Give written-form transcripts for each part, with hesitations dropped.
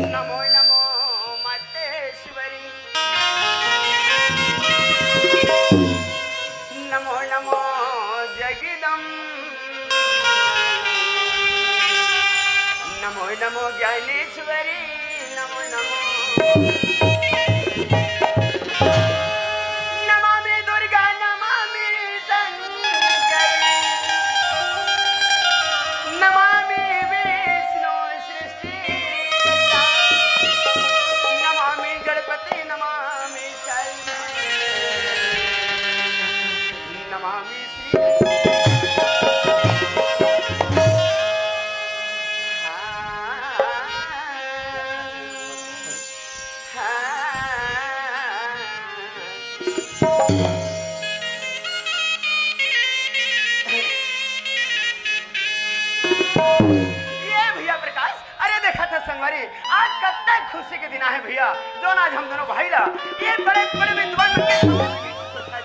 नमो नमो मातेश्वरी, नमो नमो जगदम, नमो नमो ज्ञानेश्वरी, नमो नमो नमामि दुर्गा, नमामि शंकरी, नमामि विष्णु सृष्टि, नमामि गणपति, नमामि शैलेश, नमामि श्री संगवारी। आज कितना खुशी के दिन है भैया, जो आज हम दोनों भाई ला ये बड़े बड़े विद्वान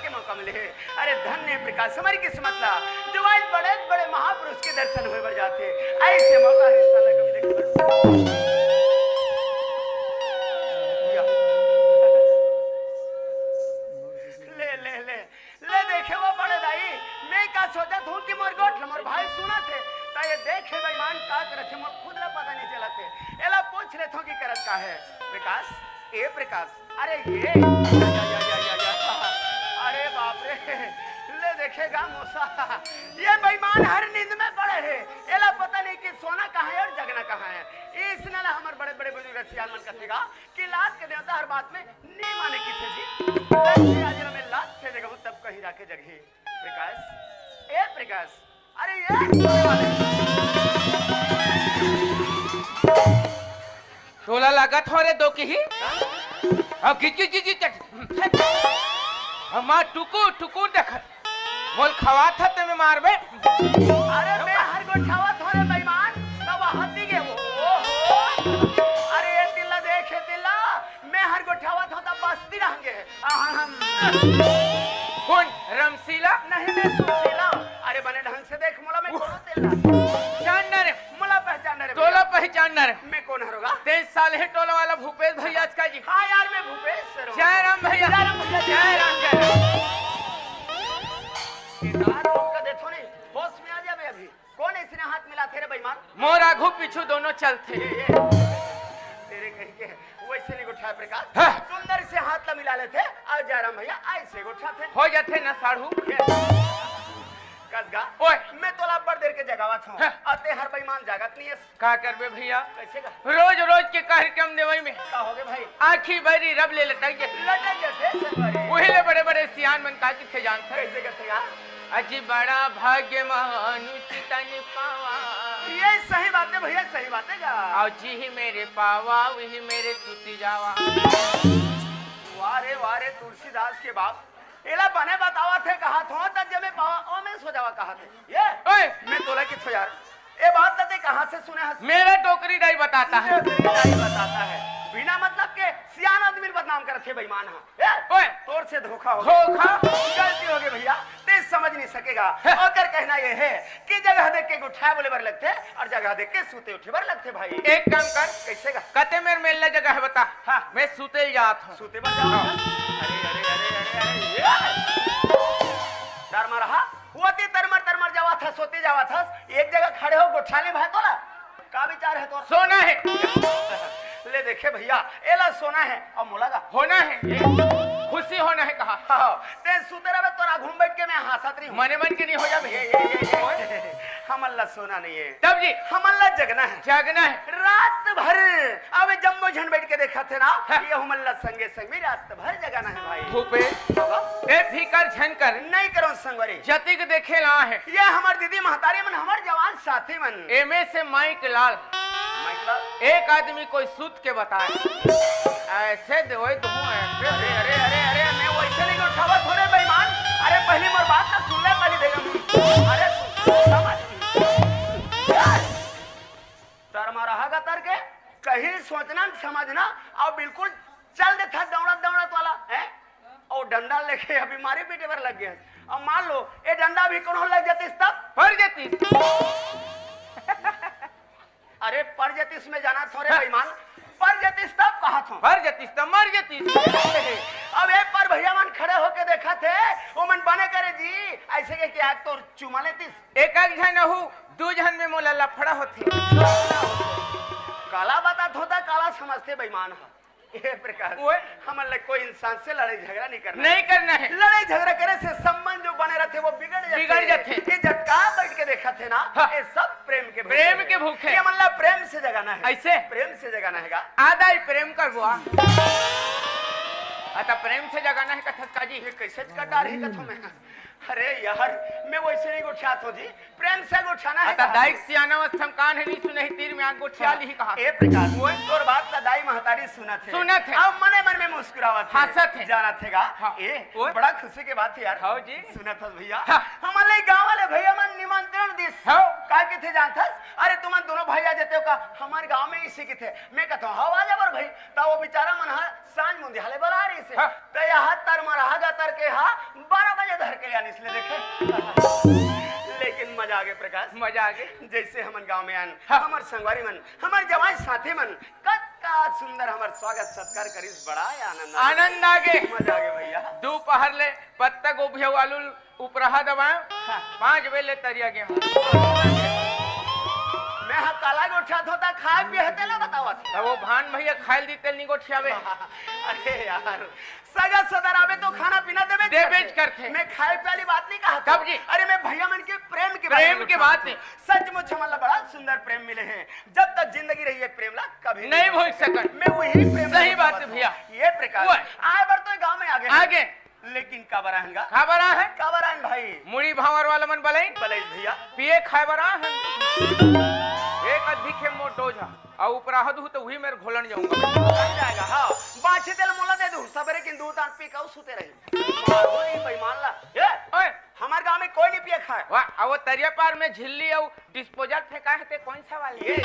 के मौका मिले है। अरे धन्य प्रकाश हमारी किस्मत ला, जो आज बड़े बड़े महापुरुष के दर्शन हुए बर जाते, ऐसे मौका है साला कभी देखे ले ले ले ले देखे वो बड़े दाई, मैं क्या सोचा था कि मोर गोठ मोर भाई सुना थे, ये देखे बेईमान का रखे मोर खुद ला पता नहीं चला थे, एला पूछ ले थो कि करत का है प्रकाश, ए प्रकाश, अरे ये अरे बाप रे, ले देखेगा मूसा, ये बेईमान हर नींद में पड़े है, एला पता नहीं कि सोना कहाँ है और जगना कहाँ है। इसने ला हमारे बड़े बड़े बुजुर्ग सियाल मन कथेगा कि लात के देवता हर बात में नहीं माने की थे जी, आज में लात से जगह तब कहीं जाके जगह प्रकाश, ए प्रकाश, अरे ये टोला लागत हो रे दो की ही अब हमार टुकुर टुकुर देख बोल खवा था ते में मारबे। अरे मैं हर को छावा थोड़े बेईमान तब हत्ती के वो अरे ये तिल्ला देखे तिल्ला, मैं हर को छावा था तब बस्ती रहेंगे कौन रमसीला नहीं मैं सुशीला, अरे बने ढंग से देख मोला मैं कौन तिल्ला जानना रे मोला पहचानना रे, टोला पहचानना रे, मैं कौन हरोगा 23 साल है टोला वाला भूपेश भैया आज का जी। हाँ यार मैं भूपेश सर, जय राम भैया, जय राम भैया, जय राम जय राम। का देखो नहीं होश में आ जावे अभी, कौन इसने हाथ मिला थे रे बेईमान, मोर आगू पीछू दोनों चलते तेरे कहीं के वैसे नहीं उठाया प्रकाश, हाँ। सुंदर से हाथ ला मिला लेते और जयराम भैया ऐसे उठाते हो जाते ना साढ़ू कसगा, ओए मैं तोला बड़ देर के जगावत हूं, हाँ। अते हर बेईमान जागत नहीं है, का करबे भैया, कैसे का रोज रोज के कार्यक्रम देवई में का होगे भाई, आखी भरी रब ले लटक के लटक जैसे संगवारी, वही ले बड़े बड़े सियान मन का के जान था कैसे कथेगा, अजी बड़ा भाग्य मनुष्य तन पावा, ये सही बात है भैया, सही बात है जा, और जी ही मेरे पावा वही मेरे टूटी जावा। वारे तुलसीदास के बाप एला बने बतावा थे कहा थो तब जब मैं पावा ओ मैं सो जावा कहा थे, ये ओए मैं तोला कि थो यार ए बात तते कहां से सुने हस मेरा टोकरी दाई बताता है, बताता है बिना मतलब के सियान आदमी बदनाम काम करत थे बेईमान हा ओए तोर से धोखा हो गया धोखा गलती हो गई भैया तेज समझ नहीं सकेगा और कहना ये है कि जगह देख के उठाए बोले बर लगते और जगह देख के सूते उठे बर लगते भाई एक काम कर कैसे का कते मेरे मेला जगह है बता हाँ। मैं सूते जात हूँ सूते बर जाओ अरे अरे अरे अरे अरे डर मार रहा होती तरमर जावा था सोते जावा था एक जगह खड़े हो गोठाले भाई तोला का विचार है तो सोना है ले देखे भैया एला सोना है और मोलागा होना है खुशी होना है कहा हाँ ते सूते रहे तोरा घूम बैठ के मैं हंसत रही हूँ मने मन के नहीं हो जाबे ये हमल्ला सोना नहीं है तब जी हमल्ला जगना है जागना है रात भर अब जम्मो झन बैठ के देखा थे ना हाँ। ये हमल्ला संगे संग भी रात भर जगाना है भाई धूपे बाबा, ए फीकर झनकर नहीं करो संगवरी जतिक देखे ला है ये हमार दीदी महतारी मन हमार जवान साथी मन एमे से माइक लाल माइकला एक आदमी कोई सूत के बताए ऐसे दे वही दूं ऐसे अरे अरे अरे अरे मैं वैसे नहीं उठावा थोड़े बेईमान अरे पहली मोर बात ना सुन ले पहली देगा अरे समझ तर मारा तर के कहीं सोचना समझना और बिल्कुल चल दे था दौड़त वाला है और डंडा लेके अभी मारे पीटे पर लग गया और मान लो ये डंडा भी कौन लग जाती तब पड़ जाती अरे पड़ जाती इसमें जाना थोड़े बेईमान पड़ जाती तब कहा था पड़ जाती तो मर जाती अब एक पर भैया मन खड़े होके देखा थे वो मन बने करे जी ऐसे के क्या तो चुमा लेतीस एक जन हो दो जन में मोला लफड़ा होती काला बात होता काला समझते बेईमान है ये प्रकार ओए। हमारे कोई इंसान से लड़ाई झगड़ा नहीं करना नहीं करना है लड़ाई झगड़ा करे से संबंध जो बने रहते वो बिगड़ जाते ये झटका बैठ के देखा थे ना हाँ। ये सब प्रेम के प्रेम के भूखे। ये मतलब प्रेम से जगाना है ऐसे प्रेम से जगाना है आधा ही प्रेम कर बुआ अतः प्रेम से जगाना है कथक जी ये कैसे कटा रही कथों में अरे यार मैं वैसे नहीं गोठियात हूँ जी प्रेम से गोठाना है अतः दाइक सियाना वस्तम कान है नहीं सुने ही तीर में आग गोठिया ली कहा ए प्रकार तोर बात का दाई महतारी सुना थे अब मने मन में मुस्कुरावा थे हंसत है जाना थेगा हाँ। ए ओए। बड़ा खुशी के बात है यार हाँ जी। सुना था भैया हाँ। हमारे गांव वाले भैया मन निमंत्रण दिस हाँ। का के थे जानता अरे तुम दोनों भाई आ जाते हो का हमारे गांव में इसी के थे मैं कहता हूं हां आ जा बर भाई ता वो बेचारा मन हा सांझ मुंदी हाले बला रही से हाँ। तो यहां तर मरहा गा तर के हा 12 बजे धर के यानी इसलिए देखे लेकिन मजा आ गया प्रकाश मजा आ गई जैसे हमन गांव में आन हाँ। हमार संगवारी मन हमार जवान साथी मन कत्का सुंदर हमार स्वागत सत्कार करिस बड़ा आनंद आ गए मजा आ गया भैया दोपहर ले पत्ता गोभी आलू उपरहा दबाए हाँ। 5 बजे ले तरिया गया मैं हा काला गोठा होता खाए पिए हते ला बतावा तब वो भान भैया खाइल दी तेल नहीं गोठियावे अरे यार सगा सदर आवे तो खाना पीना देवे बेच करते मैं खाए वाली बात नहीं कहा कब जी? अरे मैं भैया मन के प्रेम की बात है सचमुच हमारा बड़ा सुंदर प्रेम मिले हैं जब तक जिंदगी रही है प्रेम ला कभी नहीं भूल सकन मैं वही प्रेम सही बात है भैया ये प्रकार आए बार तो गांव में आगे लेकिन का बराहंगा खबरा है का बराहन भाई मुड़ी भावर वाला मन बलाई भैया पिए खाए बरा है एक अधिक है मोटोजा और उपराहद हूं तो वही मेरे घोलन जाऊंगा जाएगा हां बाछे तेल मोला दे दूं सबरे किन दूध आन पी काऊ सुते रहे मारो नहीं भाई मान ला ये ओए हमारे गांव में कोई नहीं पिए खाए वाह वो तरिया पार में झिल्ली और डिस्पोजल फेंका है ते कौन सा वाली ये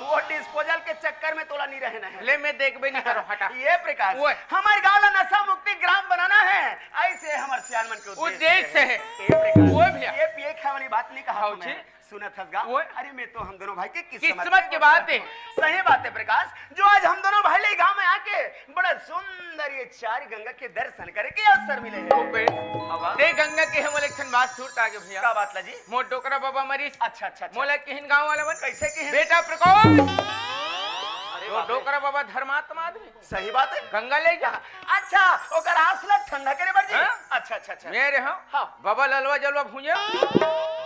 वो डिस्पोजल के चक्कर में तोला नहीं रहना है ले मैं देखबे नहीं करो हटा ये प्रकाश ओए। हमारे गांव में नशा मुक्ति ग्राम बनाना है ऐसे हमारे सियालमन के उद्देश्य से है ये प्रकाश ओए भैया। ये पिए खाए वाली बात नहीं कहा हाँ तुम्हें जी। सुना था ओए। अरे मैं तो हम दोनों भाई के किस्मत की बात है सही बात है प्रकाश जो आज हम दोनों भाई ले गांव में आके बड़ा सुंदर ये चार गंगा के दर्शन करे के अवसर मिले हैं ते गंगा के हम इलेक्शन बात छूट आगे भैया क्या बात ला जी मोट डोकरा बाबा मरीज अच्छा अच्छा अच्छा। मोला किहन गांव वाला बन कैसे के हैं? बेटा प्रकोप अरे वो बाप रे। डोकरा बाबा धर्मात्मा आदमी सही बात है गंगा ले जा अच्छा ओकर आसला ठंडा करे बड़ जी हाँ? अच्छा अच्छा अच्छा मेरे हाँ हाँ। बाबा ललवा जलवा भूंजे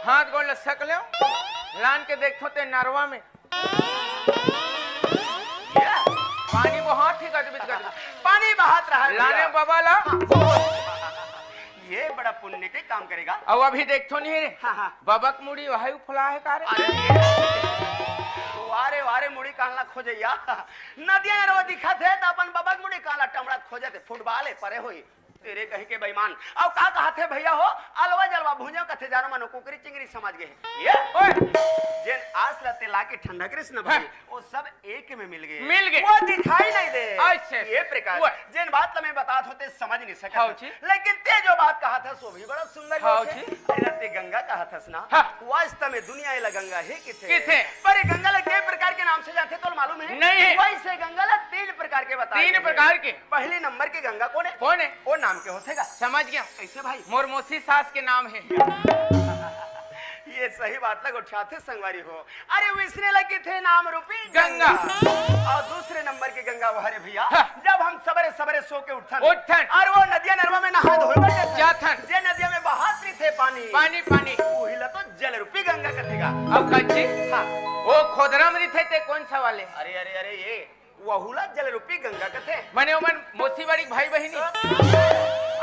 हाथ गोड़ ले सक ले लान के देखो ते नरवा में ये पानी वो हाथ ही कर पानी बहात रहा है लाने भैया। बाबा ला ये बड़ा पुण्य के काम करेगा अब अभी देखो नहीं रे हाँ हाँ बबक मुड़ी वही फुला है का रे अरे वारे वारे मुड़ी काला खोजैया नदिया रो दिखा थे त अपन बबक मुड़ी काला टमड़ा खोजे थे फुटबॉल है परे होई तेरे कहीं के बेईमान अब का कहते भैया हो अलवा जलवा भूंजो कथे जानो मनो कुकरी चिंगरी समझ गए ये जेन आस लते लाके ठंडा कृष्ण भाई वो सब एक में मिल गए वो दिखाई नहीं दे अच्छा ये प्रकार जेन बात मैं बात होते समझ नहीं हाँ सका लेकिन ते जो बात कहा था सो भी बड़ा सुंदर हाँ ते गंगा कहा था ना वास्तव में दुनिया ये गंगा ही किथे पर ये गंगा कई प्रकार के नाम से जाते तो मालूम है नहीं वैसे गंगा 3 प्रकार के बता 3 प्रकार के पहले नंबर की गंगा कौन है वो नाम के होतेगा समझ गया कैसे भाई मोर मौसी सास के नाम है ये सही बात लग उठाते संगवारी हो अरे विसने लगे थे नाम रूपी गंगा और दूसरे नंबर की गंगा वो हरे भैया जब हम सबरे सबरे सो के उठन और वो नदिया नरवा में नहा धोए जाथन जे नदिया में बहाती थे पानी पानी वही तो जल रूपी गंगा कथेगा अब कच्ची हाँ वो खोदराम थे ते कौन सा वाले अरे अरे अरे ये वहुला जल रूपी गंगा कथे मने ओमन मोसी बड़ी भाई बहिनी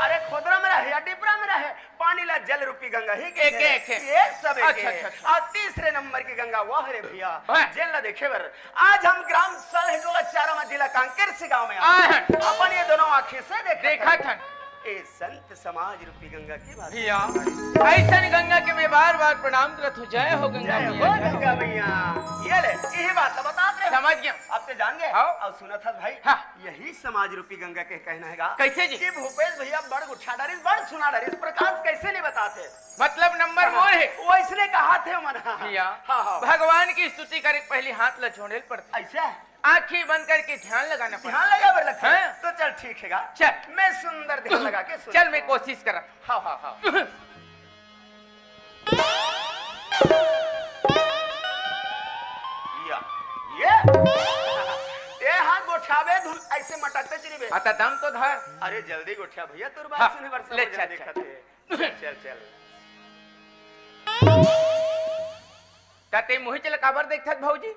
अरे खोदरा में रहे या डिपरा में रहे पानी ला जल रूपी गंगा ही के एक ये सब एक अच्छा। और तीसरे नंबर की गंगा वो हरे भैया जेल ला देखे बर आज हम ग्राम सलहेटोला चारा जिला कांकेर से गांव में अपन ये दोनों आंखें से देखा था ए संत समाज रूपी गंगा की बात भैया ऐसा गंगा के मैं बार बार प्रणाम करत हूँ जय हो गंगा गंगा भैया ये ले यही बात बता समझ गया अब तो जान गए और सुना था भाई यही समाज रूपी गंगा के कहना है कैसे जी कि भूपेश भैया बड़ गुच्छा डरिस बड़ सुना डरिस प्रकाश कैसे नहीं बताते मतलब नंबर मोर है वो इसने कहा थे मना भैया भगवान की स्तुति करे पहले हाथ लछोड़े पड़ता ऐसा आंखें बंद करके ध्यान लगाना पड़ता ध्यान लगा बर लगता है तो चल ठीक है चल मैं सुंदर ध्यान लगा के चल मैं कोशिश करा हाँ ये हाथ गोठावे धुन ऐसे मटकते चली आता दम तो धर अरे जल्दी गोठा भैया तोर बात सुने बर ले चल ताते मुही चल काबर देखत भौजी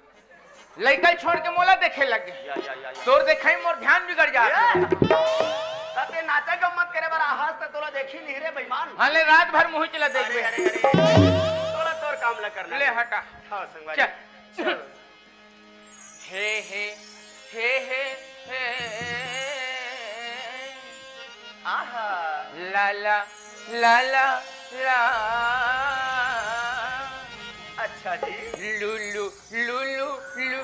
लइकल छोड़ के मोला देखे लग गए तोर देखाई मोर ध्यान बिगड़ जा ताते नाचा गम्मत करे बर आहाज त तोला देखी नहीं रे बेईमान हाले रात भर मुही चला देखबे अरे तोला तोर काम ल करना ले हटा हां संगवारी चल हे आहा ला ला ला ला ला अच्छा जी लुलु लुलु लु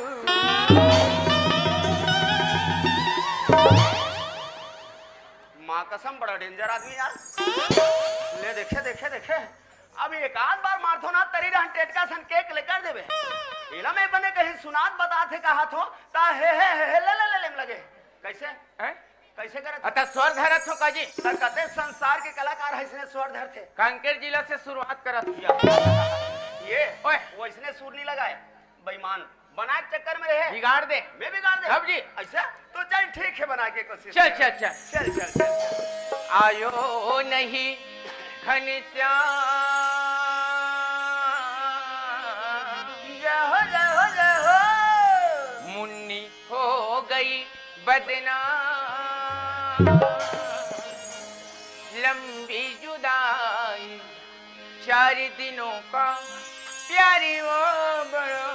माँ कसम बड़ा डेंजर आदमी यार ले देखे अब एक आध बार मारथो ना तरी रहन टेटका सन केक लेकर देबे इला में बने कहीं सुनात बताथे कहा थो ता हे ले लगे कैसे हैं कैसे करत अता स्वर धरत हो काजी सर कते संसार के कलाकार है इसने स्वर धर थे कांकेर जिला से शुरुआत करत ये ओए वो इसने सुर नहीं लगाए बेईमान बना के चक्कर में रहे बिगाड़ दे मैं बिगाड़ दे अब जी ऐसा तो चल ठीक है बना के कोशिश चल आयो नहीं घनश्याम जय हो मुन्नी हो गई बदनाम लंबी जुदाई 4 दिनों का प्यारी वो बड़ा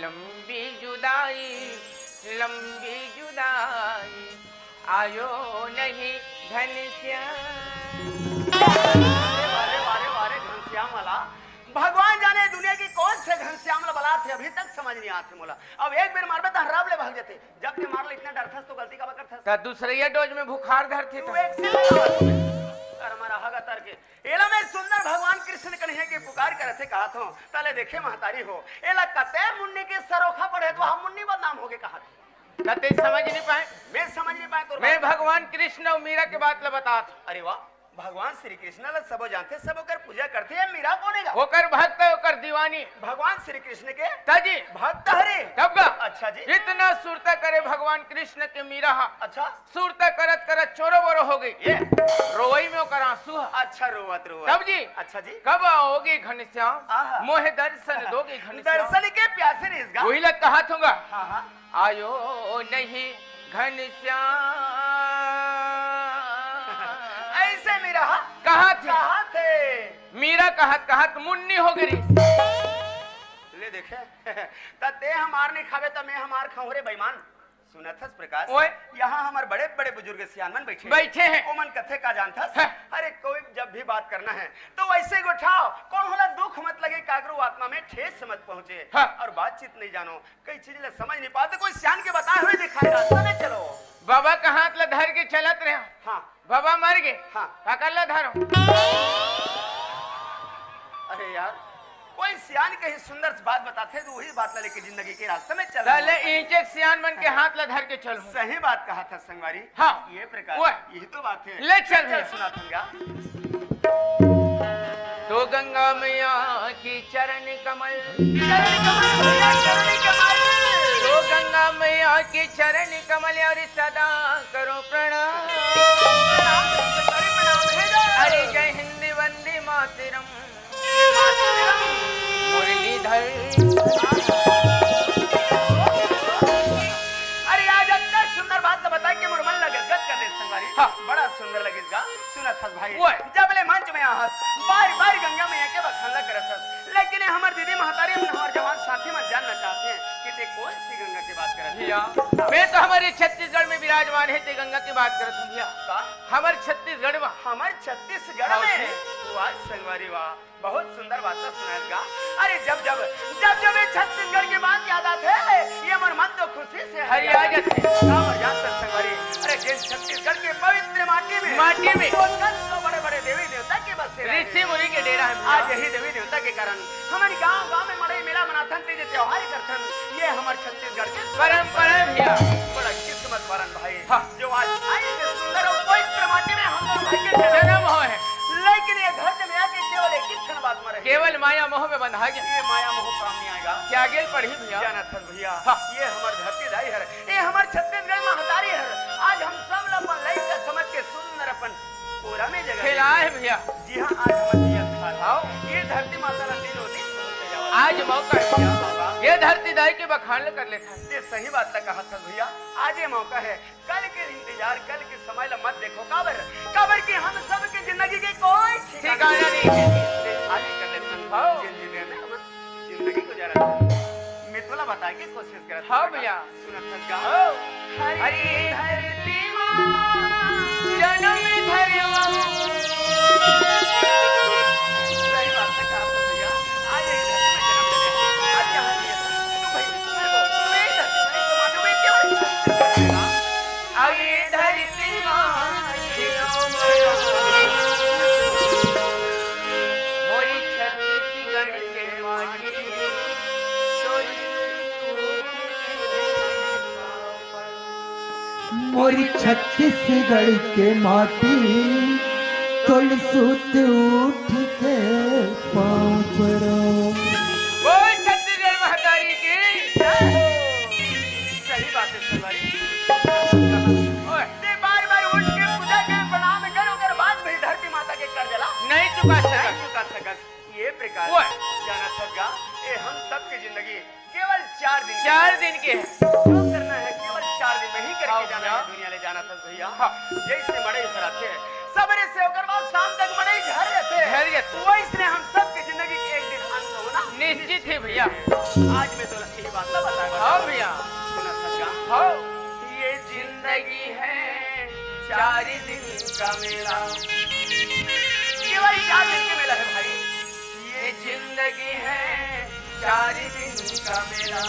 लंबी जुदाई आयो नहीं घनश्याम वारे घनश्याम वाला भगवान जाने दुनिया की कौन से घनश्याम बला थे अभी तक समझ नहीं आते मोला अब एक बार मारबे तो हराब ले भाग जाते जब के मारले इतना डर था तो गलती का बकर था दूसरे डोज में बुखार धरते तू एक से हमारा हगा तर के एला में सुंदर भगवान कृष्ण कन्हैया के पुकार करते कहा था तले देखे महतारी हो एला कते मुन्नी के सरोखा पड़े तो हम मुन्नी बदनाम होगे कहा कते समझ नहीं पाए मैं समझ नहीं पाए तो मैं भगवान कृष्ण और मीरा के बात बता अरे वाह भगवान श्री कृष्ण ला सबो जानते सब ओकर पूजा करते हैं मीरा कौनेगा ओकर भक्त ओकर दीवानी भगवान श्री कृष्ण के ताजी भक्त हरे तब का अच्छा जी इतना सुरता करे भगवान कृष्ण के मीरा अच्छा सुरता करत चोरो बोरो हो गई ये रोई में ओकर आंसू अच्छा रोवत तब जी अच्छा जी कब आओगे घनश्याम मोहे दर्शन दोगे घनश्याम दर्शन के प्यासे नहीं इसका वही लग कहा थूंगा हां आयो नहीं घनश्याम ऐसे मीरा कहा थे मीरा कहत मुन्नी हो गई ले देखे ते हमार नहीं खावे तो मैं हमार खाऊं रे बेईमान सुनथस प्रकाश ओए। यहाँ हमारे बड़े बड़े बुजुर्ग सियानमन बैठे हैं। ओमन कथे का जानथस है। अरे कोई जब भी बात करना है तो वैसे गोठाओ कौन होला दुख मत लगे कागरू आत्मा में ठेस मत पहुंचे हाँ। और बातचीत नहीं जानो कई चीज ले समझ नहीं पाते कोई सियान के बताए हुए दिखाई रास्ता में चलो बाबा का हाथ ला धर के चलत रहे हाँ बाबा मर गए हाँ पकड़ ला धरो अरे यार कोई सियान कहीं सुंदर सी बात बताते तो वही बात ला लेके जिंदगी के रास्ते में चल पहले ईंचे सियान बन के हाथ ला धर के चलो सही बात कहा था संगवारी हाँ। ये प्रकार ओए। यही तो बात है ले चल भैया। सुना दूंगा तो गंगा मैया की चरण कमल तो गंगा मैया की चरण कमल और सदा करो प्रणाम अरे जय हिंद वंदे मातरम मुरलीधर अरे आज अंदर सुंदर बात तो बता के मुरमन लगे गद कर दे संगवारी हाँ। बड़ा सुंदर लगेगा सुना था भाई ओए। जब ले मंच में आहस बार बार गंगा मैया के बखान करत हस लेकिन ये हमार दीदी महतारी हमार जवान साथी मन जानना चाहते हैं कि ते कौन सी गंगा की बात करत भैया मैं तो हमारे छत्तीसगढ़ में विराजमान है ते गंगा की बात करत हूँ भैया का हमारे छत्तीसगढ़ में हमारे छत्तीसगढ़ हाँ, में जी। वाह संगवारी वाह बहुत सुंदर बात सुनाएगा अरे जब जब जब जब ये छत्तीसगढ़ की बात याद आते है ये मन मन तो खुशी से हरिया जाते संगवारी अरे जिस छत्तीसगढ़ के पवित्र माटी में वो तो बड़े बड़े देवी देवता के बसे रहते हैं। ऋषि मुनि के डेरा है आज यही देवी देवता के कारण हमारे गांव गांव में बड़े मेला मनाथन तीज त्योहार करथन ये हमारे छत्तीसगढ़ के परंपरा भैया बड़ा किस्मत वारन भाई हाँ। जो आज आई के सुंदर और पवित्र माटी में हम लोग भाई के जन्म हो है लेकिन ये घर में आके केवल एक ही क्षण बात में रही केवल माया मोह में बंधा गया ये माया मोह काम नहीं आएगा क्या गेल पढ़ी भैया जाना था भैया हाँ। ये हमारे धरती दाई है ये हमारे छत्तीसगढ़ में हतारी है आज हम सब लोग अपन लई का समझ के सुंदर अपन पूरा में जगह खेला है भैया जी हाँ आज हमारे दिया था आओ। ये धरती माता का दिन होती आज मौका है भैया ये धरती दाई के बखान कर लेता ये सही बात तक कहा था भैया आज ये मौका है कल के इंतजार कल के समय ला मत देखो काबर की हम सब की जिंदगी के कोई ठिकाना नहीं है आगे कर लेते हाँ। जिंदगी में हम जिंदगी गुजारा मिथुला बता के कोशिश कर हाँ भैया। सुनत गा आओ। हरी धरती जन्म धरवा सही बात तक कहा था भैया आज ये धरती में जन्म ले आज यहाँ दिया तू भाई तुम्हें नहीं धरती में तो मालूम है क्या आगे धरती मोरी छत्तीसगढ़ के माटी मोरी छत्तीसगढ़ के माटी तुलसूत उठ के पाँव पड़ो बोल छत्तीसगढ़ महतारी की सही बात है सवारी ओए, ते बार-बार उठ के पूजा के प्रणाम कर ओकर बाद भी धरती माता के कर देला नहीं चुका नहीं सका चुका सकत ये प्रकार ओए। जाना सका ये हम सब की जिंदगी केवल 4 दिन 4 दिन के है जो करना है केवल 4 दिन में ही करके हाँ, जाना भैया। है दुनिया ले जाना था भैया हाँ। जैसे मड़ई धराते सबरे से ओकर बाद शाम तक मड़ई झर रहते झर जाते। वैसे हम सब की जिंदगी के एक दिन अंत होना निश्चित है भैया आज मैं तो यही बात ना बताया हाँ भैया सुना सका हाँ ये जिंदगी है 4 दिन का मेला केवल 4 दिन के मेला है भाई ये जिंदगी है 4 दिन का मेला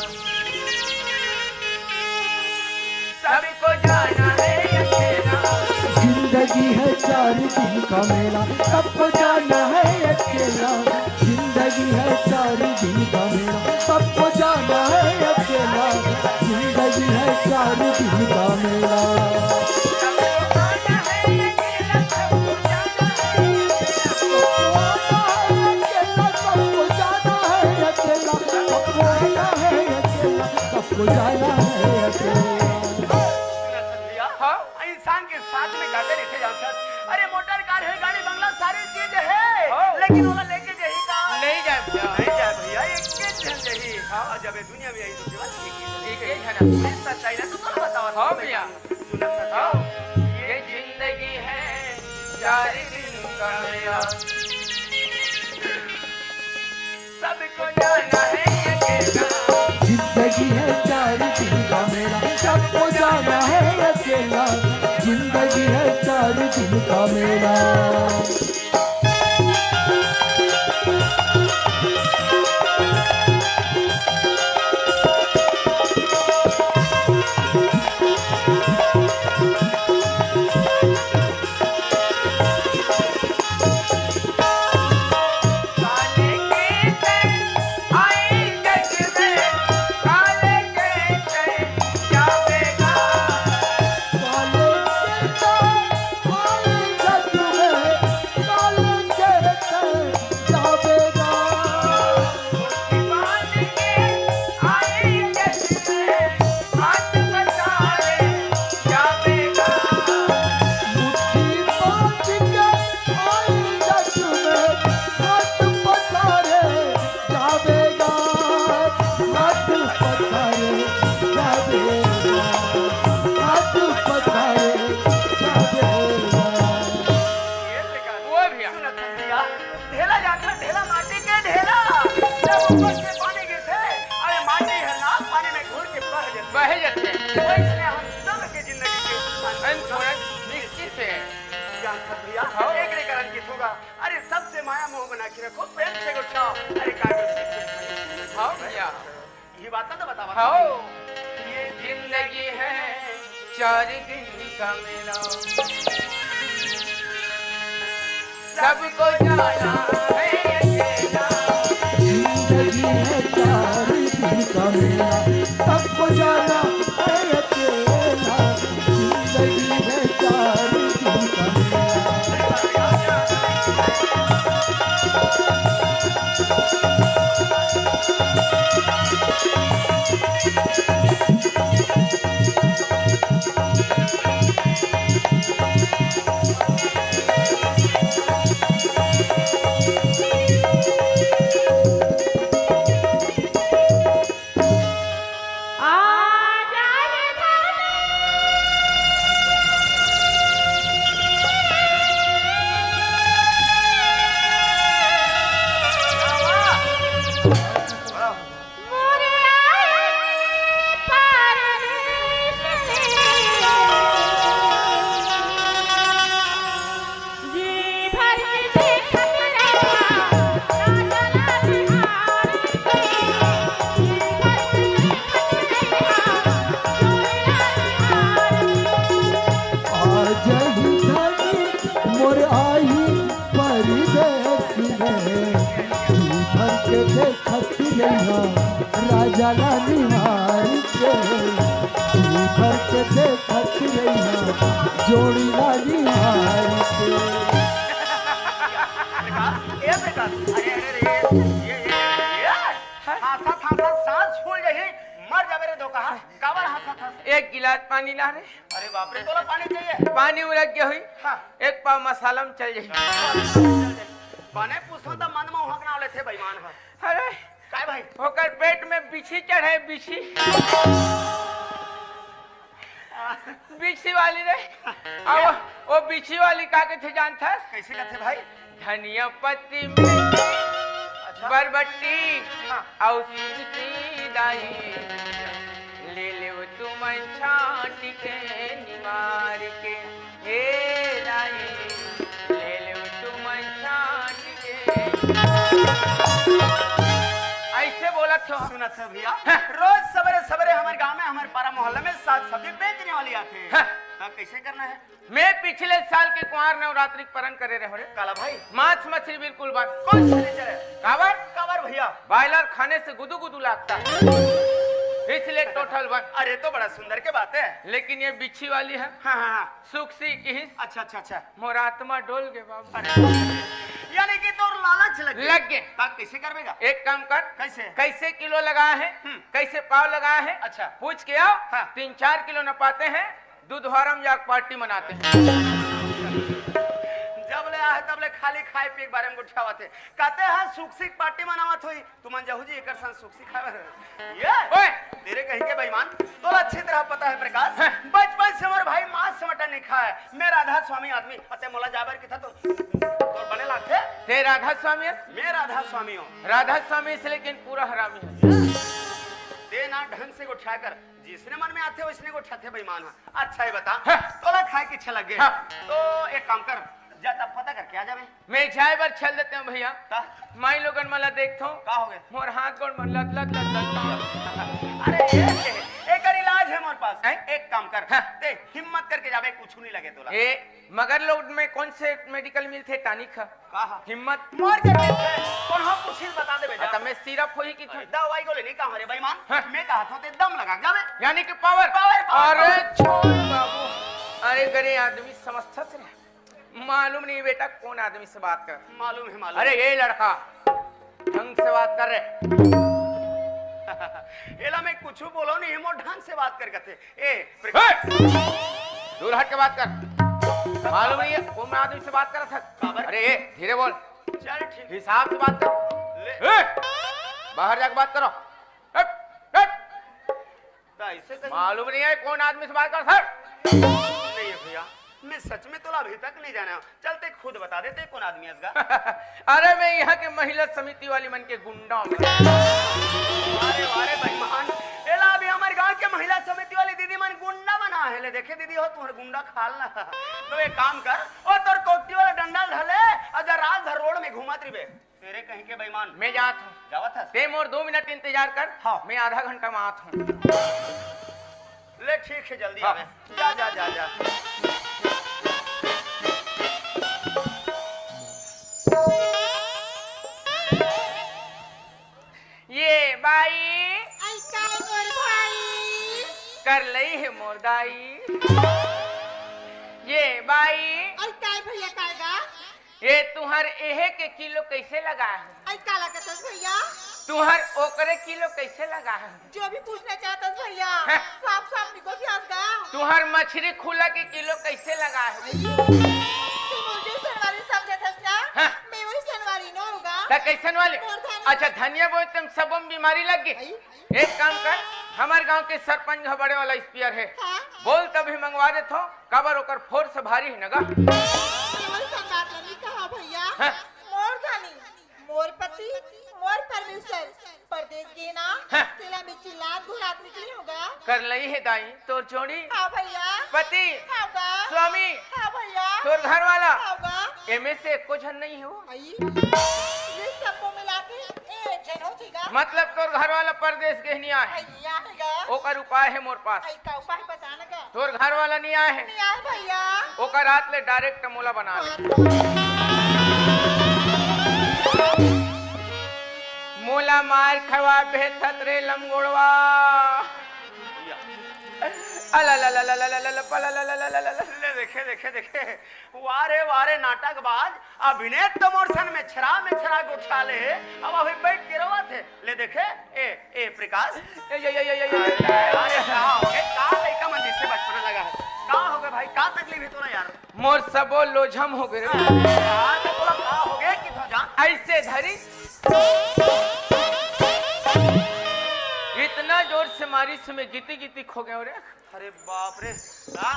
सबको जाना है अकेला जिंदगी है 4 दिन का मेला सबको जाना है अकेला जिंदगी है 4 दिन का मेला सबको जाना है अकेला जिंदगी है 4 दिन का मेला सबको जाना है अकेला सबको जाना है अकेला सबको जाना है अकेला हाँ इंसान के साथ में गाते रहते जाता अरे मोटर कार है गाड़ी बंगला सारी चीज है हाँ। लेकिन वाला लेके जही का नहीं जाए भैया नहीं जाए भैया एक के जन जही और जब ये दुनिया में आई तो केवल एक एक एक है ना ही सच्चाई ना तो कौन बताओ हाँ भैया। सुना हाँ। ये ये जिंदगी है 4 दिन का मेला सबको जाना है अकेला जिंदगी है 4 दिन का मेला सबको का मेला अरे सबसे माया मोह बना के रखो, प्रेम से गुच्छाओ। अरे हाँ भैया, ये बात तो बतावा। हाँ, ये जिंदगी है 4 दिन का मेला, सबको जाना है अकेला। जिंदगी है 4 दिन का मेला, सबको जाना है अकेला। जिंदगी है 4 दिन का मेला। राजा लाली हार के भर के देखत रहिया, जोड़ी लाली हार के। सांस फूल जाही, मर जावे रे धोखा। काबर हंसत हंस? एक गिलास पानी ला रे। अरे बाप रे, तोला पानी चाहिए? पानी उलग गया हुई। हाँ। एक पाव मसाला में चल जाए। बने पूछो तो मन में हक ना ले थे बेईमान है। अरे काय भाई? होकर पेट में बिछी चढ़े, बिछी बिछी वाली रे। अब वो बिछी वाली का के थे जानता? कैसे कहते भाई? धनिया पत्ती में बरबट्टी और दाई ले ले वो तुम छाट के निवार के, हे दाई ले ले वो तुम छाट के। ऐसे बोला था। सुना था भैया, रोज सवेरे सवेरे हमारे गांव में, हमारे पारा मोहल्ले में साग सब्जी बेचने वाली आते हैं। कैसे करना है? मैं पिछले साल के कुंवार नवरात्रि परन करे रहे। काला भाई, मांस मछली बिल्कुल बंद। कौन से चले? काबर काबर भैया, बॉयलर खाने से गुदू गुदू लगता है, इसलिए टोटल बंद। अरे तो बड़ा सुंदर के बात है। लेकिन ये बिच्छी वाली है। हाँ हाँ हाँ। सुखसी की। अच्छा अच्छा अच्छा। मोर आत्मा डोल गए बाबू। यानी कि तोर लालच लग गए। कैसे करवेगा? एक काम कर। कैसे? कैसे किलो लगाया है, कैसे पाव लगाया है, अच्छा पूछ के आओ। हाँ। 3-4 किलो न पाते हैं, दूध हरम जाग पार्टी मनाते हैं। जब ले आए तब ले खाली खाए पी के बारे में गुठियावत है। कहते हैं सुखसी पार्टी मनावत हुई, तुम जहू जी एक संग सुखसी खावे। ये ओए तेरे कहीं के बेईमान, तो अच्छी तरह पता है प्रकाश, बचपन से मोर भाई मांस मटन नहीं खाया। मैं राधा स्वामी आदमी अते मोला जाबर की था तो बने लागते। ते राधा स्वामी है? मैं राधा स्वामी हूँ। राधा स्वामी से लेकिन पूरा हरामी है। ते ये ना ढंग से गोठा कर, जिसने मन में आते वैसने गोठाते बेईमान है। अच्छा ये बता, हाँ। तोला खाए की इच्छा लगे हाँ। तो एक काम कर, जा तब पता कर क्या जावे मैं जाए बार चल देते हैं भैया। ता माई लोगन मला देखतो का हो गए? मोर हाथ गोड़ मन लत लत लत लत। अरे ये एक इलाज है मोर पास। हैं? एक काम कर, हाँ। ते हिम्मत करके जावे, कुछ नहीं लगे तोला। ए मगर लोग में कौन से मेडिकल मिलते टानिक कहा हिम्मत मोर के कौन हम पूछिल बता दे बेटा। आता मैं सिरप होई की दवाई को लेनी कहां रे बेईमान? हाँ। मैं कहा था ते दम लगा जावे। यानी कि पावर पावर, पावर। अरे छोड़ बाबू, अरे गरे आदमी समझता से मालूम नहीं बेटा कौन आदमी से बात कर। मालूम है मालूम। अरे ये लड़का ढंग से बात कर रहे। एला मैं कुछ बोलो नहीं, मोर ढंग से बात कर कथे। दूर हट के बात कर। मालूम नहीं है कौन आदमी से बात कर रहा था। खबर? अरे ये धीरे बोल, चल ठीक हिसाब से बात कर। ले। बाहर जाकर बात करो। हट, हट। ता ऐसे कर मालूम नहीं है कौन आदमी से बात कर रहा था। नहीं है भैया, मैं सच में तोला अभी तक नहीं जाना। चलते खुद बता देते कौन आदमी है इसका। अरे मैं यहाँ के महिला समिति वाली मन के गुंडा हूँ। अरे वारे बेईमान, एला अभी हमारे गांव के महिला समिति वाली दीदी मन गुंडा बना है। ले देखे दीदी हो तुम्हारे गुंडा खाल ना। तो एक काम कर, ओ तोर कोकटी वाला डंडा ढले अगर रात भर रोड में घुमात रही बे तेरे कहीं के बेईमान। मैं जात हूँ, जावत है ते मोर 2 मिनट इंतजार कर। हाँ। मैं आधा घंटा में आत हूँ। ले ठीक है जल्दी हाँ। आवे। जा जा जा जा। ये बाई आई काय मोर भाई कर लई है मोरदाई। ये बाई आई काय भैया काय गा ये तुहर एहे के किलो कैसे लगा है? आई काला कतस भैया तुहर ओकरे किलो कैसे लगा है? जो भी पूछना चाहतस भैया हैं? साफ साफ निको सियास गा तुहर मछली खुला के किलो कैसे लगा है? आई तू मुझे सनवारी समझतस ना हैं? मैं वही सनवारी न होगा त कैसन वाले? मोर धनी। अच्छा धनिया बोल तुम सबम बीमारी लग गई। आई एक काम कर, हमारे गांव के सरपंच बड़े वाला स्पीयर है, हां बोल तभी मंगवा देत हो। कबर ओकर फोर्स भारी है नगा। वही संगात लगी कहा भैया हैं? मोर धनी मोर पति मोर परमेश्वर परदेश के ना हैं? तेला में चिल्लात घुरात निकली होगा कर लई है दाई तोर जोड़ी हां भैया पति होगा स्वामी हां भैया तोर घर वाला होगा एमे से एको जन नहीं हो। आई ये सबको मिला के एक जन हो ठीका मतलब तोर घर वाला परदेश के नहीं आए, भैया हैगा ओकर उपाय है मोर पास। आई का उपाय बताना का तोर घर वाला नहीं आए है, नहीं आए भैया ओकर रात ले डायरेक्ट मोला बना ले। मोला मार खवा बेहत रे लमगोड़वा। ले देखे देखे देखे वारे वारे नाटकबाज अभिनय तो मोरसन में छरा गोठा ले। अब अभी बैठ के रवा थे। ले देखे ए प्रकाश अरे का हो गए? का लइका मन जिससे बचपना लगा है? का हो गए भाई? का तकलीफ है तोरा यार? मोर सबो लोझम हो गए। यार तो तोरा का हो गए कि तो जान ऐसे धरी इतना जोर से मारी से मैं गीती गीती खो गया रे। अरे बाप रे का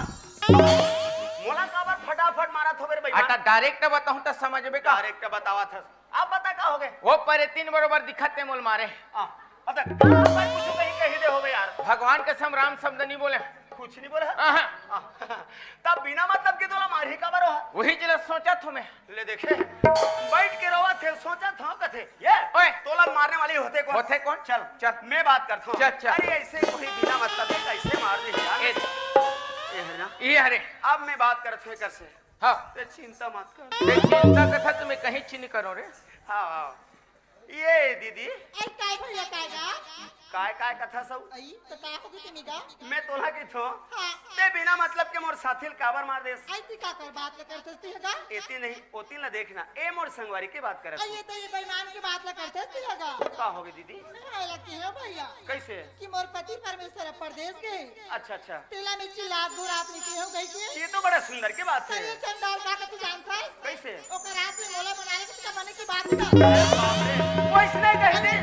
मोला काबर फटाफट मारा थो मेरे भाई। आता डायरेक्ट बताऊं तो समझ में का। डायरेक्ट बतावा था। अब बता का हो गए? वो परे 3 बरोबर दिखते मोल मारे। अब तक भाई कुछ कहीं दे हो गए यार। भगवान कसम राम शब्द नहीं बोले। कुछ नहीं बोला आहा, तब बिना मतलब के तोला मारी का बरो है। वही चला सोचा थो मैं। ले देखे बैठ के रोवा थे सोचा था कथे ये ओए तोला मारने वाले होते कौन? होते कौन? चल चल। मैं बात करता हूँ। चल, चल। अरे ऐसे कोई बिना मतलब के कैसे मार दे यार? ये है ना। ये अरे अब मैं बात करते कर से। हाँ ते चिंता मत कर। देख चिंता कथा तुम्हें कहीं चिन्ह करो रे। हाँ ये दीदी आई काय भैया काय गा काय कथा सब आई बता हो गई तुमी गा मैं तोला की थो हां ते बिना मतलब के मोर साथी काबर मार दे। आई ती का कर बात करते ती हैगा एती नहीं ओती ना देखना ए मोर संगवारी की बात करे। आई ये तो ये बेईमान की बात करते ती हैगा का होगी दीदी? नहीं लगती है भैया कैसे? कि मोर पति परमेश्वर परदेश के अच्छा अच्छा तेला में चिल्लात घुरात निकली हो गई के ये तो बड़ा सुंदर की बात है। ये चंडाल का तू जानता है कैसे? ओकर रात में मोला बनाने के बने की बात है बाप रे वो इसने कह दे।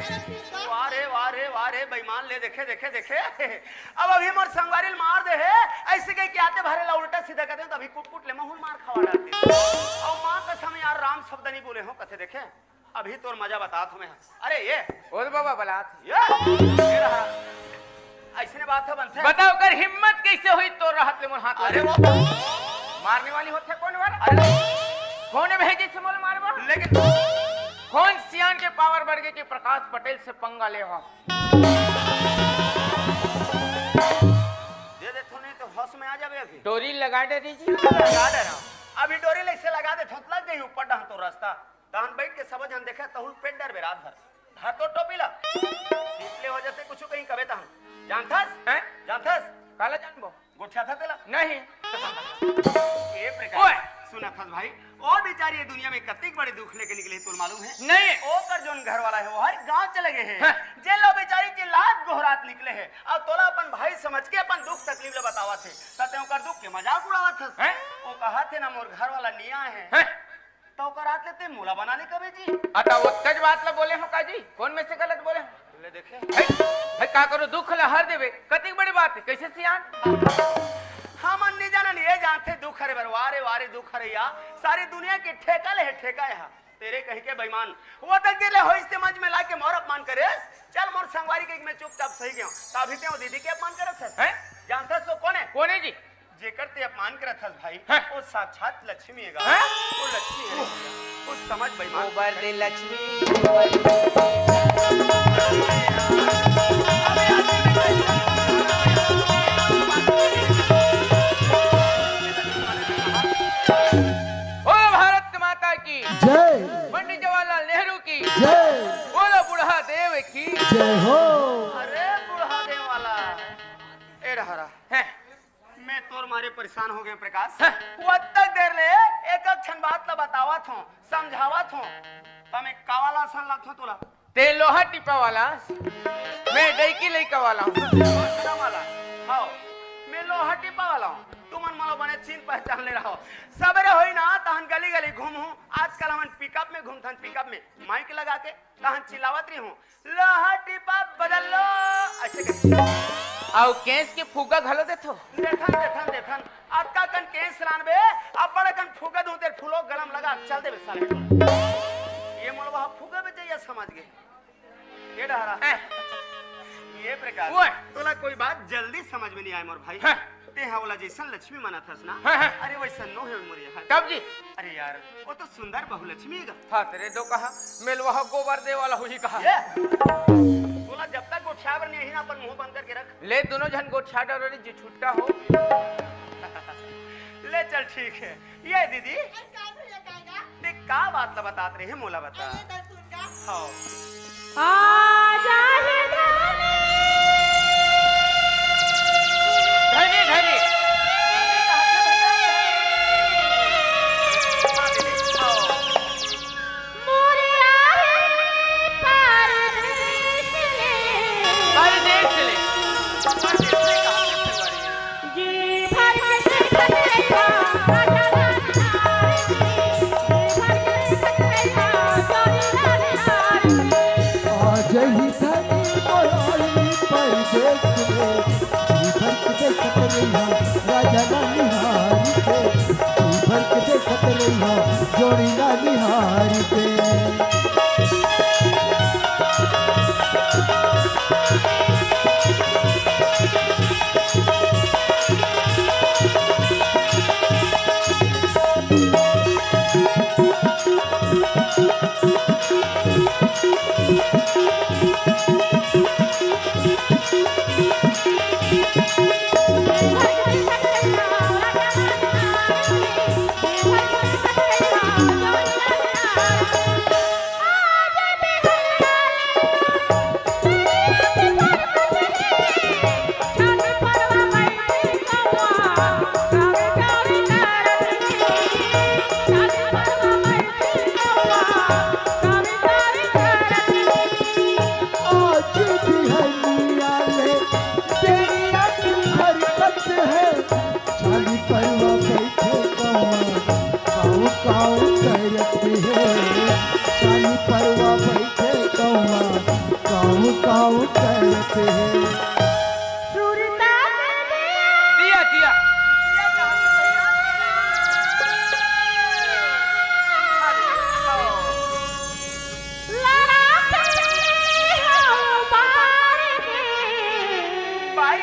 वारे बेईमान ले देखे देखे देखे अब अभी मोर संगवारी मार दे है ऐसे कह के आते भरे ला उल्टा सीधा कहते तो अभी कुट कुट ले महूल मार खवा डालती। और मां कसम यार राम शब्द नहीं बोले हो कथे देखे अभी तोर मजा बता तुम्हें। अरे ये बोल बाबा बलात ये रहा ऐसे बात है बनते बताओ कर हिम्मत कैसे हुई तो राहत ले मोर हाथ अरे वो मारने वाली होते कौन वाला अरे कौन भेजे से मोल मारवा लेकिन कौन सियान के पावर वर्ग के प्रकाश पटेल से पंगा ले हो दे दे तो नहीं तो होश में आ जावे अभी डोरी लगा दे दीजिए लगा दे रहा अभी डोरी ले लगा दे थोत लग गई ऊपर डहां तो रास्ता तहन बैठ के समझ हम देखे तहुल पेट डर बेरात भर धर तो टोपी ला सीपले हो जाते कुछ कहीं कबे तहन जानथस हैं जानथस काला जानबो गोठिया था तेला नहीं ए प्रकार सुना फस भाई और बेचारी ये दुनिया में कतिक बड़े दुख लेके निकले तो मालूम है नहीं ओ कर जोन घर वाला है वो हर गांव चले गए हैं हाँ। जे लो बेचारी चिल्लात गोहरात निकले हैं अब तोला अपन भाई समझ के अपन दुख तकलीफ ले बतावा थे सते ओकर दुख के मजाक उड़ावा थे हैं? ओ कहा थे ना मोर घर वाला निया है हैं? तो ओकर रात लेते मोला बनाने कबे जी अता वो तज बात ला बोले हो काजी कौन में से गलत बोले हो ले देखे भाई का करो दुख ला हर देवे कतिक बड़ी बात है कैसे सियान हम अन्य जानन ये जानते दुख हरे बर वारे वारे दुख हरे या सारी दुनिया के ठेका ले है ठेका यहाँ तेरे कहीं के बेईमान वो तक दिले हो इस मज में लाके मोर अपमान करे चल मोर संगवारी के मैं चुपचाप सही गयो ताभी ते दीदी के अपमान करत है हैं जानता सो कौन है कौन है जी जेकर ते अपमान करत हस भाई हैं? वो साक्षात लक्ष्मी है हैं? वो लक्ष्मी है वो समझ बेईमान गोबर दे लक्ष्मी ओ भारत माता की जय पंडित जवाहरलाल नेहरू की जय बोलो बुढ़ा देव की जय हो अरे बुढ़ा दे वाला ए रहा हैं? मैं तोर मारे परेशान हो गए प्रकाश हाँ। वो तक देर ले एक क्षण बात ला बतावत हूं समझावत हूं तमे कावाला सन लगथो तोला ते लोहा टिपा वाला मैं डैकी लइका वाला हूँ वाला हां मैं लोहा टिपा वाला हूं तुम मन मालो बने चीन पहचान ले रहा हो सबरे होई ना तहन गली गली घूमू आजकल हम पिकअप में घूमथन पिकअप में माइक लगा के तहन चिल्लावत रही हूं लोहा टिपा बदल लो ऐसे कह आओ केस के फुगा घलो देथो देखन देखन देखन अक्का कन केस लानबे अब बड़ा कन फुगा दूं तेरे फूलो गलम लगा चल दे साले ये मोलवा फुगा बे चाहिए समझ गए ये डहरा ये प्रकार ओए। तोला कोई बात जल्दी समझ में नहीं आए मोर भाई हाँ। ते हवला जैसन लक्ष्मी माना थस ना हाँ, हाँ। अरे वैसा नो है मोर यहाँ कब जी अरे यार वो तो सुंदर बहु लक्ष्मी है हाँ तेरे दो कहा मेलवा गोबर दे वाला हुई कहा ये तोला जब तक गोठियावर नहीं ना अपन मुंह बंद करके रख ले दोनों जन गोठा डर जो छुट्टा हो ले चल ठीक है ये दीदी अरे का भैया कागा देख का बात ला बतात रहे मोला बता ये दर सुन का हाँ आजा है धनी धनी हाँ दीदी हाँ अरे देख ले आज ही धनी बोलाई परदेश में जी भर के देखत रहिया राजा ना निहारी के जी भर के देखत रहिया जोड़ी ना निहारी के आज भी है नियाले तेरी अखिल हरकत है चाली परवा बैठे काऊ काऊ करते है चाली परवा बैठे काऊ काऊ करते है दिया दिया भाई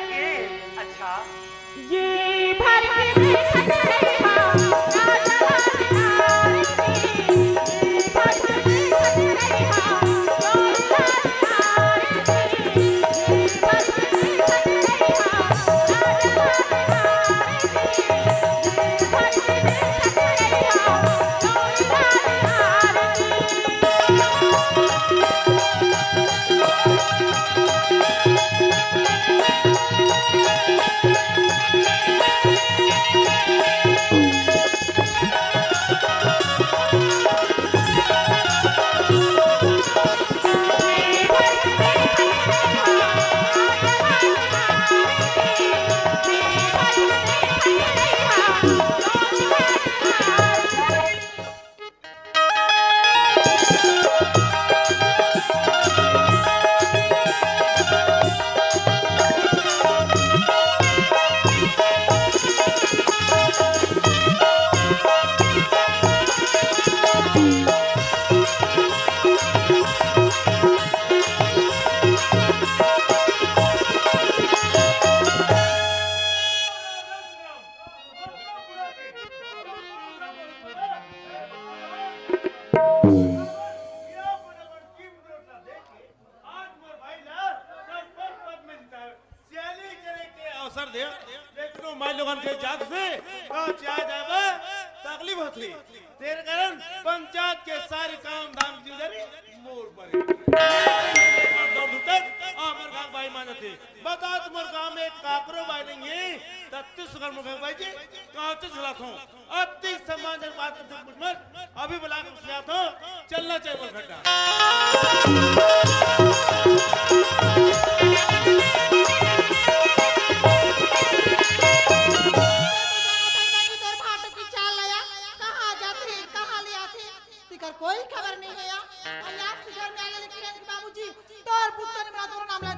बा तकलीफ होती तेरे कारण पंचायत के सारे काम धाम जिम्मेदारी मोर पर आमर गांव भाई मानते बता तुम्हारे गांव में काकरो भाई नहीं है 33 घर में भाई जी कहां से खिलाता हूं अब तक सम्मान बात करते कुछ मत अभी बुला के खिलाता हूं चलना चाहिए बोल खड्डा कोई खबर नहीं है यार घर में आगे लेके बाबूजी तोर पुत्र ने बड़ा तोर नाम ला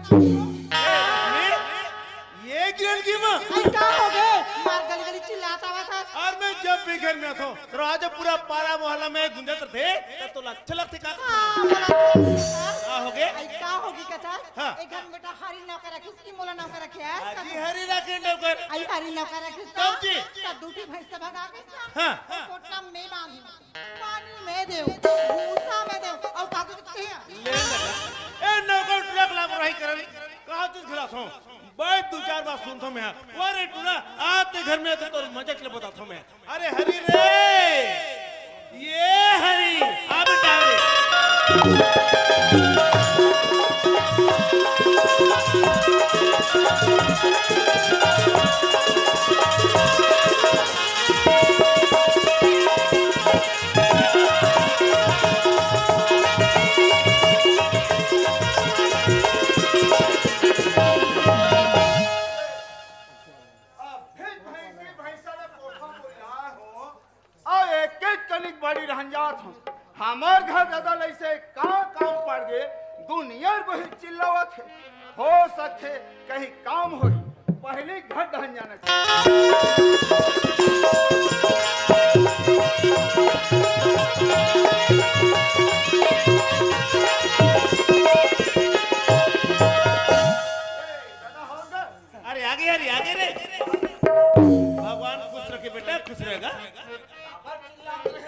ये किरण की मां क्या हो गए मार गली गली चिल्लाता हुआ था और मैं जब भी घर में था तो आज पूरा पारा मोहल्ला में गुंजत थे तो अच्छा लगती का हो गए क्या होगी कथा हाँ। एक घर में बेटा हरी नौकर रखी उसकी मोला नौकर रखे है जी हरी रखे नौकर आई हरी नौकर रखी कब जी दूठी भैंस से भगा के हां कोटना में बांधी पानी में देव भूसा में देव और काकू कितने हैं ले लगा ए नौकर ट्रक लापरवाही करनी कहां तू खिलाता हूं भाई 2-4 बार सुनता मैं अरे टूना आते घर में आते तो मजाक ले बताता हूं मैं अरे हरी रे ये हरी आ बेटा रे बड़ी रंजात हूँ हमार घर दादा ऐसे काम पड़ गए दुनिया वही चिल्लावत है हो सकते कहीं काम हो पहले घर दहन जाना अरे आगे रे भगवान खुश रखे बेटा खुश रहेगा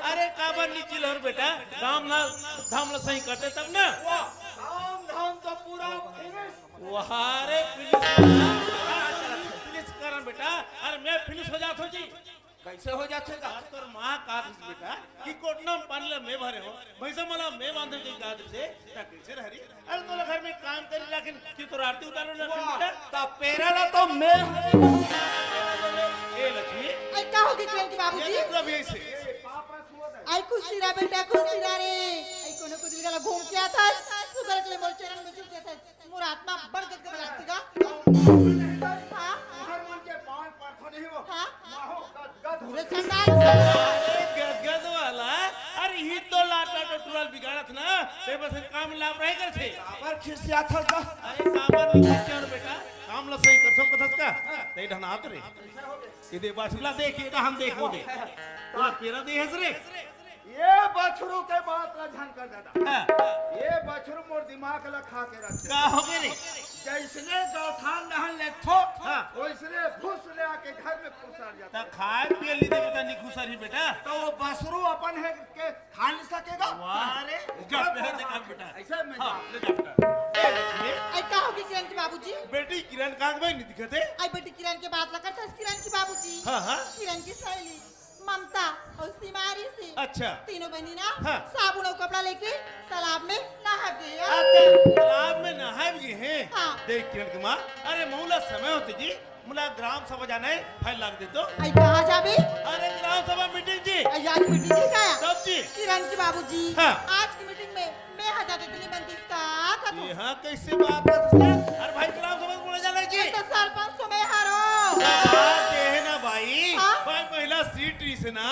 अरे काबर नीचे लहर बेटा धाम ना सही करते तब ना धाम तो पूरा वहारे फिनिश करन बेटा अरे मैं फिनिश हो जाता हूँ जी कैसे हो जाते का तोर मां का बेटा कि कोटना में पानी ले मैं भरे हो भैसा मला मैं बांधे के गाद से कैसे रहरी अरे तो घर में काम करी लेकिन कि तो आरती उतारो ना बेटा ता पेराला तो मैं ए लक्ष्मी आई क्या होगी ट्रेन की बाबूजी ये सब ऐसे आई खुशी रा बेटा खुशी रा रे आई कोनो को दिल गला घूम के आता सुगर के लिए बोल चरण में चुप जाता मोर आत्मा बढ़ के लगती का हां हर मन के पांव पाथो नहीं हो हां माहो गद पूरे संगाल गद वाला अरे ही तो लाटा तो टुरल बिगाड़त ना ते बस काम लाभ रहे कर थे पर खिसिया था का अरे काबर नहीं क्यों बेटा काम ला सही कर सब कथस का ते ढना हाथ रे ये दे बासुला देखिए का हम देखो दे पूरा पेरा दे हस रे ये बछड़ू के बात ला ध्यान कर दादा हां ये बछड़ू मोर दिमाग ला खा के रख का हो गए रे जैसने गौठान नहन ले थो हां वैसने फुस ले आके घर में फुसर जाता ता खाए पिए ली दे बेटा निखुसरी बेटा तो वो बछड़ू अपन है के खा नहीं सकेगा वाह रे जब पे दे काम बेटा ऐसा में हां ले जा बेटा ए लक्ष्मी आई क्या होगी किरण की बाबूजी बेटी किरण काग भाई नहीं दिखते आई बेटी किरण के बात ना करता किरण की बाबूजी हां हां किरण की सहेली ममता और सिमारी से अच्छा तीनों बहनी ना हाँ। साबुन और कपड़ा लेके तालाब में नहा गई आते तालाब में नहाए भी हैं हाँ। देख किरण की माँ अरे मौला समय होते जी मुला ग्राम सभा जाना है फाइल लाग दे तो आई कहाँ जाबे अरे ग्राम सभा मीटिंग जी आई आज मीटिंग की क्या सब जी किरण की बाबूजी हाँ। आज की मीटिंग में मैं हजार दिल्ली बनती इसका कथू यहाँ कैसे बात करते हैं अरे भाई ग्राम सभा में बोला जाना है जी तो सरपंच तो मैं हारो बात ये है ना भाई हाँ। भाई पहला सीट रही से ना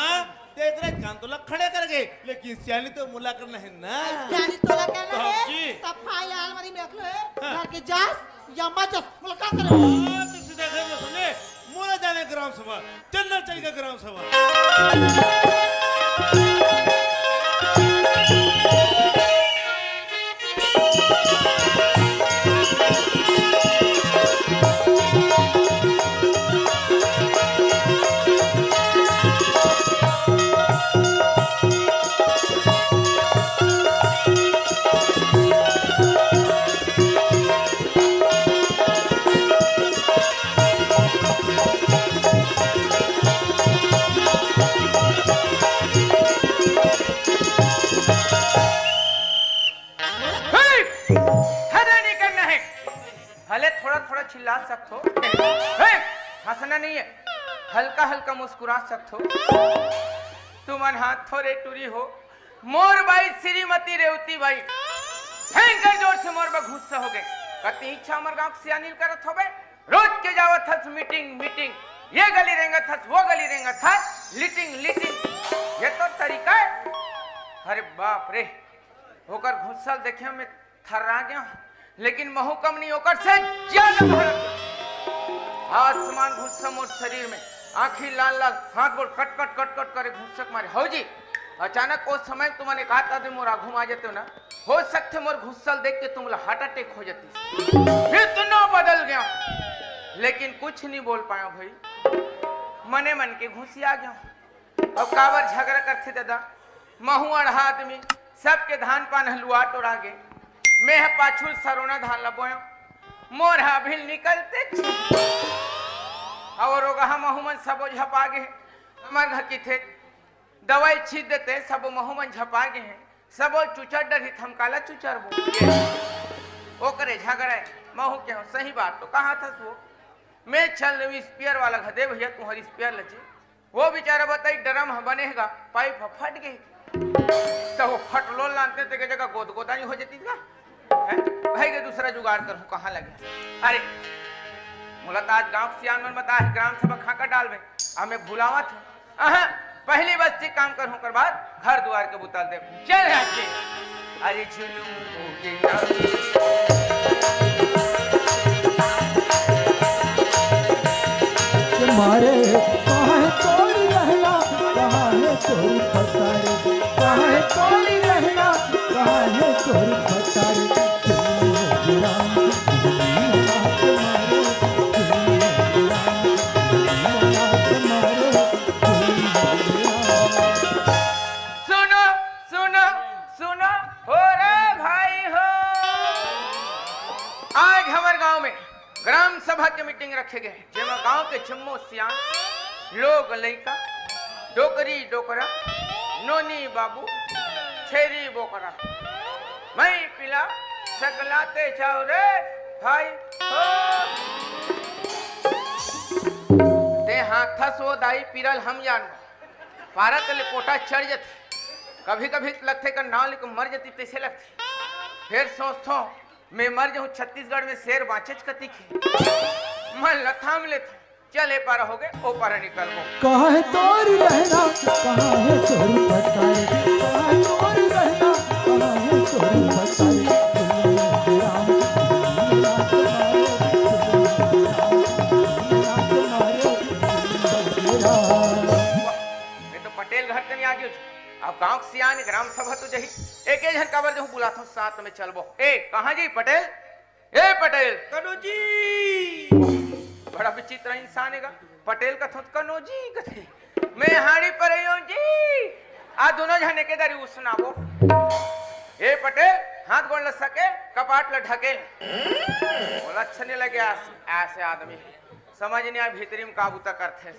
देख रहे कान तो लग खड़े कर गए लेकिन सियानी तो मुला करना है ना जानी तोला करना हाँ है जी। तब फाइल अलमारी में रख लो है हाँ। घर के जास या मजस मुलाकात करो तो सीधा घर में सुने मोला जाने ग्राम सभा चलना चाहिए ग्राम सभा हल्का हल्का मुस्कुरा सकते हो। तुमन हाथ थोड़े टूरी हो मोर बाई श्रीमती रेवती बाई हैंकर जोर से मोर बा गुस्सा हो गए। कती इच्छा हमर गांव से अनिल करत होबे। रोज के जावत हस मीटिंग मीटिंग, ये गली रेंगत हस वो गली रेंगत हस, लीटिंग लीटिंग, ये तो तरीका है। अरे बाप रे, होकर घुसल देखे में थर्रा गया, लेकिन महू कम नहीं होकर से ज्यादा भड़क। आसमान घुस्सा मोर शरीर में, आंखी लाल लाल, हाथ गोड़ कट कट कट कट करे घुसक मारे। हो जी अचानक उस समय तुम्हारे कहा था मोर आघू आ जाते हो ना, हो सकते मोर घुसल देख के तुम हार्ट अटैक हो जाती। इतना बदल गया लेकिन कुछ नहीं बोल पाया भाई, मने मन के घुसी आ गया। अब काबर झगड़ा करते दादा, महू अढ़ा आदमी सबके धान पान हलुआट और आगे मैं पाछू सरोना धान लबोया मोर भी निकलते और महूमन सबो झपा गए। हमारे घर की थे दवाई छीट देते सब महूमन झपा गए हैं, सबो चुचर डरी थमकाला चुचर वो करे झगड़ा महू क्या सही बात तो कहा था वो मैं चल रही स्पेयर वाला घदे भैया तुम्हारी स्पेयर लची, वो बेचारा बताई ड्रम बनेगा पाइप फट गई तो वो फटलो लानते थे जगह गोद गोदा नहीं हो जाती क्या भाई के दूसरा जुगाड़ कर कहाँ लगे। अरे मुलत आज गांव सियान में बता ग्राम सभा खाका डाल में हमें भुलावा था पहली बस्ती काम कर कर बाद घर द्वार के बुतल दे चल जाके। अरे मारे कहाँ है कोई रहना, कहाँ है कोई फसारे, कहाँ है कोई रहना, कहाँ है कोई फसारे। सुनो सुनो सुनो हो रे भाई हो, आज हमारे गांव में ग्राम सभा के मीटिंग रखे गए जेमा गांव के जम्मो सियान लोग लइका डोकरी डोकरा नोनी बाबू छेरी बोकरा मैं पिला सकलाते जाओ रे भाई हो। ते हाथा सो दाई पिरल हम जान पारा तले पोटा चढ़ जाते, कभी कभी लगते का नाव लेकर मर जाती तैसे लगती, फिर सोचता मैं मर जाऊं छत्तीसगढ़ में शेर बाँचेच कती की मन लथाम ले चले पारा हो गए ओ पारा निकल गो। कहाँ है तोरी रहना, कहाँ है तोरी फसारे, कहाँ है तोरी रहना, कहाँ है तोरी फसारे। मैं तो पटेल घर से नहीं आ गई, अब गांव से आने ग्राम सभा तो जही एक जन काबर जो बुलाता हूँ साथ में चलबो। ए कहाँ जी पटेल, ए पटेल कनोजी बड़ा विचित्र इंसान है पटेल का थोत कनोजी कथे मैं हाड़ी पर हूँ जी आ दोनों जने के दरी उसनाबो। ए पटेल हाथ गोड़ ल सके कपाट ल ढकेल बोला अच्छा नहीं लगे ऐसे आदमी समझ नहीं आ भीतरी में काबू तक करते।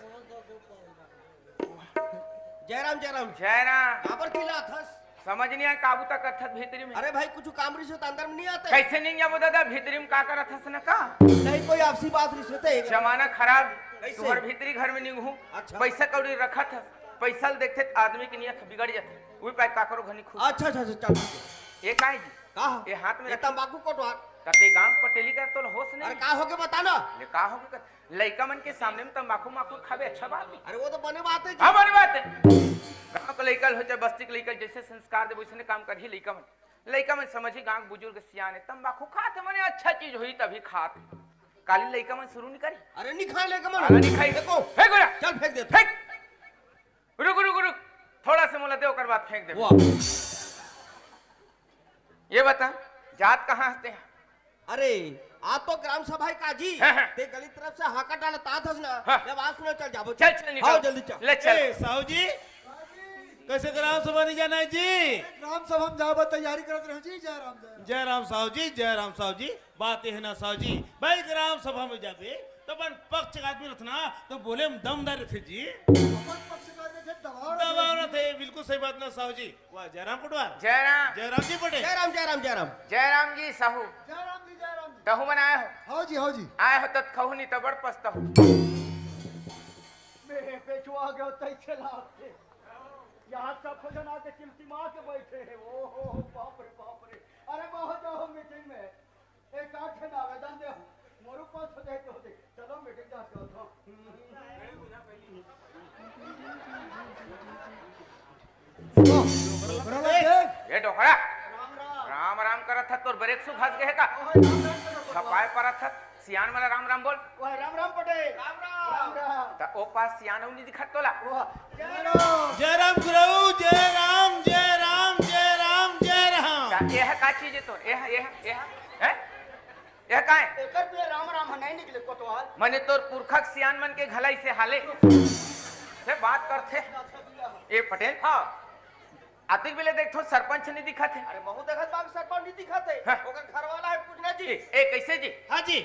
जयराम जयराम जयराम काबर किला थस समझ नहीं आया काबू तक करथत भीतरी में। अरे भाई कुछ काम रिश्वत अंदर में नहीं आते कैसे नहीं जाबो दादा भीतरी में का करत हस न का नहीं कोई आपसी बात रिश्वत है जमाना खराब कैसे? तुम्हारे भीतरी घर में नहीं हूँ अच्छा। पैसा कौड़ी रखा था पैसा देखते आदमी की नियत बिगड़ जाते वही पैक का करो घनी खुश। अच्छा अच्छा चल ठीक है। ये का है जी का हो ये हाथ में ये तंबाकू कोटवार कते गांव पटेली का तो होश अरे नहीं का हो के बता ना ले का हो के लइका मन के सामने में तंबाकू माकू खावे अच्छा बात है। अरे वो तो बने बात है जी। हमारी बात है गांव का लइका हो चाहे बस्ती के लइका जैसे संस्कार दे वैसे काम कर ही लइका मन समझी गांव बुजुर्ग सियाने तंबाकू खाते मने अच्छा चीज हुई तभी खाते काली लइका मन शुरू नहीं करी। अरे नहीं खाए लेके मन अरे नहीं खाई देखो फेंक गोया चल फेंक दे फेंक रुक रुक रुक थोड़ा से मोला दे ओकर बाद फेंक दे। वाह ये बता जात कहाँ हंसते हैं। अरे आप तो ग्राम सभा का जी हाँ, हाँ। ते गली तरफ से हाका डाला ता थस ना हाँ। जब आज सुनो चल जाबो चल चल निकल आओ जल्दी चल ले चल ए साहू जी कैसे ग्राम सभा नहीं जाना है जी राम सब हम जाबो तैयारी करत रहो जी। जय राम जय राम साहू जी जय राम साहू जी बात है ना साहू जी भाई ग्राम सभा में जाबे तो अपन पक्ष का आदमी रखना तो बोले हम दमदार थे जी दबाव न थे बिल्कुल सही बात ना साहू जी वाह जयराम पटवार जयराम जयराम जी पटेल जयराम जयराम जयराम जयराम जी साहू तहु बनाए हो हाँ जी हाँ जी। आए हो तत खहु नहीं तो बड़ पछता हो। बैठवा गए तैसे लाते यहाँ सब जना के चिमचिमा के बैठे हैं। ओ हो बाप रे अरे बहुत जाओ मीटिंग में एक आठ ना आवेदन दे मोरू पास हो जाए तो होते चलो मीटिंग जा के हो ये डोकरा राम राम करत था तोर ब्रेक सु फंस गए का छपाए परत था सियान वाला राम राम बोल ओए राम राम पटेल राम राम ता ओ पास सियान नहीं दिखत तोला जय राम गुरु जय राम जय राम जय राम जय राम। ता यह का चीज है तो यह है यह का है एकर पे राम राम नहीं निकले कोतवाल मने तोर पुरखक सियान मन के घलाई से हाले से बात करथे ए पटेल हां आतिक बेले देखो सरपंच नहीं दिखा थे। अरे बहुत देखत बाग सरपंच नहीं दिखत है हाँ। ओकर घर वाला है पूछना जी ए कैसे जी हाँ जी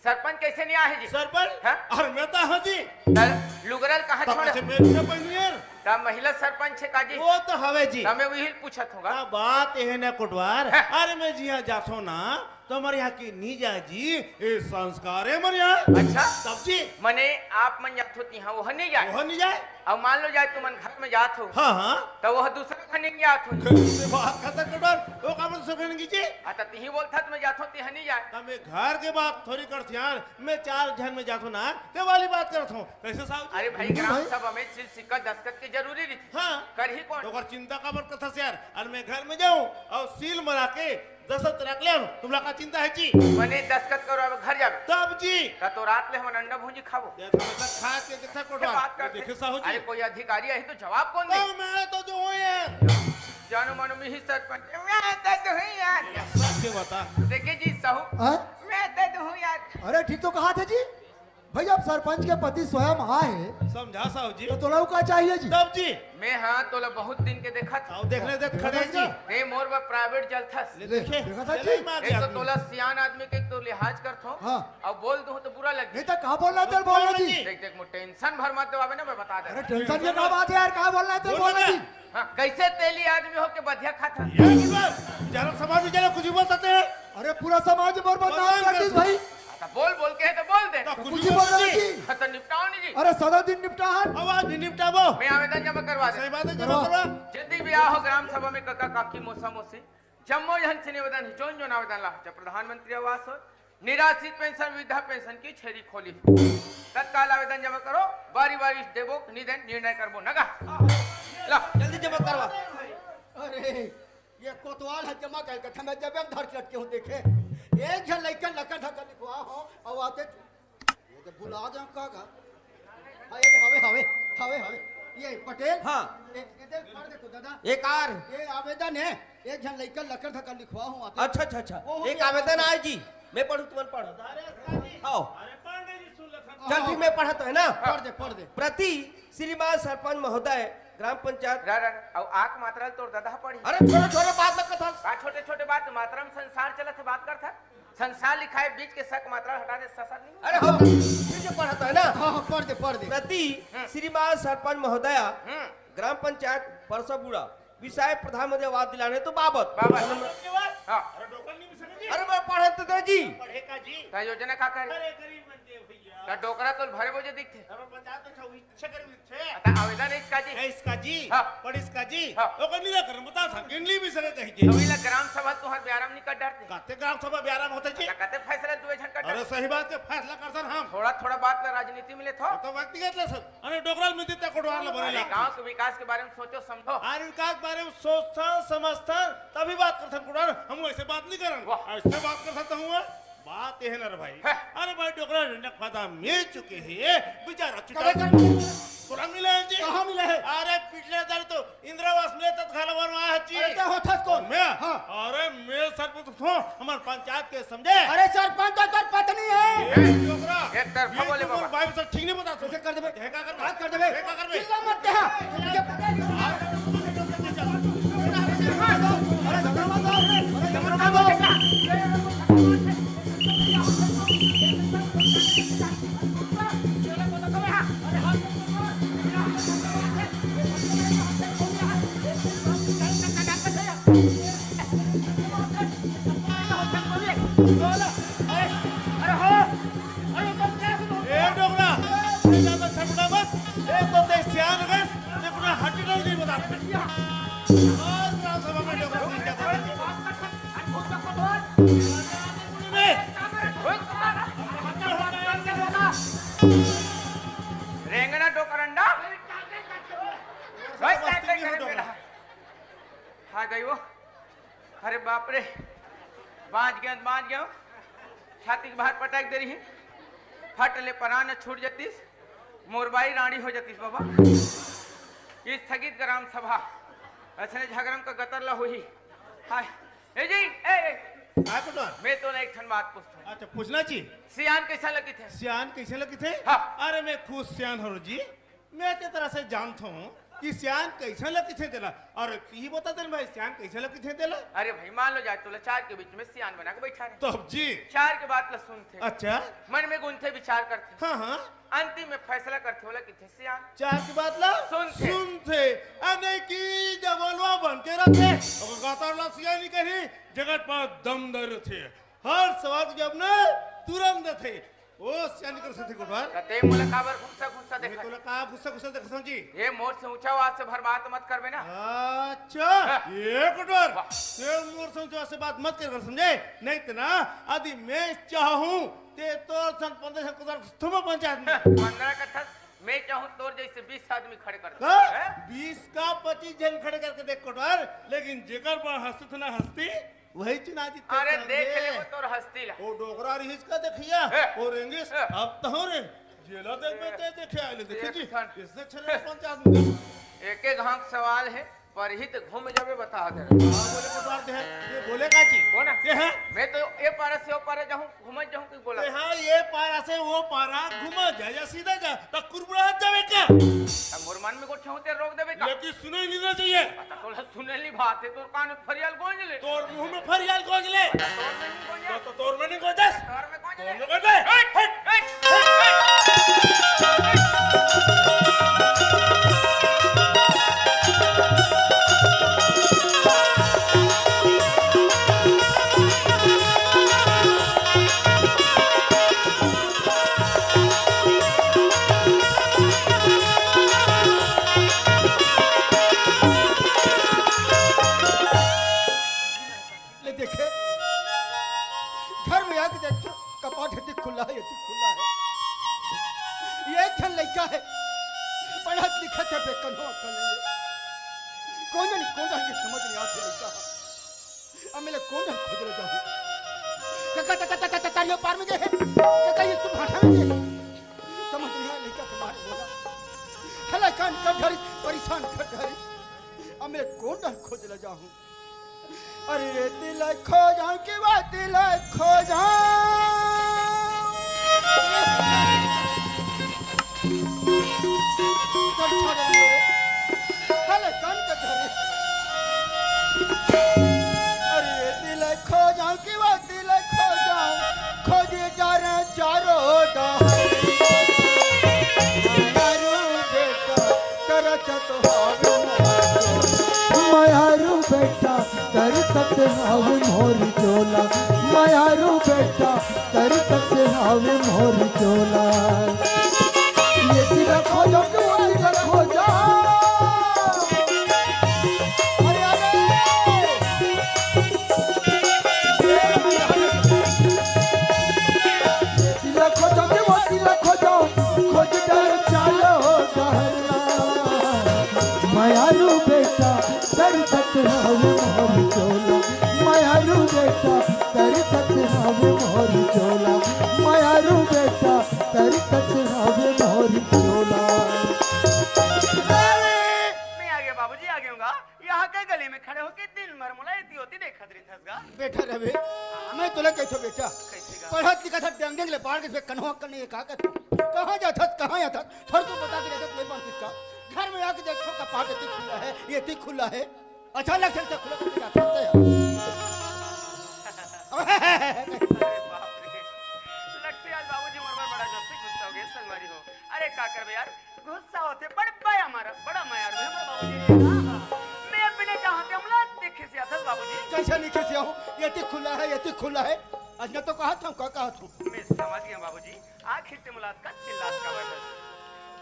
सरपंच कैसे नहीं आए जी सरपंच हाँ? और मैं तो हाँ जी लुगरल कहाँ तब छोड़े से मेरे से पहले ता महिला सरपंच है का जी वो तो हवे जी ता मैं वही पूछत होगा का बात है ना कुटवार हाँ। अरे मैं जी यहाँ जातो ना तो हमारे यहाँ की नीजा जी ये संस्कार है हमारे यहाँ अच्छा तब जी मने आप मन जात होती हाँ वह नहीं जाए वो नहीं जाए अब मान लो जाए तुम घर में जात हो हाँ हाँ तो वह दूसरा घर नहीं जात हो कैसे बात करता कुटवार वो काम से कहने की जी आता ती बोलता मैं जात होती है नहीं जाए तब मैं घर के बात थोड़ी करती यार मैं 4 जन में जाता ना ते वाली बात करता हूँ कैसे साहब अरे भाई ग्राम सभा में सिल सिक्का दस्तखत की जरूरी थी हाँ कर ही कौन तो अगर चिंता का मत कथा से यार और मैं घर में जाऊँ और सील मरा के दस्तखत रख ले तुम लोग का चिंता है जी मने दस्तखत करो अब घर जावे तब जी ता तो रात ले हम अंडा भूंजी खाबो ये तो मतलब खा के देखा क्या कोटवा बात करते देखे साहू अरे जी कोई अधिकारी है तो जवाब कौन दे तो मैं तो जो हूँ यार जानो मानो में ही सरपंच मैं तो हूँ यार सच बता देखिए जी साहू हाँ? मैं तो हूँ यार अरे ठीक तो कहा थे जी भाई अब सरपंच के पति स्वयं आए समझा साहू जी तो तोला का चाहिए जी तब जी मैं हाँ तो बहुत दिन के देखा था आओ देखने दे खड़े जी रे मोर बा प्राइवेट जलथा ले देखे देखा था ले जी? ले मार एक दिया तो आदमी। तोला सियान आदमी के तो लिहाज करथो हाँ। अब बोल दूं तो बुरा लगे नहीं तो कहा बोलना है तेरे बोलना जी देख देख मुझे टेंशन भर मत दो ना मैं बता दे अरे टेंशन की क्या बात है यार कहा बोलना है तेरे बोलना जी हाँ कैसे तेली आदमी हो के बधिया खाता ये कुटवार जरा समाज में जरा कुछ भी बोलते हैं अरे पूरा समाज में बदनाम कर दी भाई तो बोल बोल के है तो बोल दे तो कुछ कुछ ही भी बोल बोल रहे जी जी हाँ, तो निपटाओ नहीं जी अरे सदा दिन निपटा है आवाज नहीं निपटाबो मैं आवेदन जमा करवा दे सही बात है जमा करवा जल्दी ब्याह हो ग्राम सभा में काका काकी मौसा मौसी जम्मो जहन से निवेदन जोन जोन आवेदन ला जब प्रधानमंत्री आवास हो निराश्रित पेंशन वृद्धा पेंशन की छेरी खोली तत्काल आवेदन जमा करो बारी बारी देवो निधन निर्णय करबो नगा ला जल्दी जमा करवा अरे ये कोतवाल है जमा कर के मैं जब धर लटके हूँ देखे एक जन लइकन लकन धक्का लिखवा हो और आते ये तो बुला दे कागा हवे हवे हवे हवे हवे ये पटेल हाँ इधर पढ़ दे तो दादा एक आर ये आवेदन है एक जन लइकन लकन धक्का लिखवा हो आते अच्छा अच्छा अच्छा ओ, एक ये आवेदन आए जी मैं पढ़ू तुम पढ़ो आओ अरे पांडे जी सुन ले चल ठीक मैं पढ़ा तो है ना पढ़ दे प्रति श्रीमान सरपंच महोदय ग्राम पंचायत रा रा अब आंख मात्रा तोड़ दादा पड़ी अरे छोटे छोटे बात मत कथा का छोटे छोटे बात मात्रा में संसार चला थे बात करता संसार लिखा है बीच के शक मात्रा हटा दे ससर नहीं अरे हो फिर जो पढ़ा तो है ना हाँ हाँ पढ़ दे प्रति श्रीमान सरपंच महोदय हम्म ग्राम पंचायत परसबुड़ा विषय प्रधानमंत्री आवास दिलाने तो बाबत बाबा हाँ अरे डोकल नहीं मिल सके अरे मैं पढ़े तो दे जी पढ़ेगा जी का योजना का करे अरे गरीब बनते भैया का डोकरा तो भरे बोझे दिखते अब पंचायत में छौ इच्छा कर इच्छा आता आवेदन है इसका जी है इसका जी हाँ। पढ़ इसका जी हाँ। ओकर नहीं कर बता था गिनली भी सके कही जी अभी ला ग्राम सभा तुहार ब्याराम नहीं कर डरते काते ग्राम सभा ब्यारा में होता जी कहते फैसला दुए झन कर अरे सही बात के फैसला करसन हम थोड़ा थोड़ा बात ला राजनीति में ले थो तो व्यक्तिगत ले सब अरे डोकराल में देता कोटवाल ला अरे बनेला गांव के विकास के बारे में सोचो समझो आर विकास बारे में सोचता समझता तभी बात करता कोटवाल हम ऐसे बात नहीं करन वाह। ऐसे बात कर सकता हूँ बात ये है ना रे भाई है। अरे भाई डोकरा रंडक फादा मिल चुके हैं बेचारा कबे चुका कर तोरा मिले हैं जी कहाँ मिले हैं? अरे पिछले दार तो इंदिरावास मिले तक खाला वर आया जी अरे क्या होता है कौन मैं हाँ अरे मैं सरपंच हूँ हमारे पंचायत के समझे अरे सरपंच तो तेरी पत्नी है ये डोकरा एक तरफा बोले बाबा। भाई सब ठीक नहीं बता कैसे कर देबे क्या कर बात कर देबे क्या कर बे चिल्ला मत दे अरे झगड़ा मत दो अरे झगड़ा मत दो ए डोकरा ये ज्यादा छटपटा मत एक तो ते बता और ग्राम सभा में डोकरा नहीं जाता रेंगना डोकरंडा हाँ गई वो। अरे बाप रे बाँच गया छाती के बाहर पटाक दे रही फट ले परान छूट जतीस मोरबाई रानी हो जतीस बाबा। ये स्थगित ग्राम सभा ऐसे झगड़म का गतर ला हुई। हाय ए जी हाँ कुटुर मैं तो एक ठन बात पूछता अच्छा पूछना चाहिए सियान कैसा लगी थे? सियान कैसे लगे थे? हाँ। अरे मैं खुद सियान हूँ जी। मैं ते तरह से जानता हूँ कि सियान कैसे लगे थे तेला और ये बता दे भाई सियान कैसे लगे थे तेला। अरे भाई मान लो जाए तो चार के बीच में सियान बना के बैठा रहे तब जी चार के बात ला सुनते अच्छा मन में गुंथे विचार करते हाँ हाँ अंतिम में फैसला करते बोला कि थे सियान चार की बात ला सुनते। सुनते अने की जबलवा बनते रहते और गातार ला सियानी कही जगत पर दम दर थे हर सवाल जब न तुरंत थे ओ सियानी कर सकते कुटवार कते मोला काबर घुसा देखा तो का गुस्सा देखो जी ये मोर से ऊंचा आवाज से भर बात मत करबे ना। अच्छा ये कुटवार ते मोर से ऊंचा से बात मत कर समझे नहीं तो ना आदि मैं चाहूं ते तो सन 15 कुदार तुम पंचायत में 15 कट्ठा मैं चाहूं तोर जैसे 20 आदमी खड़े कर दे। 20 का 25 जन खड़े करके देख कुटवार लेकिन जेकर पर हंसत ना हंसती वही चुना जीते। अरे देख ले वो तोर हस्ती ला ओ डोगरा रिहिस का देखिया ओ रेंगिस अब तो रे जेला देख में ते देखे आले देखी जी इससे छले पंचायत में एक एक घाक सवाल है पर ही तो घूम जावे बता दे। हां बोले कुटवार दे ये बोले का चीज कौन ये है मैं तो ये पारा से वो पारा जाऊं घूम जाऊं कि बोला हां ये पारा से वो पारा घुम जा सीधा जा तो कुरबुड़ा जावे क्या मोर मन में को छौते रोक देबे का लेकिन सुने नहीं ना चाहिए पता तोला सुनेली बात है तोर कान में फरियाल गूंज ले तोर मुंह में फरियाल गूंज ले तोर में नहीं गूंज तो तोर में नहीं गूंजस तोर में गूंज तोर ले में गूंज ले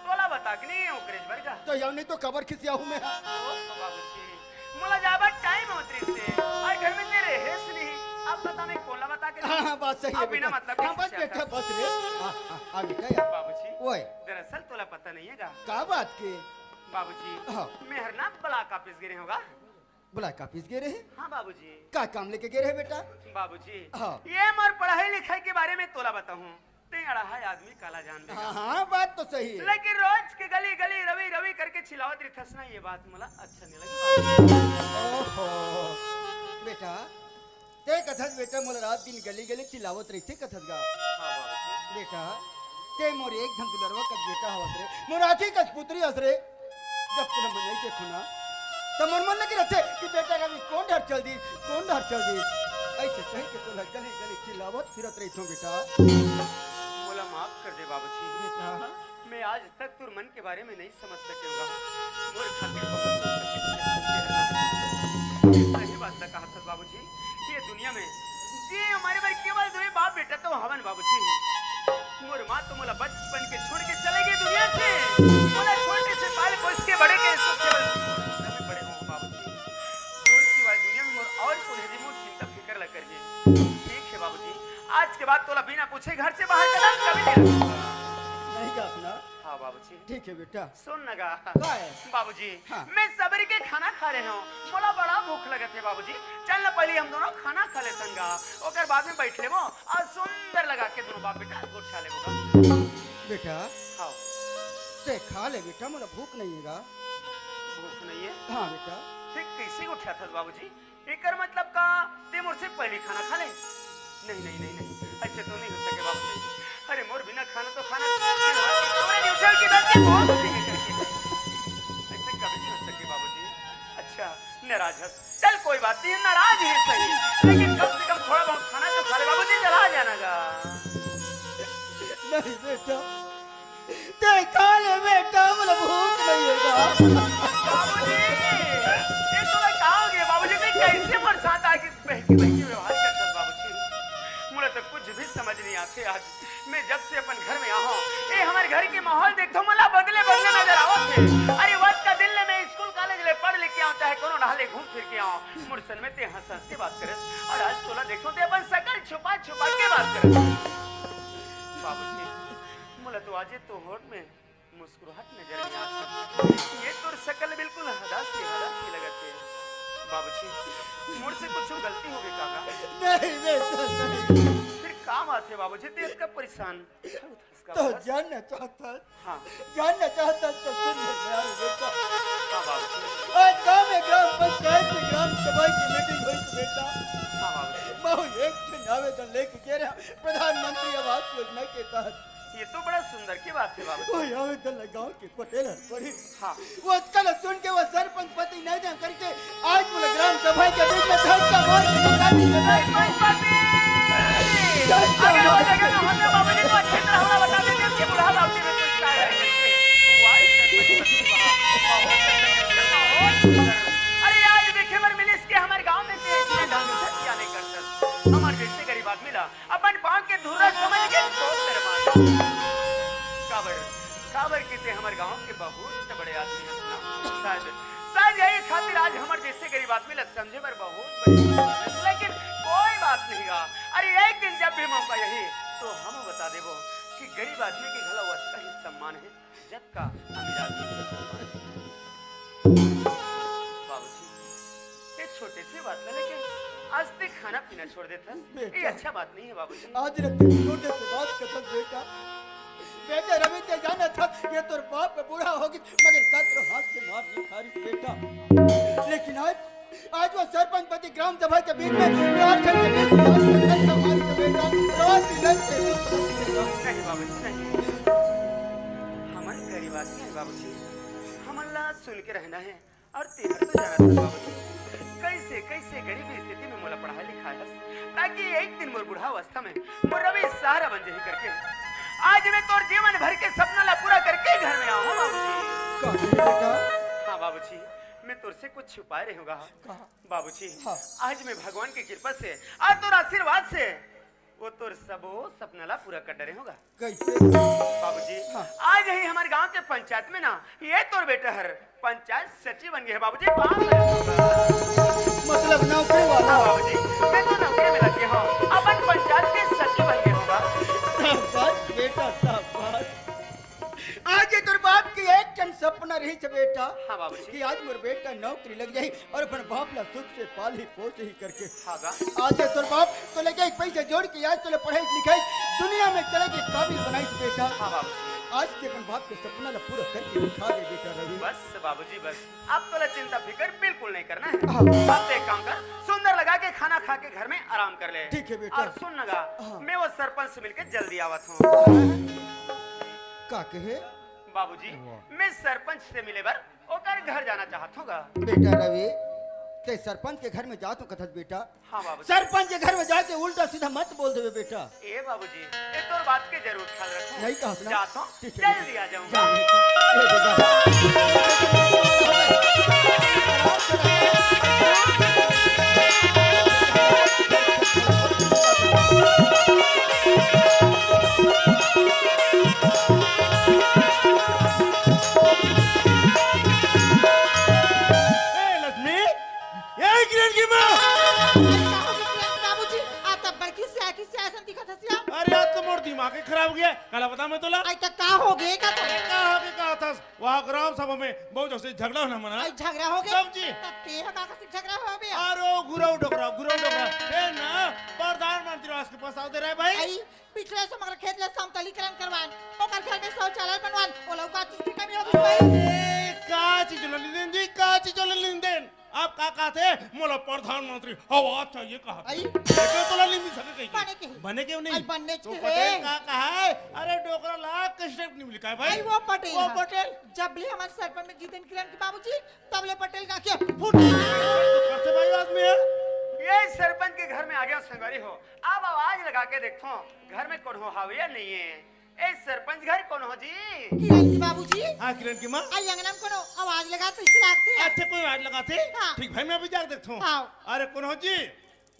तोला बता कि नहीं ओकरेज बरगा तो यार नहीं तो कबर खिसिया हूँ मैं बाबूजी मोला जाबा टाइम होतरी से और घर में तेरे हेस नहीं अब पता नहीं कोला बता के हाँ बात सही है अब बिना मतलब हाँ बस बेटा बस रे हाँ बेटा यार बाबूजी ओए दरअसल तोला पता नहीं है का बात के बाबूजी हाँ। मेहरना ब्लॉक ऑफिस गिरे होगा बुला कापिस गे रहे हाँ बाबूजी का काम लेके गे रहे बेटा बाबूजी हाँ। ये मोर पढ़ाई लिखाई के बारे में तोला बताऊं ते अढ़ाई आदमी काला जान देगा हाँ हाँ बात तो सही है लेकिन रोज के गली गली रवि रवि करके चिल्लावत रिथस ना ये बात मला अच्छा नहीं लगी ओहो बेटा ते कथस बेटा मोला रात दिन गली गली चिल्लावत रही थे कथस गा हाँ बाबूजी बेटा ते मोर एक धम दुलरवा का बेटा हवस रे मोराठी का पुत्री हस रे जब तुम मन नहीं देखो ना तो मन लगे रहते कि बेटा रवि कौन डर चल दी ऐसे कह के तो गली गली चिल्लावत फिरत रही थो बेटा मोला माफ कर दे बाबूजी बेटा मैं आज तक तुर मन के बारे में नहीं समझ सकेगा मोर खातिर बहुत सही बात कहा था बाबूजी ये दुनिया में ये हमारे बारे केवल दो बाप बेटा तो हवन बाबूजी मोर माँ तो मोला बचपन के छोड़ के चले गए दुनिया से मोला छोटे से पाल पोस के बड़े के सो केवल बड़े हो बाबूजी तोर सिवाय दुनिया में मोर और कोई नहीं मोर चिंता फिकर लग करिए ठीक है बाबूजी आज के बाद तोला बिना पूछे घर से बाहर कदम कभी नहीं रखूंगा नहीं का सुना हाँ बाबूजी ठीक है बेटा सुन नगा का है बाबूजी हाँ। मैं सबर के खाना खा रहे हूँ मोला बड़ा भूख लगे थे बाबूजी चल ना पहले हम दोनों खाना खा ले तंगा ओकर बाद में बैठ लेबो और सुंदर लगा के दोनों बाप बेटा गुच्छा लेबोगा बेटा खाओ ते खा ले बेटा मोला भूख नहीं हैगा भूख नहीं है हाँ बेटा ठीक कैसे उठा था बाबूजी एकर मतलब का ते मुझसे पहले खाना खा ले नहीं नहीं नहीं नहीं ऐसे तो नहीं हो सके बाबूजी अरे मोर बिना खाना तो खाना नहीं उछल के बैठ के बहुत खुशी में करके ऐसे कभी नहीं हो सके बाबूजी अच्छा नाराज है चल कोई बात नहीं नाराज है सही लेकिन कम से कम थोड़ा बहुत खाना तो खा ले बाबूजी चला जानागा नहीं बेटा ते खा ले बेटा मोला भूख नहीं हैगा बाबूजी ये तो मैं कहोगे बाबूजी मैं कैसे बरसात आके बहकी बहकी व्यवहार करता बाबूजी मुझे तो कुछ भी समझ नहीं आते आज मैं जब से अपन घर में आया ये हमारे घर के माहौल देखो मला बदले बदले नजर आवत है अरे वक्त का दिन ले मैं स्कूल कॉलेज ले पढ़ लिख के आऊं चाहे कोनो नहाले घूम फिर के आऊं मुरसन में ते हंस हंस के बात करे और आज तोला देखो ते अपन सकल छुपा छुपा के बात करे बाबूजी मुला तो आज तो होठ में मुस्कुराहट नजर नहीं आती ये तो सकल बिल्कुल हदासी लगते बाबूजी मुझसे कुछ गलती हो गई काका नहीं बेटा नहीं फिर काम आते बाबूजी तेज का परेशान तो जानना चाहता हाँ जानना चाहता तो सुन ले प्यारे बेटा हाँ बाबूजी आज गांव में ग्राम पंचायत में ग्राम सभा की मीटिंग हुई थी बेटा हाँ बाबूजी मैं एक दिन आवेदन लेके कह रहा प्रधानमंत्री आवास योजना के तहत ये तो बड़ा सुंदर की बात है बाबूजी वो आवेदन गांव के पटेल पड़ी हाँ वो कल सुन के वो सरपंच पति नहीं दे करके आज मुझे ग्राम सभा के बीच में धक्का मार के निकाल दिया अगर वो जगह ना होता बाबूजी तो अच्छी तरह हमरा बता देते कि बुढ़ा बाबूजी ने कुछ कहा है अरे आज देखे मर मिलिस के हमारे गांव में से इतने ढंग से क्या नहीं करता हमारे जैसे गरीब आदमी ला अपन पांव के धुर्रा समझ के सोच तेरे मार काबर किसे हमारे गांव के बहुत बड़े आदमी हैं शायद यही खातिर आज हमारे जैसे गरीब आदमी लग समझे पर बहुत बड़ी लेकिन कोई बात नहीं गा अरे एक दिन जब भी मौका यही तो हम बता देबो कि गरीब आदमी के गला उसका ही सम्मान है जब का अमीर आदमी का सम्मान बाबूजी ये छोटे से बात है लेकिन आज तक खाना पीना छोड़ देता ये अच्छा बात नहीं है बाबूजी आज रत्ती छोटे से बात कथन बेटा बेटे रवि ते जाना था ये तो बाप पे बूढ़ा होगी मगर छात्र हाथ से मार नहीं खा रही बेटा लेकिन आज वो सरपंच पति ग्राम सभा के बीच में चार घर के बीच में हमारी तो बेटा रोज दिन से नहीं बाबूजी नहीं हमारे गरीब आदमी है बाबूजी हमला सुन के रहना है और तेरा तो जाना था बाबूजी कैसे कैसे गरीबी स्थिति में मोला पढ़ा लिखा है ताकि एक दिन मोर बुढ़ा अवस्था में मोर रवि सहारा बन जाही करके आज मैं तोर जीवन भर के सपना ला पूरा करके घर में आऊं बाबूजी बेटा हाँ बाबूजी मैं तुझसे कुछ छुपाए रहूंगा बाबूजी हाँ। आज मैं भगवान की कृपा से और तोर आशीर्वाद से वो तो सबो सपनाला पूरा कर डरे होगा। कैसे? बाबूजी हाँ। आज ही हमारे गांव के पंचायत में ना ये तोर बेटा हर पंचायत सचिव बन गए है बाबूजी। बाप रे। मतलब नौकरी वाला? हाँ बाबूजी, मैं तो नौकरी में लगी हूँ, अपन पंचायत के सचिव बन गए होगा। शाबाश बेटा शाबाश। आज ये तोर बाप की एक चंद सपना रही छ बेटा। हाँ बाबूजी। कि आज मोर बेटा नौकरी लग जाई और अपन बाप ला सुख से पाली पोस ही करके। हागा आज ये तोर बाप तो लगे पैसे जोड़ के आज तो पढ़ाई लिखाई दुनिया में चले के काबिल बनाई बेटा। हाँ बाबूजी। आज के अपन बाप के सपना ला पूरा करके दिखा दे बेटा रवि। बस बाबूजी बस, अब तो चिंता फिक्र बिल्कुल नहीं करना है। हाँ। अब तो एक काम कर, सुंदर लगा के खाना खा के घर में आराम कर ले। ठीक है बेटा। और सुन लगा, हाँ। मैं वो सरपंच से मिलकर जल्दी आवत हूँ। का कहे? बाबूजी मैं सरपंच से मिले बर ओकर घर जाना चाहत होगा। बेटा रवि ते सरपंच के घर में जा तो कथत बेटा। हाँ बाबूजी। सरपंच के घर में जाके उल्टा सीधा मत बोल देवे बेटा। ए बाबूजी ये तो बात के जरूर ख्याल रखो। नहीं कहा अपना? जाता हूँ, ठीक है। जल्दी आ जा जाऊंगा। लक्ष्मी, ये किरण की माँ। बाबूजी आता बड़की से आकी से ऐसा दिखत हसिया। अरे आज तो मोर दिमाग ही खराब हो गया। कल बता मैं तोला। आई त का हो गए का तो? कहा था वहाँ ग्राम सभा में बहुत जैसे झगड़ा होना मना। आई झगड़ा हो गया। सब जी। त ते का से झगड़ा हो गया। अरे गुराव डोकरा ए ना प्रधानमंत्री आवास के पास आओ दे रहे भाई। आई पिछले से मगर खेत ले समतलीकरण करवान ओकर घर में शौचालय बनवान ओ लौका चीज की कमी हो गई भाई। ए का चीज लेन जी, का चीज लेन देन। आप का कहते मोला प्रधानमंत्री आवाज चाहिए कहा। आई देखो तो लेन दी सके बने के कहीं। बने क्यों नहीं? आई बनने तो के पटेल है। का कहा है? अरे डोकरा लाख के स्टेप नहीं लिखा है भाई। आई वो पटेल वो है। पटेल। जब भी हमारे सरपंच में जीतन किरण के बाबूजी तब ले पटेल का क्या फुट। कैसे भाई आदमी है? ये सरपंच के घर में आ गया संगरी हो। अब आवाज लगा के देखो घर में कौन हो हाविया नहीं है। ए सरपंच घर कौन हो जी? किरण के बाबूजी हाँ किरण की माँ। आई अंगना में कोनो आवाज लगा तो इसे लागते हैं। अच्छा कोई आवाज लगाते? हाँ। ठीक भाई मैं अभी जाकर देखता हूँ। हाँ। अरे कौन हो जी?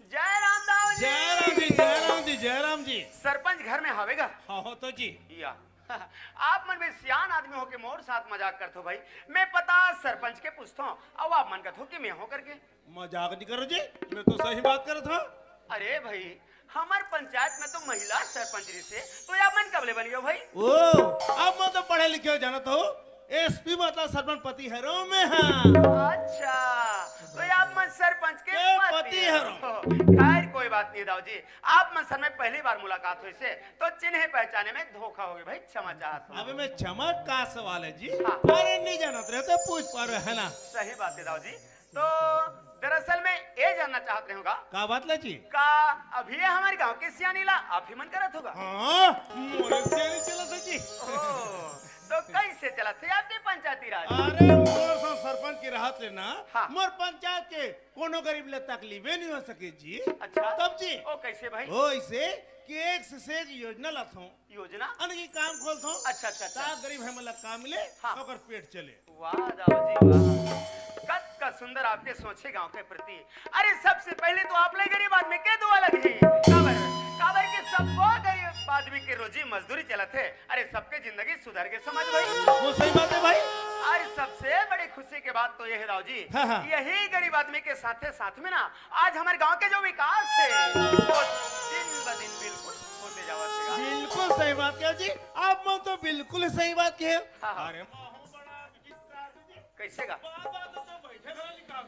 जय राम दाऊ जी। जयराम जी, जयराम जी, जयराम जी। सरपंच घर में हवेगा? हाँ हो तो जी। या आप मन में सियान आदमी हो के मोर साथ मजाक करते हो भाई। मैं पता सरपंच के पूछता हूँ अब आप मन कहते हो कि मैं हो करके। मजाक नहीं करो जी, मैं तो सही बात कर रहा था। अरे भाई हमार पंचायत में तो महिला सरपंच रही से तो आप मन कब ले बनी हो भाई? ओ अब मैं तो पढ़े लिखे हो जाना तो एसपी मतलब सरपंच पति हरो में। हाँ अच्छा तो आप मन सरपंच के के पति पति हो। खैर कोई बात नहीं दाऊ जी, आप मन सर में पहली बार मुलाकात हुई से तो चिन्हे पहचाने में धोखा हो गया भाई, क्षमा चाहता हूँ। अबे मैं चमक का सवाल है जी। हाँ। अरे नहीं जानत रहे तो पूछ पा रहे है ना। सही बात है दाऊ जी। तो दरअसल में ये जानना चाहते होगा का बात ला जी? का अभी ये हमारे गांव के सियानीला आप ही मन करत होगा। हाँ मोरे से नहीं चला था जी। ओह, तो कैसे चला थे आपके पंचायती राज? अरे मोर सा सरपंच की राहत लेना। हाँ। मोर पंचायत के कोनो गरीब ले तकलीफे नहीं हो सके जी। अच्छा तब जी ओ कैसे भाई? ओ इसे कि एक से एक योजना लाता हूँ योजना? अनकी काम खोलता हूँ। अच्छा अच्छा अच्छा। ताकि गरीब है मतलब काम मिले हाँ। और पेट चले। वाह दाऊ जी वाह, कद का सुंदर आपके सोचे गांव के प्रति। अरे सबसे पहले तो आप ले गरीब आदमी के दुआ लगी काबर काबर के सबको गरीब आदमी के रोजी मजदूरी चलत है। अरे सबके जिंदगी सुधर के समझ भाई। वो सही बात है भाई। अरे सबसे बड़ी खुशी की बात तो ये है राव जी, हाँ, हाँ। यही गरीब आदमी के साथ में ना आज हमारे गांव के जो विकास है वो दिन ब दिन बिल्कुल होते जावत है। बिल्कुल सही बात कहो जी। आप मैं तो बिल्कुल सही बात कहे। हाँ, हाँ। अरे माँ हो बड़ा विचित्र आदमी। कैसे का? बाबा तो बैठे खड़ा निकाल।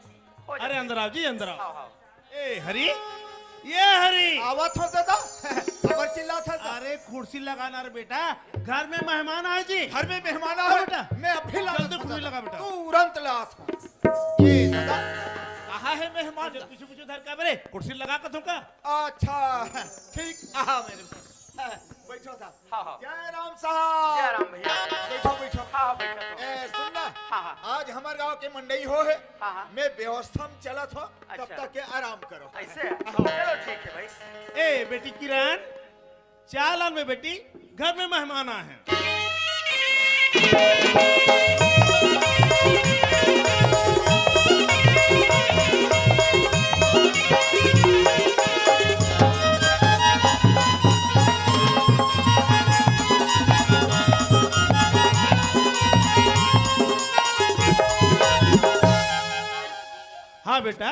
हो अरे जाए। अंदर आओ जी, अंदर आओ। हाँ हाँ ए हरी, ये हरी आवाज हो दादा खबर चिल्ला था। अरे कुर्सी लगाना रे बेटा, घर में मेहमान आए जी। घर में मेहमान हाँ आ बेटा। मैं अभी ला जल्दी कुर्सी लगा बेटा। तुरंत ला था। ये दादा कहाँ है मेहमान? पीछे पीछे धर का बरे कुर्सी लगा कर दूंगा। अच्छा ठीक आहा मेरे बैठो साहब। हाँ हाँ। जय राम साहब। जय राम भैया। बैठो बैठो। हाँ हाँ बैठा तो। ए सुन ना, हाँ हाँ आज हमारे गांव के मंडई हो है। हाँ हाँ मैं व्यवस्था में चला था तब अच्छा। तक के आराम करो। ऐसे चलो ठीक है भाई। ए बेटी किरण, चाल में बेटी, घर में मेहमान आए हैं। हाँ बेटा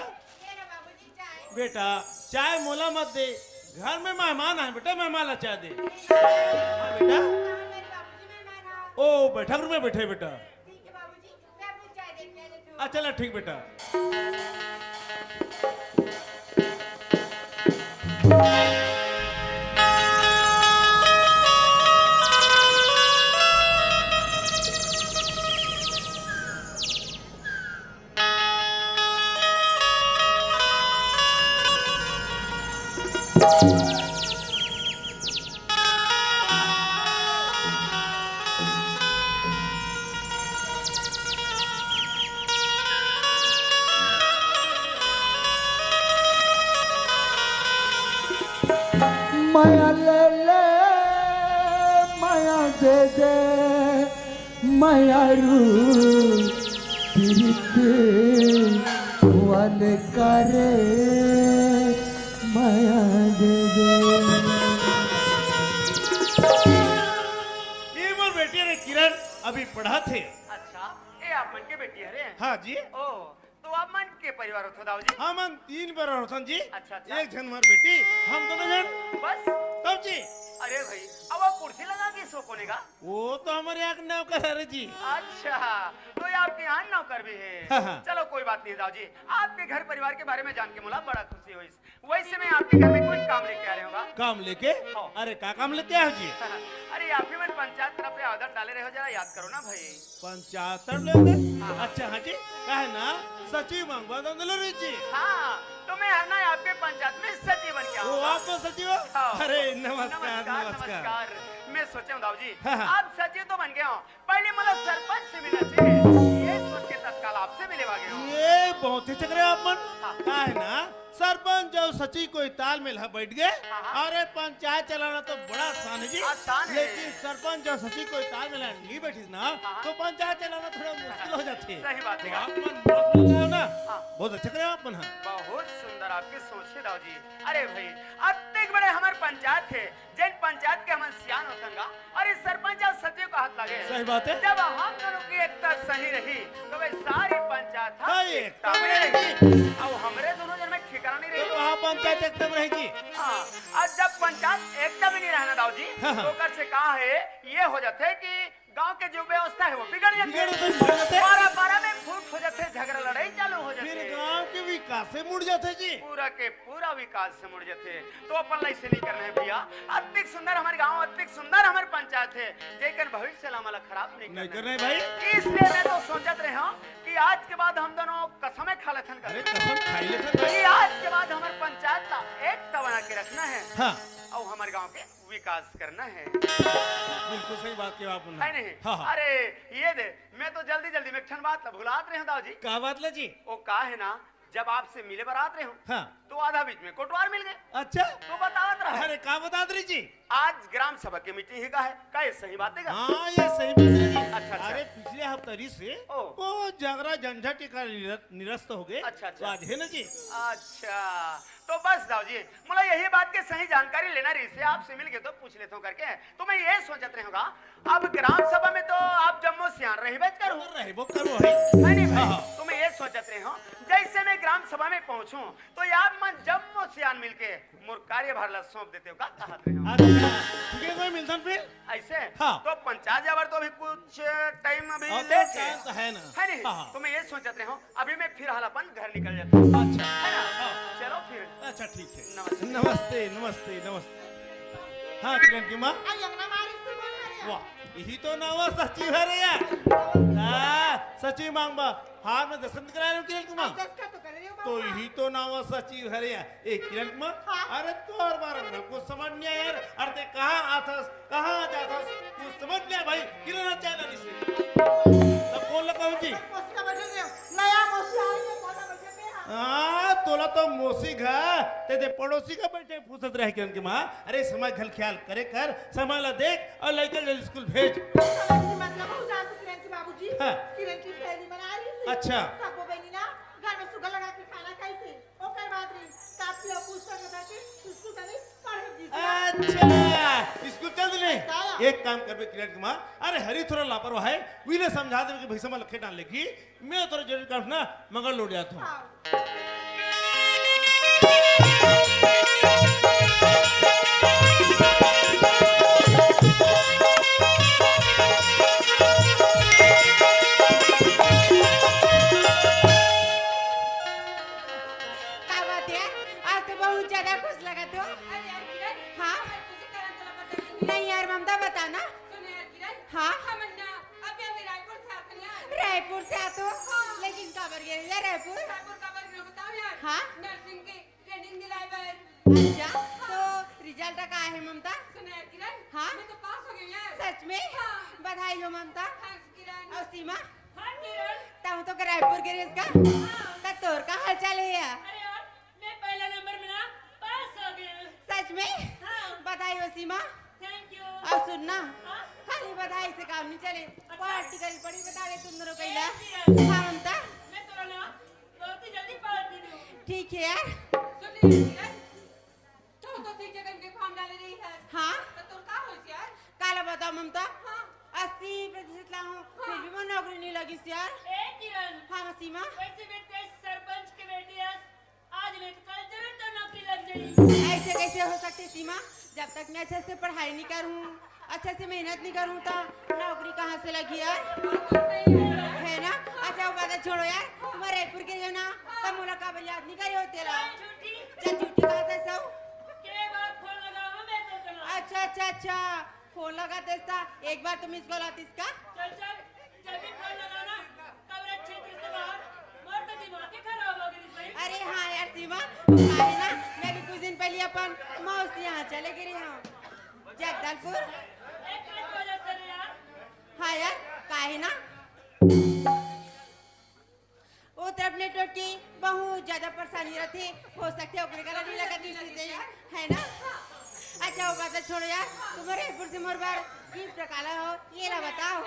बेटा चाय मोला मत दे, घर में मेहमान आए बेटा, मेहमान ला चाय दे। हाँ बेटा ओ बैठक रूम में बैठे बेटा। अच्छा चला ठीक बेटा। माया ले ले माया दे दे माया रू पीरित वन करे माया दे दे। ये मोर बेटी रे किरण अभी पढ़ा थे। अच्छा ये आप मन के बेटी है रे? हाँ जी। ओ तो आप मन के परिवार हो दाऊ जी? हम 3 बार रोशन जी। अच्छा, अच्छा। एक जन मार बेटी, हम दोनों जन बस तब जी। अरे भाई अब आप कुर्सी लगा के सो कोने का? वो तो हमारे यहाँ नौकर है रे जी। अच्छा तो ये आपके यहाँ नौकर भी है। हाँ, हाँ। चलो कोई बात नहीं दाऊ जी, आपके घर परिवार के बारे में जान के मुला बड़ा खुशी हुई। वैसे में आपके घर में कोई काम लेके आ रहे होगा? काम लेके? हाँ। अरे का काम लेके आए हो जी? अरे आप ही मन पंचायत तरफ पे आदर डाले रहे हो, जरा याद करो ना भाई। पंचायत ले। अच्छा हाँ जी, का है ना सचिव मंगवा दो रे जी। हाँ तो मैं है ना आपके पंचायत में सचिव बन के वो आऊंगा। आप तो सचिव हो? हाँ। अरे नमस्कार नमस्कार। नमस्कार। मैं सोचा हूँ दाऊ जी हाँ, हाँ। आप सचिव तो बन गए हो, पहले मतलब सरपंच से मिलना चाहिए, ये सोच के तत्काल आपसे मिले भागे हूँ। ये बहुत ही चक्र आप मन। हाँ। का है ना सरपंच और सचिव कोई तालमेल है बैठ गए। हाँ। अरे पंचायत चलाना तो बड़ा आसान है जी। आसान है। लेकिन सरपंच और सचिव कोई तालमेल नहीं बैठी ना हाँ। तो पंचायत चलाना थोड़ा मुश्किल हो जाती है। सही बात है। तो आप मन बहुत मिल रहे हो ना। हाँ। बहुत अच्छा करे आप मन। हाँ। बहुत सुंदर आपकी सोच है दाऊ जी। अरे भाई अब तक बड़े हमारे पंचायत है, जन पंचायत के हम सियान होतंगा और इस सरपंच और सचिव का हाथ लगे। सही बात है। जब हम दोनों की एकता सही रही तो वे सारी पंचायत हम हाँ, एकता एकता में में रहेगी। अब हमारे दोनों जन में ठिकाना नहीं तो रहेगी। कहाँ पंचायत एकदम रहेगी। हाँ और जब पंचायत एकता में नहीं रहना दाऊ जी हाँ, हाँ। तो कर से कहा है ये हो जाते है कि गांव के जो व्यवस्था है वो बिगड़ बिगड़ जाते जाते हैं। बारह बारह में फूट हो जाते, झगड़ा लड़ाई चालू हो फिर जाते, गांव के विकास से मुड़ जाते जी। पूरा के पूरा विकास से मुड़ जाते। तो अपन ऐसे नहीं करना है भैया। अतिक सुंदर हमारे गांव, अतिक सुंदर हमारी पंचायत है, जेकर भविष्य हमारा खराब नहीं नहीं करना कर रहे भाई। इसलिए मैं तो सोचत रहे हूँ कि आज के बाद हम दोनों कसमें खा लेथन अरे कर कसम खाई लेते भाई। कि आज के बाद हमारे पंचायत का एकता बना के रखना है हाँ और हमारे गांव के विकास करना है। बिल्कुल सही बात की आप है नहीं? हाँ हाँ। अरे ये दे मैं तो जल्दी जल्दी में ठन बात भुलात रहे हूँ दाऊ जी। क्या बात ले जी? वो का है ना जब आपसे मिले बरात रहे हूँ हाँ। तो आधा बीच में कोटवार मिल गए अच्छा तो बतावत रहा अरे का बता रही जी? आज ग्राम सभा की मीटिंग ही का है का ये सही बात है का? हाँ ये सही बात है जी। अच्छा, अच्छा। अरे पिछले हफ्ते से ओ। वो झगड़ा झंझट का निरस्त हो गए। अच्छा, अच्छा। तो आज है ना जी। अच्छा तो बस दाऊ जी मुझे यही बात की सही जानकारी लेना रही से आपसे मिल गए तो पूछ लेता हूँ करके। तो मैं ये सोचत रहे होगा अब ग्राम सभा में तो आप जम्मू सियान रही बेच करो रहे वो करो है। नहीं हाँ, भाई हाँ। तो मैं ये सोचत रहे हूँ जैसे मैं ग्राम सभा में पहुंचूं तो यार मन जम्मू सियान मिलके मोर कार्यभार ला सौंप देते हो का कहत रहे हो अच्छा ठीक है कोई मिलता फिर। ऐसे हाँ। तो पंचायत जावर तो अभी कुछ टाइम अभी और तो लेट है टाइम तो है ना। है नहीं? हाँ, हाँ। तो मैं ये सोचत रहे हूँ अभी मैं फिर हाल अपन घर निकल जाता हूँ अच्छा है ना? हाँ। चलो फिर अच्छा ठीक है। नमस्ते। नमस्ते नमस्ते नमस्ते। हाँ किरण की माँ। आई अंगना मारी से बोल रहे वाह यही तो नाम है सचिव है रे यार। हाँ सचिव मांगबा हार में दर्शन करा रहे हो किरण की माँ। दस का तो कर रही हो तो बाबा। यही तो नाम है सचिव है रे यार। एक किरण की माँ। हाँ। अरे तो हर बार हमको समझ नहीं आया यार। अरे ते कहाँ आथस कहाँ जाथस कुछ समझ नहीं आया भाई। किरण चाहिए से तब कौन लगा जी? मोसी का बैठे रहे हो। नया मोसी आई है कौन बैठे पे हाँ। हाँ तोला तो मोसी घर ते पड़ोसी का बैठे फुसत रहे किरण की माँ। अरे समय घल ख्याल करे कर समय ला देख और लड़के जल्दी स्कूल भेज। समझ नहीं मतलब हो जान किरण की बाबूजी। हाँ। किरण की सहेली बना रही थी। अच्छा। सबको बनी ना घर में सुगर लगा के खाना खाई थी। ओकर बाद रही काफी और पुस्तक बता के स्कूल चली पढ़े दी। अच्छा स्कूल चल दिले। काया? एक काम करबे किरण की माँ अरे हरी थोड़ा लापरवाह है वीले समझा दे कि भाई समझ लखे डाल लेगी मैं तो जरूर कर ना मगर लौट जाता हूं क्या बात है आज तो बहुत ज्यादा खुश लगा तो हाँ नहीं यार ममता बताना हाँ रायपुर से आते हो लेकिन कबर गए रायपुर हाँ अच्छा तो रिजल्ट का है ममता हाँ सच में बधाई हो ममता और सीमा ताऊ तो रायपुर गिरे इसका का तोर का हाल चाल है यार मैं पहला नंबर में ना पास हो गया सच में बधाई हो सीमा थैंक यू और सुनना खाली बधाई से काम नहीं चले पार्टी करी पड़ी बता दे तुम दोनों कैला हाँ ममता मैं तो ना बहुत ही जल्दी पार्टी दूं ठीक है यार हाँ काला बताओ ममता 80% ला हूँ फिर भी मैं नौकरी नहीं लगी यार ए किरण हाँ सीमा वैसे भी तेरे सरपंच के बेटी है आज नहीं तो कल जरूर तो नौकरी लग जाएगी ऐसे कैसे हो सकती सीमा जब तक मैं अच्छे से पढ़ाई नहीं करूँ अच्छे से मेहनत नहीं करूँ तो नौकरी कहाँ से लगी यार है ना अच्छा वो बात छोड़ो यार तुम रायपुर के हो ना तब मुलाकात याद नहीं करी हो तेरा झूठी चल झूठी बात है सब के बात फोन लगाओ मैं तो कना अच्छा अच्छा अच्छा फोन लगाते था एक बार तुम इसको लाती इसका चल चल जब भी फोन लगाना कवरेज क्षेत्र से बाहर मोर तो दिमाग ही खराब हो गई भाई अरे हाँ यार सीमा है ना मैं भी कुछ दिन पहले अपन मौसी यहाँ चले गए हाँ जगदलपुर एक मिनट वजह से यार हाँ यार काहे ना वो तरफ नेटवर्क की बहुत ज्यादा परेशानी रहती हो सकती है ओकरे गला नहीं लगा दी है ना अच्छा वो बात छोड़ो यार तुम्हारे रायपुर से मोर बार गिफ्ट प्रकाला हो ये ना बताओ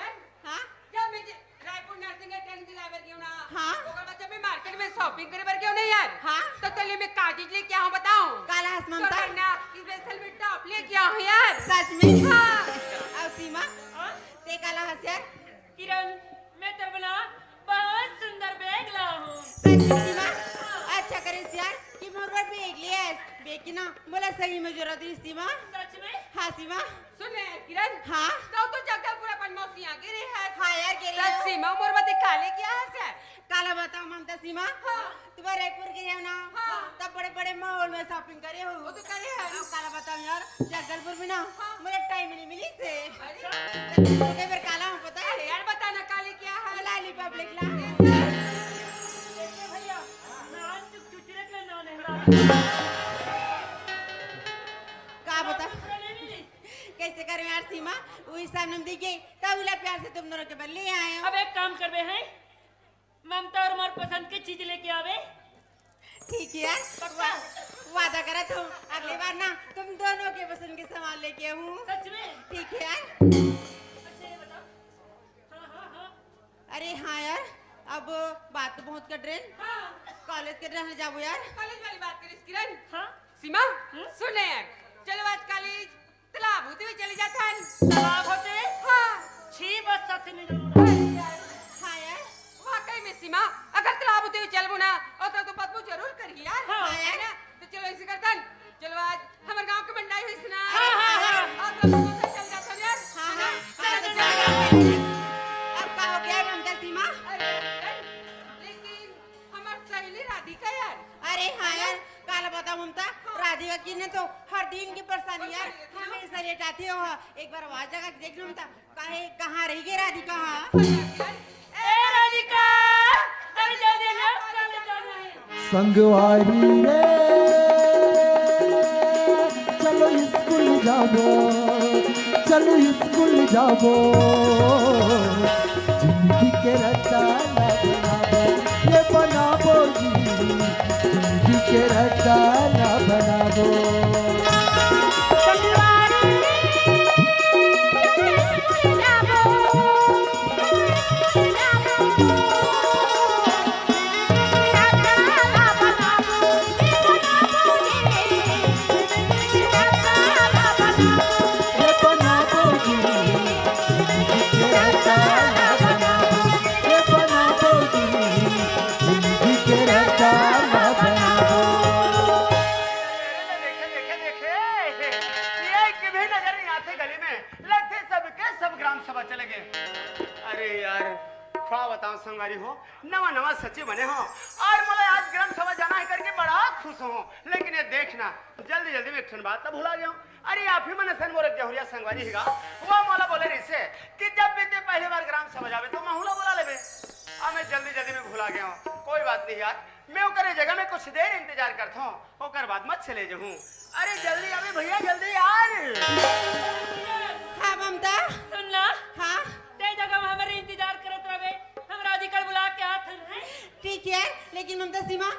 हाँ जब मैं रायपुर नर्सिंग ट्रेनिंग दिलावर क्यों ना हाँ ओकर बाद जब मैं मार्केट में शॉपिंग करे बर क्यों नहीं यार हाँ तो तले में का चीज ले क्या हूं बताऊं काला तो आसमानता ना स्पेशल में टॉप ले क्या हूं यार सच में हाँ और सीमा ते काला हंस यार किरण मैं तेरे बना बहुत सुंदर बैग ला हूँ सच में सीमा अच्छा करे यार कि मोर बार बैग लिया बैग की ना बोला सही में जरूरत है सीमा सच में हाँ सीमा सुन ले किरण हाँ तो जगह पूरा अपन मौसी आ गिरे है हाँ यार गिरे सच हो। सीमा मोर बात काले क्या है से काला बताओ ममता सीमा तुम्हारे रायपुर के हो ना तब बड़े बड़े मॉल में शॉपिंग करे हो वो तो करे है अब काला बताओ यार जगदलपुर में ना मुझे टाइम नहीं मिली से अरे तो कई बार काला हूँ पता है यार बताना काले क्या है लाली पब्लिक ला देखिए भैया मैं आज तक चुचरे के ना नहीं का बता कैसे करें यार सीमा वही सामने हम दिखे तब उला प्यार से तुम दोनों के बदले आए हो अब एक काम करबे हैं ममता और मोर पसंद की चीज लेके आवे ठीक है यार वादा करा तुम अगली बार ना तुम दोनों के पसंद के सामान लेके आऊँ सच में ठीक है यार अच्छा ये बताओ हाँ हाँ हाँ अरे हाँ यार अब बात तो बहुत कर रहे हाँ कॉलेज के रहने जाओ यार कॉलेज वाली बात करिस किरण हाँ सीमा सुन ले यार चलो आज कॉलेज तालाब होते हुए चले जाता है तालाब होते हाँ छी बस साथी नहीं जरूर हाँ यार वाकई में सीमा अगर तालाब होते हुए चलबो ना और तो बदबू जरूर करी यार हाँ। है ना तो चलो ऐसे करतन चलो आज हमारे गांव के बंडाई हुई सुना हाँ, हाँ, हाँ। और तो दोनों चल जाता यार हाँ हाँ चलो, चलो, चलो, चलो। अब का हो गया ममता सीमा अरे लेकिन हमार सहेली राधिका यार अरे हाँ यार काला बता ममता राधिका की ने तो हर दिन की परेशानी यार हमेशा लेट आती हो एक बार आवाज जगह देख लो ममता कहाँ रही गई राधिका हाँ ए राधिका अरे जल्दी आ कल जाना है संगवारी रे चलो स्कूल जाबो चलो स्कूल जाबो जिंदगी के रचाना बनाबो ये बनाबो जिंदगी के रचाना बनाबो ये बनाबो जिंदगी नवा नवा सचिव बने हो और मुझे आज ग्राम सभा जाना है करके बड़ा खुश हूँ। लेकिन ये देखना जल्दी जल्दी में एक बात तो भुला गया हूँ। अरे आप ही मैंने सन मोर जहुरिया संगवारी हिगा वो मोला बोले रिसे कि जब भी ते पहली बार ग्राम सभा जावे तो माहौला बोला लेबे। अब मैं जल्दी जल्दी में भुला गया हूँ। कोई बात नहीं यार, मैं ओकरे जगह में कुछ देर इंतजार करता हूँ, ओकर बाद मत चले जाऊँ। अरे जल्दी अबे भैया जल्दी यार। हाँ ममता सुन ला हाँ ते जगह में हमारे इंतजार करत रहे हमरा अधिकार बुला के हाथ है। ठीक है, लेकिन ममता सीमा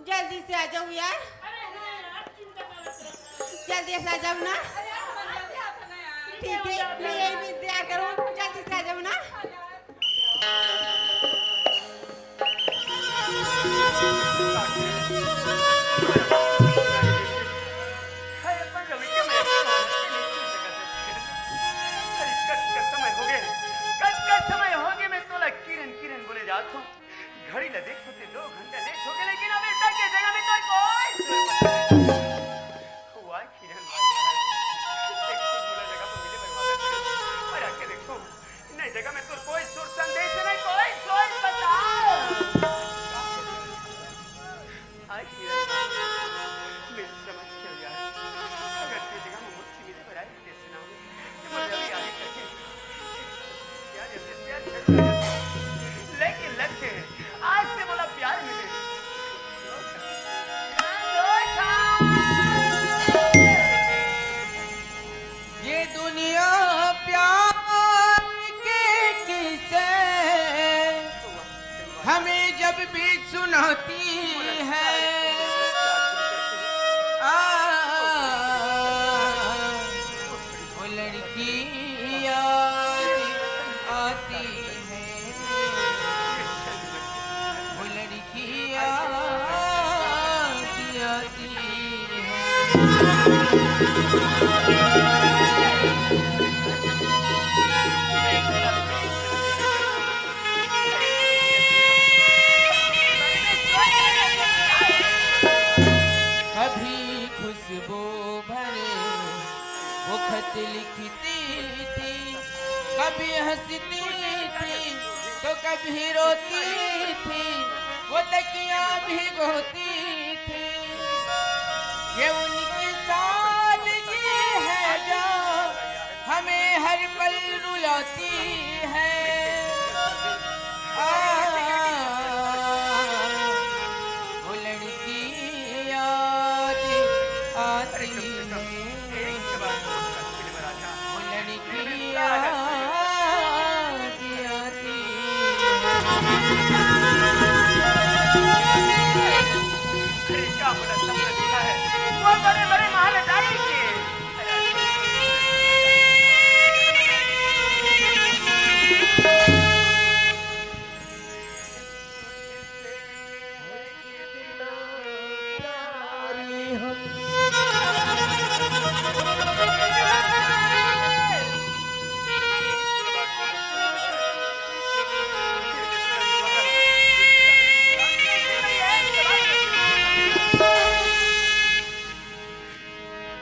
जल्दी से आ जाओ यार, अरे हाँ यार चिंता मत कर। जल्दी से आ जाओ ना। ठीक है, मैं यही भी इंतजार करूँ, जल्दी से आ जाओ ना। घड़ी ले देखो ते 2 घंटे लेट हो गए, लेकिन अभी तक के जगह में कोई हुआ किरण भाई एक बुला जगह पर मिले बर्बाद और आके देखो नई जगह में तो कोई सुर संदेश नहीं, कोई बता आई किरण मैं समझ गया यार। अगर ते जगह में मुझसे मिले बराई कैसे ना हो तो मुझे अभी आगे करके यार जैसे प्यार लेकिन लक्ष्य आज से बोला प्यार मिले ये दुनिया प्यार के किस्से हमें जब भी सुनाती है। वो लड़की याद आती है, वो लड़की याद आती कभी खुशबू भरे वो खत लिखती थी, कभी हंसती थी तो कभी रोती थी, वो तकिया भिगोती थी। ये उनकी सादगी है जो हमें हर पल रुलाती है। वो लड़की याद आती है, वो लड़की याद आती अरे क्या बोला सबने देखा है वो बड़े बड़े महल अटारी के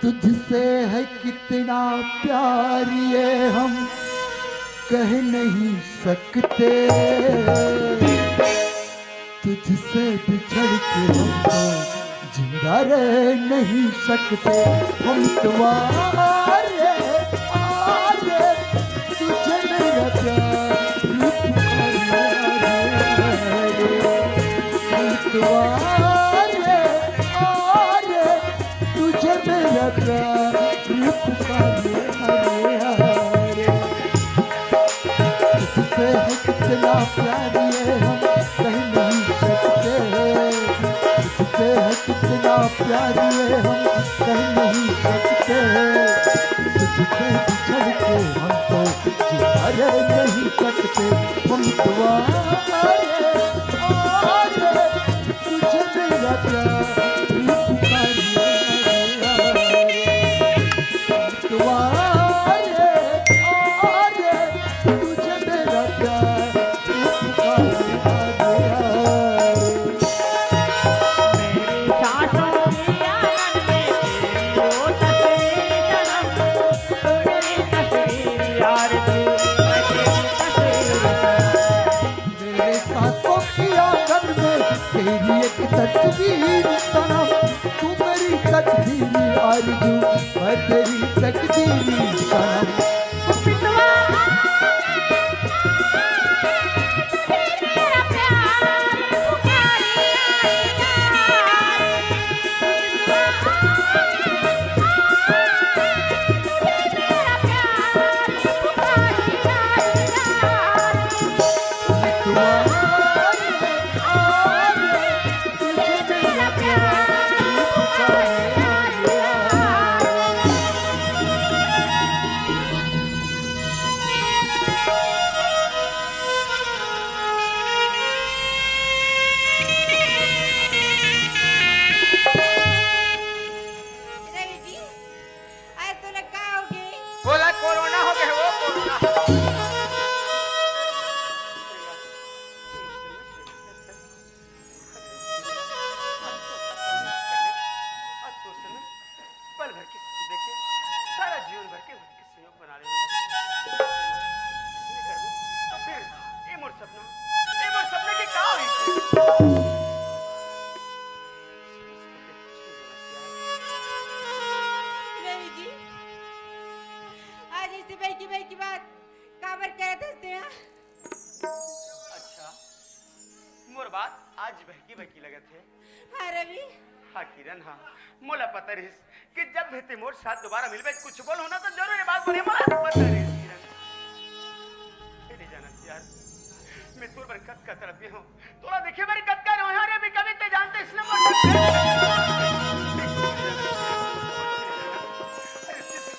तुझसे है कितना प्यार ये हम कह नहीं सकते, तुझसे बिछड़ के हम तो जिंदा रह नहीं सकते। हम तुम्हारे आगे तुझे मेरा प्यार हम तुम्हारे आगे तुझे मेरा प्यार पुकारे हरे हरे। तुझसे है कितना प्यार ये हम कह नहीं सकते, तुझसे है कितना प्यार ये हम कह नहीं सकते। तुझसे बिछड़ के हम तो जिंदा रह नहीं सकते। हम तुम्हारे आगे तुझे मेरा प्यार मेरे सासों तेरी एक तस्वीर सनम, तू मेरी तकदीरी आरज़ू, मैं तेरी तकदीरी सनम। बोला कोरोना हो गया वो कोरोना। पल भर की देखे सारा जीवन भर के सहयोग बना ले तो फिर ये मोर सपना की का हुई रवि जी आज इसी भाई की बात काबर कह दसते हैं। अच्छा मोर बात आज बहकी लगत है। हाँ रवि हाँ किरण हाँ मोला पता रही कि जब भी ते मोर साथ दोबारा मिलबे कुछ बोल होना तो जरूर ये बात बोले मोला पता रही किरण। तेरे जाना यार मैं तोर पर कत का तड़पी हूँ तोला देखे मेरी कत का रोया रे भी कभी ते जानते इसलिए मोर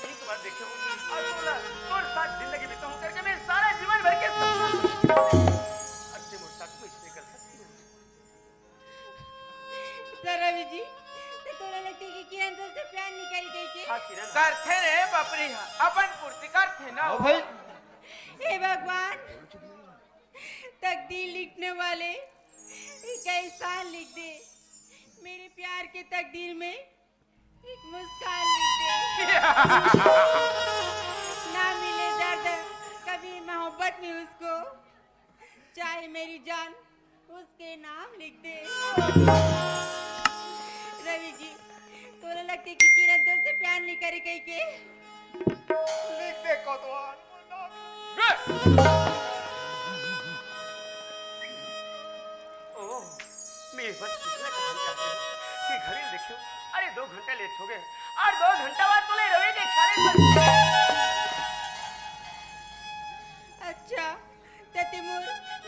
एक बार देखे और बोला तोर साथ जिंदगी बिताऊं करके मैं सारा जीवन भर के सपना अच्छे मोर साथ को इसलिए कर सकती हूँ। रवि जी ते तोरा लगते कि किरण से प्यार नहीं करी गई के। हाँ किरण करते रे बापरी अपन पूर्ति करते ना ओ भाई हे भगवान तकदीर लिखने वाले एक एहसान लिख दे मेरे प्यार के तकदीर में एक मुस्कान लिख दे ना मिले दर्द कभी मोहब्बत में उसको चाहे मेरी जान उसके नाम लिख दे। रवि जी तोरा लगते कि किरण तुझसे प्यार नहीं करे कही के लिख दे कोतवाल ओह मैं इस बात किसने कहा चाहते हैं कि घड़ी देखियो अरे 2 घंटे लेट हो गए और 2 घंटा बाद तो ले रवि के ख्याल अच्छा तो तिमूर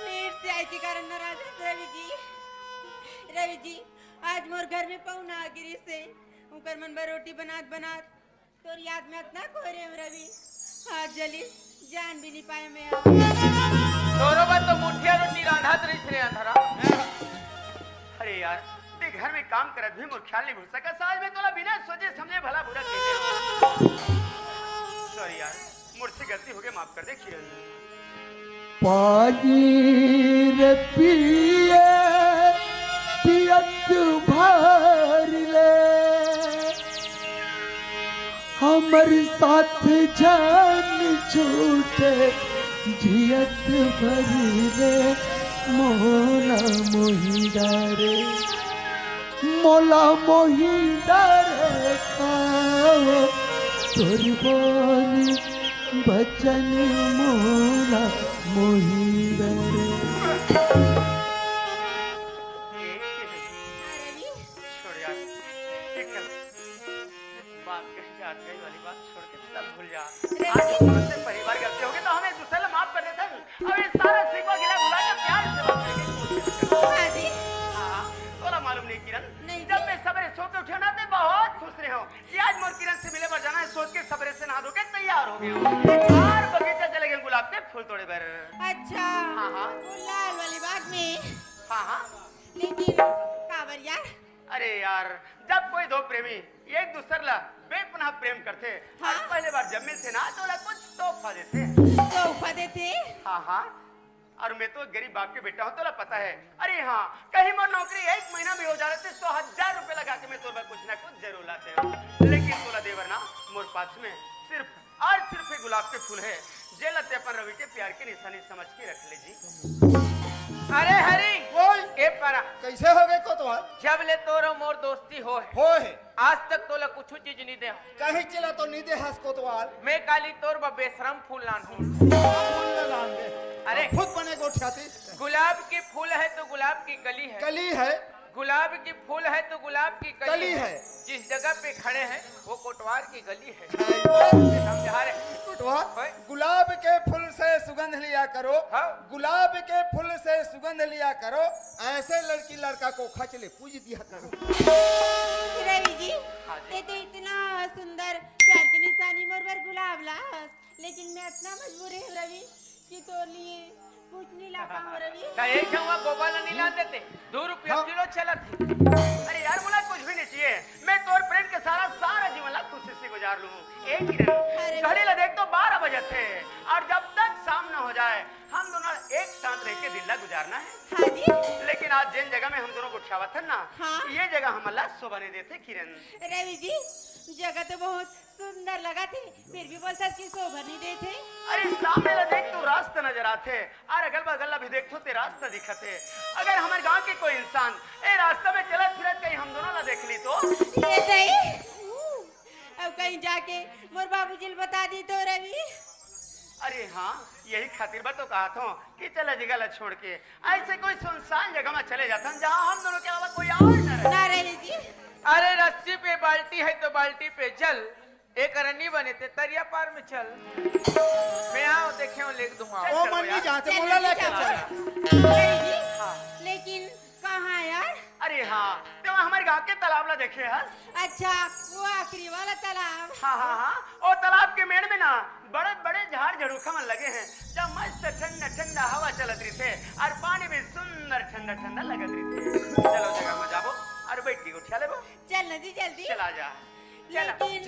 लेट से आए के कारण नाराज है रवि जी आज मोर घर में पहुना गिरी से उनकर मन भर रोटी बनात तोर याद में इतना कोरे रवि आज जली जान भी नहीं पाए मैं तोरो बात तो मुठिया रोटी रांधा रही रे अंधरा। अरे यार ते घर में काम करत भी मोर ख्याल नहीं भूल सका साज में तोला बिना सोचे समझे भला बुरा कहते सॉरी यार मुझसे गलती हो गई माफ कर दे किरण। पानी रे पिए पियत भर ले हमर साथ जान छूटे जियत भर ले मोला मोही डरे मोला मोही डरे खाओ तोर बोली बचन मोला मोही डरे। छोड़ यार एक बात कही जात गई वाली बात छोड़ के सब भूल जा। आज हमसे परिवार गलती होगी तो हमें दूसरे से माफ कर देते हैं अब ये सारा सिकवा गिला भुला के प्यार से बात करके तोला मालूम नहीं किरण जब मैं सवेरे सो के उठे ना तो बहुत खुश रहे हो कि आज मोर किरण से मिले पर जाना है सोच के सवेरे से नहा धो के तैयार हो गए और बगीचा चले गए गुलाब के फूल तोड़े बर। अच्छा हाँ। वो लाल वाली बात में हाँ लेकिन काबर यार अरे यार जब कोई दो प्रेमी एक दूसरे ला बेपनाह प्रेम करते हाँ? पहले बार जब मिलते ना तो ला कुछ तोहफा देते तोहफा देते हाँ और मैं तो गरीब बाप के बेटा हूँ तोला पता है। अरे हाँ कहीं मोर नौकरी 1 महीना में हो जा रहे थे 100,000 रुपए लगा के मैं तोर कुछ ना कुछ जरूर लाते हूँ लेकिन तोला देवर ना मोर पास में सिर्फ एक गुलाब के फूल है जे लते अपन रवि के प्यार की निशानी समझ के रख ले जी। अरे हरी बोल ए पारा कैसे हो गए कोतवाल? जब ले तोरो मोर दोस्ती हो है आज तक तोला कुछ चीज नहीं दे कहीं चला तो नहीं दे हंस कोतवाल। मैं काली तोर बेशरम फूल लान हूँ। फूल न लान दे। अरे खुद बने गोठियाती। गुलाब की फूल है तो गुलाब की कली है, कली है। गुलाब की फूल है तो गुलाब की कली है। जिस जगह पे खड़े हैं वो कोटवार की गली है। समझा रे? कोतवाल होय। गुलाब के फूल से सुगंध लिया करो। हाँ। गुलाब के फूल से सुगंध लिया करो। ऐसे लड़की लड़का को खच ले पूज दिया करो। रवि जी हाँ जी। ते तो इतना सुंदर प्यार की निशानी मोर पर गुलाब लास, लेकिन मैं इतना मजबूर है रवि कि तो लिए कुछ नहीं ला पाऊं रवि। का एक हुआ गोपाल नहीं ला देते 2 रुपया हाँ। किलो चला थे। अरे यार मुला कुछ भी नहीं चाहिए, मैं तोर प्रेम के सारा जीवन ला खुशी से गुजार लूं। एक ही अरे दिन घड़ी ला देख तो 12 बजे थे और जब तक शाम न हो जाए हम दोनों एक साथ रह के दिन ला गुजारना है। हाँ जी लेकिन आज जिन जगह में हम दोनों गुठियावत है ना, हाँ। ये जगह हमला शोभा नहीं देते किरण। रवि जी जगह तो बहुत सुंदर लगा थे, फिर भी बोलता कि शोभा नहीं देते। अरे सामने ला देख तो रास्ता नजर आते और अगल बगल ला भी देख तो ते रास्ता दिखते। अगर हमारे गांव के कोई इंसान ए रास्ता में चलत फिरत कहीं हम दोनों ला देख ली तो ये सही अब कहीं जाके मोर बाबूजी ने बता दी तो रवि। अरे हाँ यही खातिर बा तो कहा था कि चला जगह ला छोड़ के ऐसे कोई सुनसान जगह में चले जाता जहाँ हम दोनों के अलावा कोई और न रहे। ना रवि जी अरे रस्सी पे बाल्टी है तो बाल्टी पे जल, एक रनी बने थे तरिया पार में चल। मैं आओ देखे लिख दूंगा। ओ मन्नी जहाँ से बोला लेके चला। रवि जी हाँ। लेकिन कहाँ यार? अरे हाँ तो हमारे गांव के तालाब ला देखे है। अच्छा वो आखिरी वाला तालाब। हाँ और तालाब के मेड़ में ना बड़े बड़े झाड़ झड़ूखा मन लगे हैं जब मस्त ठंडा ठंडा हवा चलत रही थे और पानी भी सुंदर ठंडा ठंडा लगत रही थे। चलो जगह में जाबो और बैठ के उठा लेबो। चल नदी जल्दी। चला जा चला। लेकिन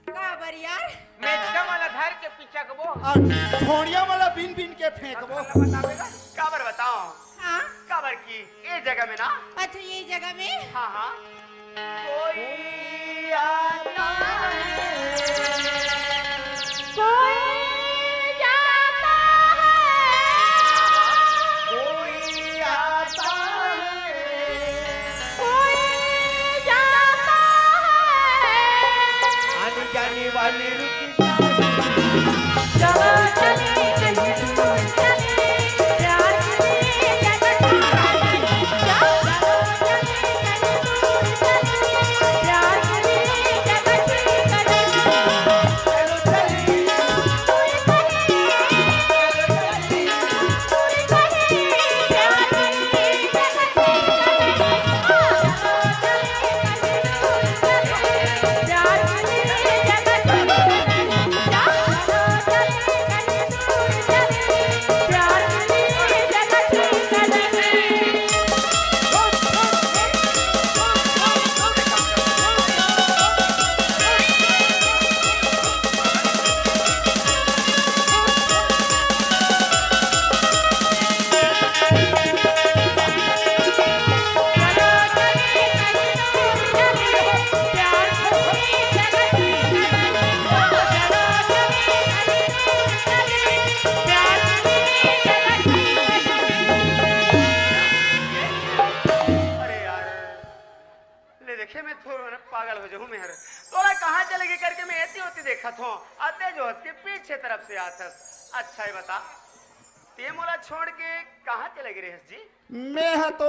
काबर यार मैं वाला धर के पीछा कबो और छोड़िया वाला बिन बिन के फेंकबो। काबर बताओ हाँ काबर की ये जगह में ना। अच्छा यही जगह में हाँ कोई आता है कोई जाता कोई आता है कोई जाता आने जाने वाले रुकी चलो चले कहीं दूर चले प्यार से जगत चलो चले कहीं दूर चले प्यार से जगत पागल हो जाऊं मेहर तोरा कहाँ चलेगी करके मैं ऐसी होती देखा था आते जो उसके पीछे तरफ से आतस। अच्छा है बता ते मोला छोड़ के कहाँ चलेगी रेहस जी? मैं है तो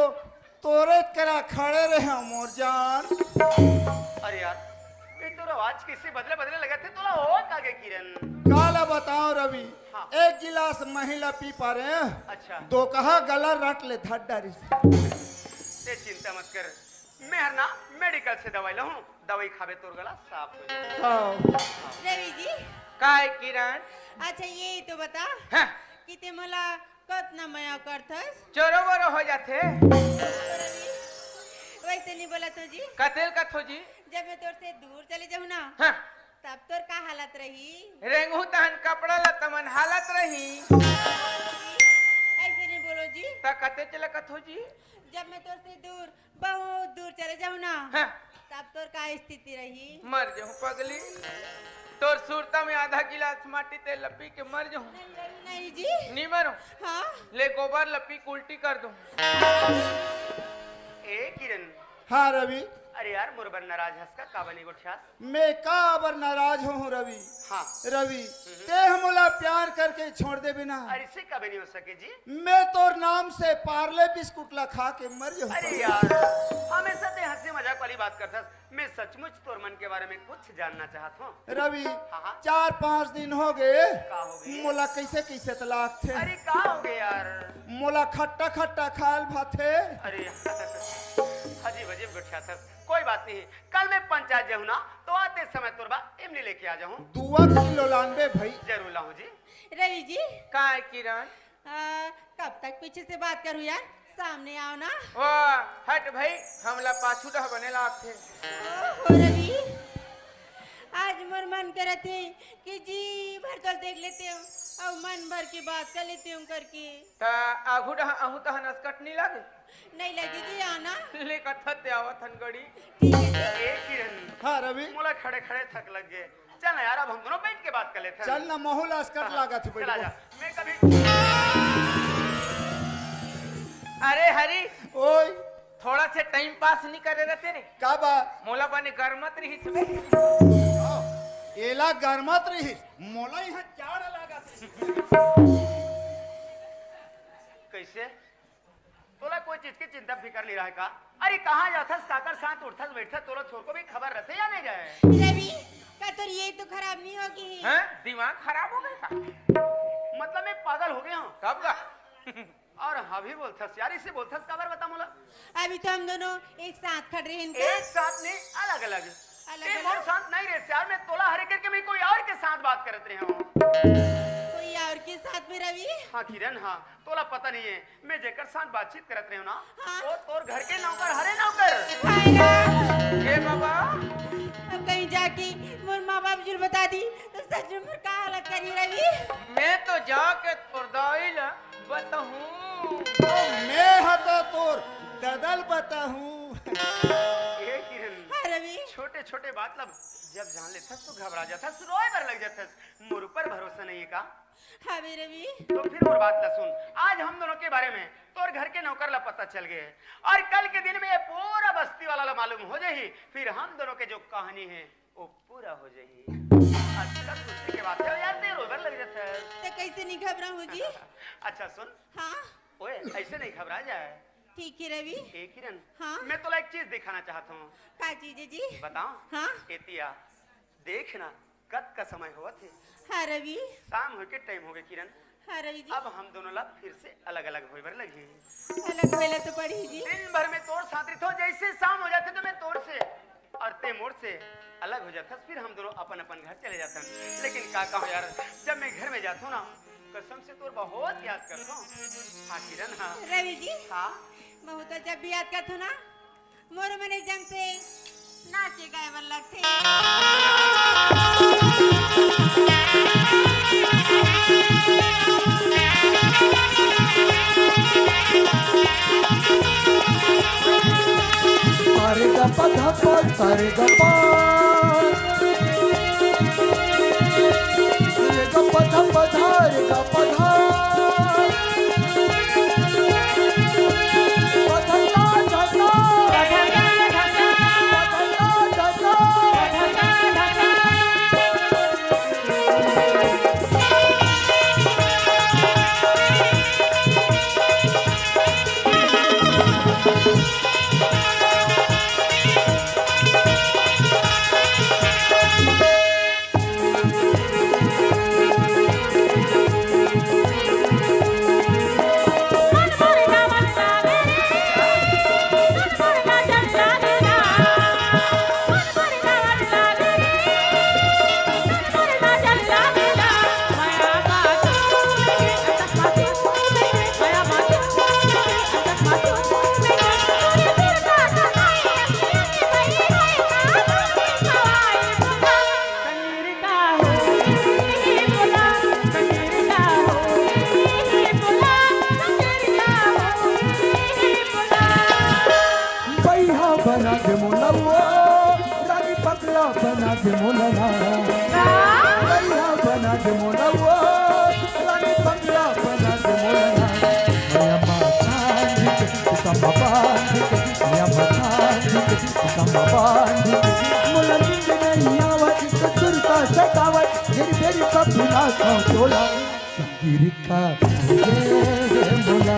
तोरे करा खड़े रहे मोर जान। अरे यार ये तो आवाज किसी बदले बदले लगे थे तोला हो कागे किरण। काला बताओ रवि हाँ। एक गिलास महिला पी पा रहे हैं अच्छा दो कहा गला रट ले धड्डारी ते चिंता मत कर मेहर ना मेडिकल से दवाई लूं दवाई खावे तोर गला साफ हो जाए। हाँ। रवि जी काय किरण अच्छा ये तो बता हाँ, कि ते मला कतना मया करथस चोरो बोरो हो जाते वैसे नहीं बोला तो जी कतेल कथो जी जब मैं तोर से दूर चले जाऊँ ना हाँ, तब तोर का हालत रही रेंगू तहन कपड़ा लतमन हालत रही ऐसे नहीं बोलो जी ता कते चले कथो जी जब मैं तोर से दूर बहुत दूर चले जाऊँ ना हाँ, तब तोर का स्थिति रही मर जाऊं पगली तोर सुरता में आधा गिलास माटी ते लपी के मर जाऊं नहीं जी नहीं मरूं हाँ ले गोबर लपी के उल्टी कर दूं हाँ रवि, अरे यार मुरबर नाराज हंस का काबनी गुठियास। मैं काबर नाराज हूँ रवि। हाँ रवि, ते हमला प्यार करके छोड़ दे बिना अरे से कभी नहीं हो सके जी। मैं तोर नाम से पार्ले बिस्कुट ला खा के मर जाऊँ। अरे यार हमेशा ते हंसी मजाक वाली बात करता, मैं सचमुच तोर मन के बारे में कुछ जानना चाहता हूँ। रवि, हाँ। 4-5 दिन हो गए का हो गए? मोला कैसे कैसे तलाक थे। अरे का हो गए यार? मोला खट्टा खट्टा खाल भाथे। अरे अजीब अजीब गुठिया था। कोई बात नहीं, कल मैं पंचायत जाऊँ ना तो आते समय तोरबा इमली लेके आ जाऊँ। 2 किलो लानबे भाई। जरूर लाऊं जी। रवि जी का है किरण? कब तक पीछे से बात करूँ यार, सामने आओ ना। ओ हट भाई, हमला पाछू रह बने लाग थे। ओहो रवि, आज मोर मन करे थे कि जी भर तो देख लेते हो और मन भर की बात कर लेते हूँ करके। ता आघू रह आहू ता नसकट नहीं लागे? नहीं लगी जी आना। ले कथा ते आवत हनगड़ी। ठीक है जी। ए किरण, हाँ रवि, मोला खड़े खड़े थक लग गए। चल ना यार, अब हम दोनों बैठ के बात कर लेते हैं। चल ना मोहल अस्कट लागा थे चला जा। बैठ। मैं कभी अरे हरी, ओए थोड़ा से टाइम पास नहीं करे रहते रे? का बा मोला बने गरमत रही छबे। एला गरमत रही मोला यहाँ जाड़ लागा थे। कैसे तोला कोई चीज की चिंता फिकर नहीं रहा का? अरे कहाँ जाथस, काकर साथ उठथस बैठथस, तोला छोर को भी खबर रहते या नहीं जाए? रवि का तो ये तो खराब नहीं होगी। हैं? दिमाग खराब हो गया का? मतलब मैं पागल हो गया हूँ। कब का? और हाँ भी बोलथस यार, इसे बोलथस खबर बता मोला। अभी तो हम दोनों एक साथ खड़ रहे हैं एक साथ नहीं, अलग अलग। अलग-अलग? मोर साथ नहीं रहते यार, मैं तोला हरे करके मैं कोई और के साथ बात करत रहे हूँ। कोई और के साथ में रवि? हाँ किरण, हाँ तोला पता नहीं है, मैं जेकर साथ बातचीत करत रहे हूँ ना, हाँ। वो तोर घर के नौकर हरे नौकर। हाय ना। ये बाबा, अब कहीं जाके मोर माँ बाप जुल बता दी तो सच में मोर का हालत करी रवि। मैं तो जाके तोरदाइल बताऊं। मैं हतो तोर ददल बता हूँ। ये किरण, हाँ रवि, छोटे छोटे बात लब जब जान लेथस तो घबरा जाथस, रोए भर लग जाथस। मोर ऊपर भरोसा नहीं है का? हाँ बे रवि। तो फिर और बात ला सुन, आज हम दोनों के बारे में तोर घर के नौकर ला पता चल गए और कल के दिन में ये पूरा बस्ती वाला ला मालूम हो जाही, फिर हम दोनों के जो कहानी है वो पूरा हो जाही। अच्छा खुशी के बात है यार, ते रोए भर लग जाथस। तो कैसे नहीं घबराऊं जी? अच्छा सुन, हाँ ओए ऐसे नहीं घबरा जाए। ठीक है रवि। ए किरण, हाँ? मैं तोला एक चीज दिखाना चाहता हूँ। का चीज है जी? बताओ। हाँ? एतिया देखना, कद का समय हुआ थे, हाँ रवि। शाम हो के टाइम हो गए किरण। हाँ रवि जी। अब हम दोनों लोग फिर से अलग अलग होए बर लगे। अलग वेला तो पड़ी जी। दिन भर में तोड़ साथी हो, जैसे शाम हो जाते तो मैं तोड़ से और ते मोड़ से अलग हो जाता, फिर हम दोनों अपन अपन घर चले जाते हैं। लेकिन का कहूँ यार, जब मैं घर में जाता हूँ ना, कसम से तोर बहुत याद करता हूँ। हाँ किरण, हाँ रवि जी, हाँ मैं तो जब भी याद करता हूँ ना, मोर मन एकदम से नाचे गाए बन लगते। सारे ग प ध प सारे ग प रे ग प ध प ध रे ग प ध प ध ता ध बना के मोला वो रानी पकड़ा बना के मोला ना भैया बना के मोला वो रानी पकड़ा बना के मोला ना मैं अम्मा सांझ के सब बांध के मैं अम्मा सांझ कमा बांध के मोला नींद नहीं आवत ससुर का सतावत फिर फिर सपना का तोला संगीर का रे मोला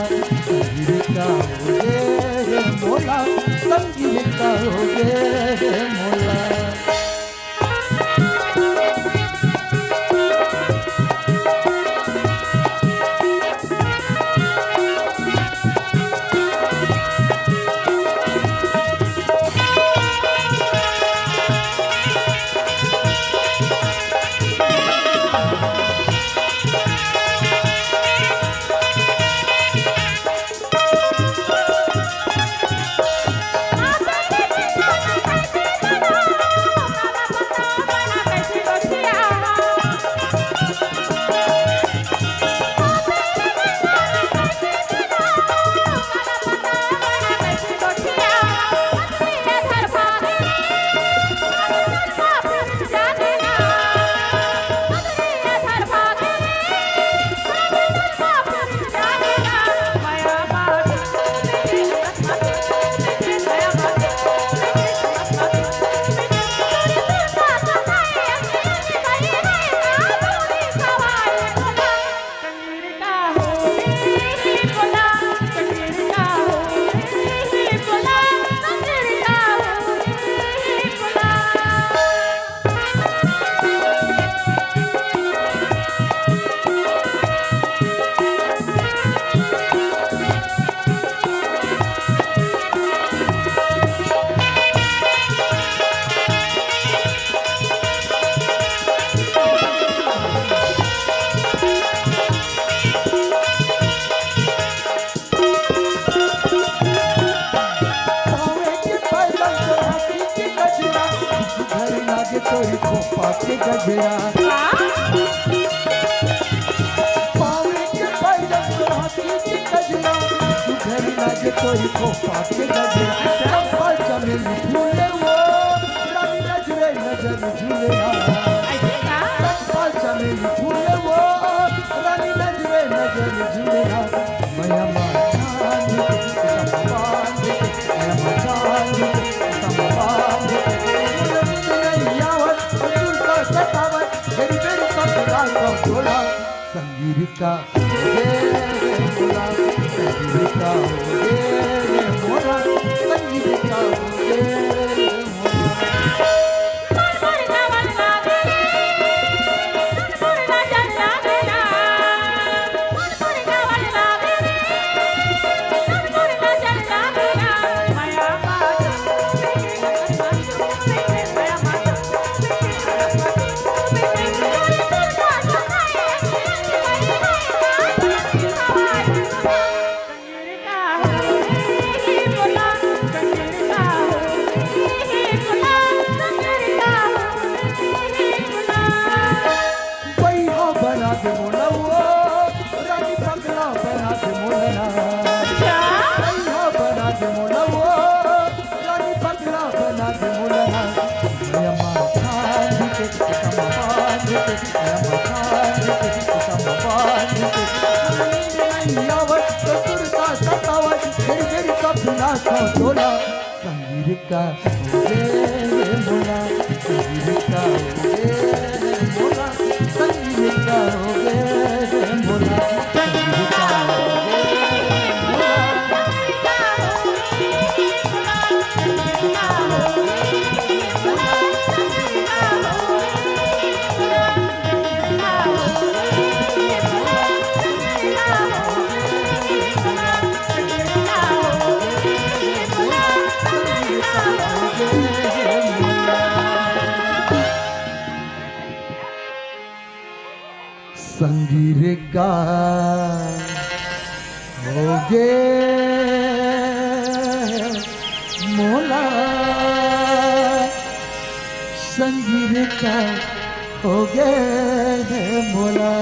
संगीर का रे मोला संगीर का रे मोला तोरी खोपा के गजरा पावे के पैरन तो हाथी के गजरा तू घर लागे तोरी खोपा के गजरा चंपा चमेली फूले वो रानी नजरे नजर झूले चंपा चमेली फूले वो रानी नजरे नजर झूले मैया मां संगीर का मोला संगीर का मोला संगीर का तोला संगीर का मोला संगीर का मोला संगीर का मोला संगीर का संगीर का होगे मोला संगीर का होगे मोला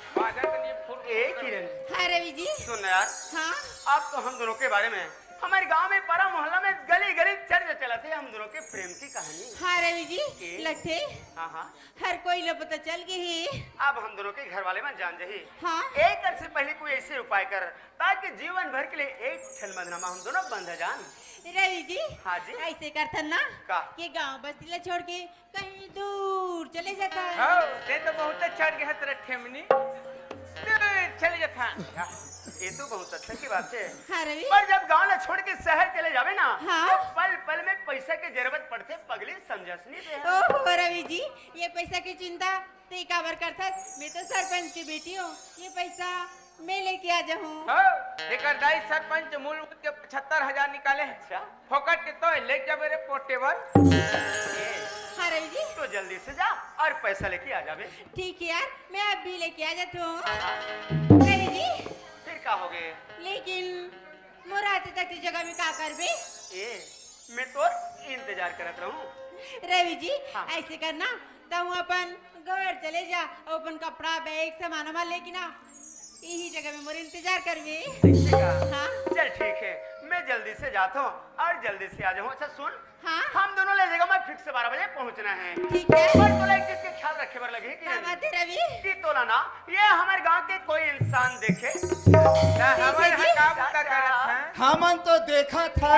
एक ही रंग। हाँ रवि जी। सुन यार, हाँ अब तो हम दोनों के बारे में हमारे गांव में पारा मोहल्ला में गली गली चर्चा चला थे हम दोनों के प्रेम की कहानी। हाँ रवि जी लट्ठे हाँ हर कोई लो पता चल गई है। अब हम दोनों के घर वाले में जान जही। हाँ एक से पहले कोई ऐसे उपाय कर ताकि जीवन भर के लिए एक छलमदनामा हम दोनों बंध जान। रवि जी हाँ जी ऐसे करता ना का? कि गांव बस्ती ला छोड़ के कहीं दूर चले जाता है। हाँ ते तो बहुत अच्छा के हत रखे मनी चले जाता। ये तो बहुत अच्छा की बात है। हाँ रवि पर जब गांव न छोड़ के शहर चले जावे ना हाँ। तो पल पल में पैसा की जरूरत पड़ते पगली समझस नहीं दे। ओहो रवि जी ये पैसा की चिंता ते काबर करता। मैं तो सरपंच की बेटी हूँ ये पैसा मैं लेके आ जाऊँ। हाँ एकर दाई सरपंच मूल के 75,000 निकाले हैं। अच्छा फोकट के तो ले जाबे रे पोर्टेबल। हाँ रवि जी तो जल्दी से जा और पैसा लेके आ जावे। ठीक है यार मैं अब भी लेके आ जाता हूँ। रवि जी फिर क्या हो गए? लेकिन मुराते तक की जगह में क्या कर बे? ए मैं तो इंतजार करत रहूं। रवि जी हाँ। ऐसे करना तू अपन घर चले जा और अपन कपड़ा बैग सामान वामान लेके ना यही जगह में मोर इंतजार करबे। ऐसे का? हाँ चल ठीक है मैं जल्दी से जाता हूँ और जल्दी से आ जाऊँ। अच्छा सुन हाँ हम दोनों ले जाएगा मैं फिक्स 12 बजे पहुँचना है। ठीक है पर तोला एक चीज के ख्याल रखे बर लगे कि क्या नहीं? बात है रवि? कि तोला ना ये हमारे गांव के कोई इंसान देखे हमारे जी। काम का करत हैं। हमन तो देखा था।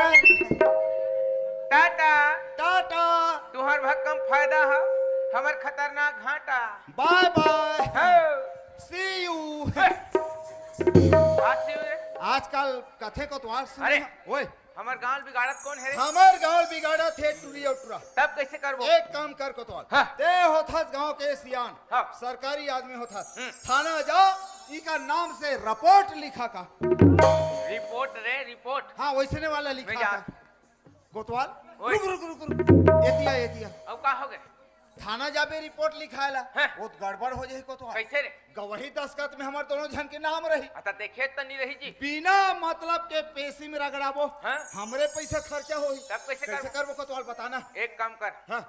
टाटा टाटा तुहर भक्कम फायदा है हमर खतरनाक घाटा। बाय बाय हो सी यू। आती रे आजकल कथे को तो आज अरे। सुने ओए हमर गांव बिगाड़त कौन है रे? हमार गांव बिगाड़ा थे टूरी और टूरा। तब कैसे करबो? एक काम कर को तो हाँ। ते होथस गांव के सियान हाँ। सरकारी आदमी होथस हम्म। थाना जाओ इका नाम से रिपोर्ट लिखा का। Report ray report. हाँ वैसने वाला लिखा मैं जा। का गोतवाल ओए। रुक रुक रुक रुक एतिया अब का हो गए? थाना जाबे रिपोर्ट लिखाएला हाँ। वो गड़बड़ हो जाए को तो कैसे रे? गवाही दस्खत में हमार दोनों जन के नाम रही आता देखे त नहीं रही जी। बिना मतलब के पेशी में रगड़ाबो हाँ। हमरे पैसा खर्चा होई तब कैसे करबो? करबो कोतवाल बताना। एक काम कर हाँ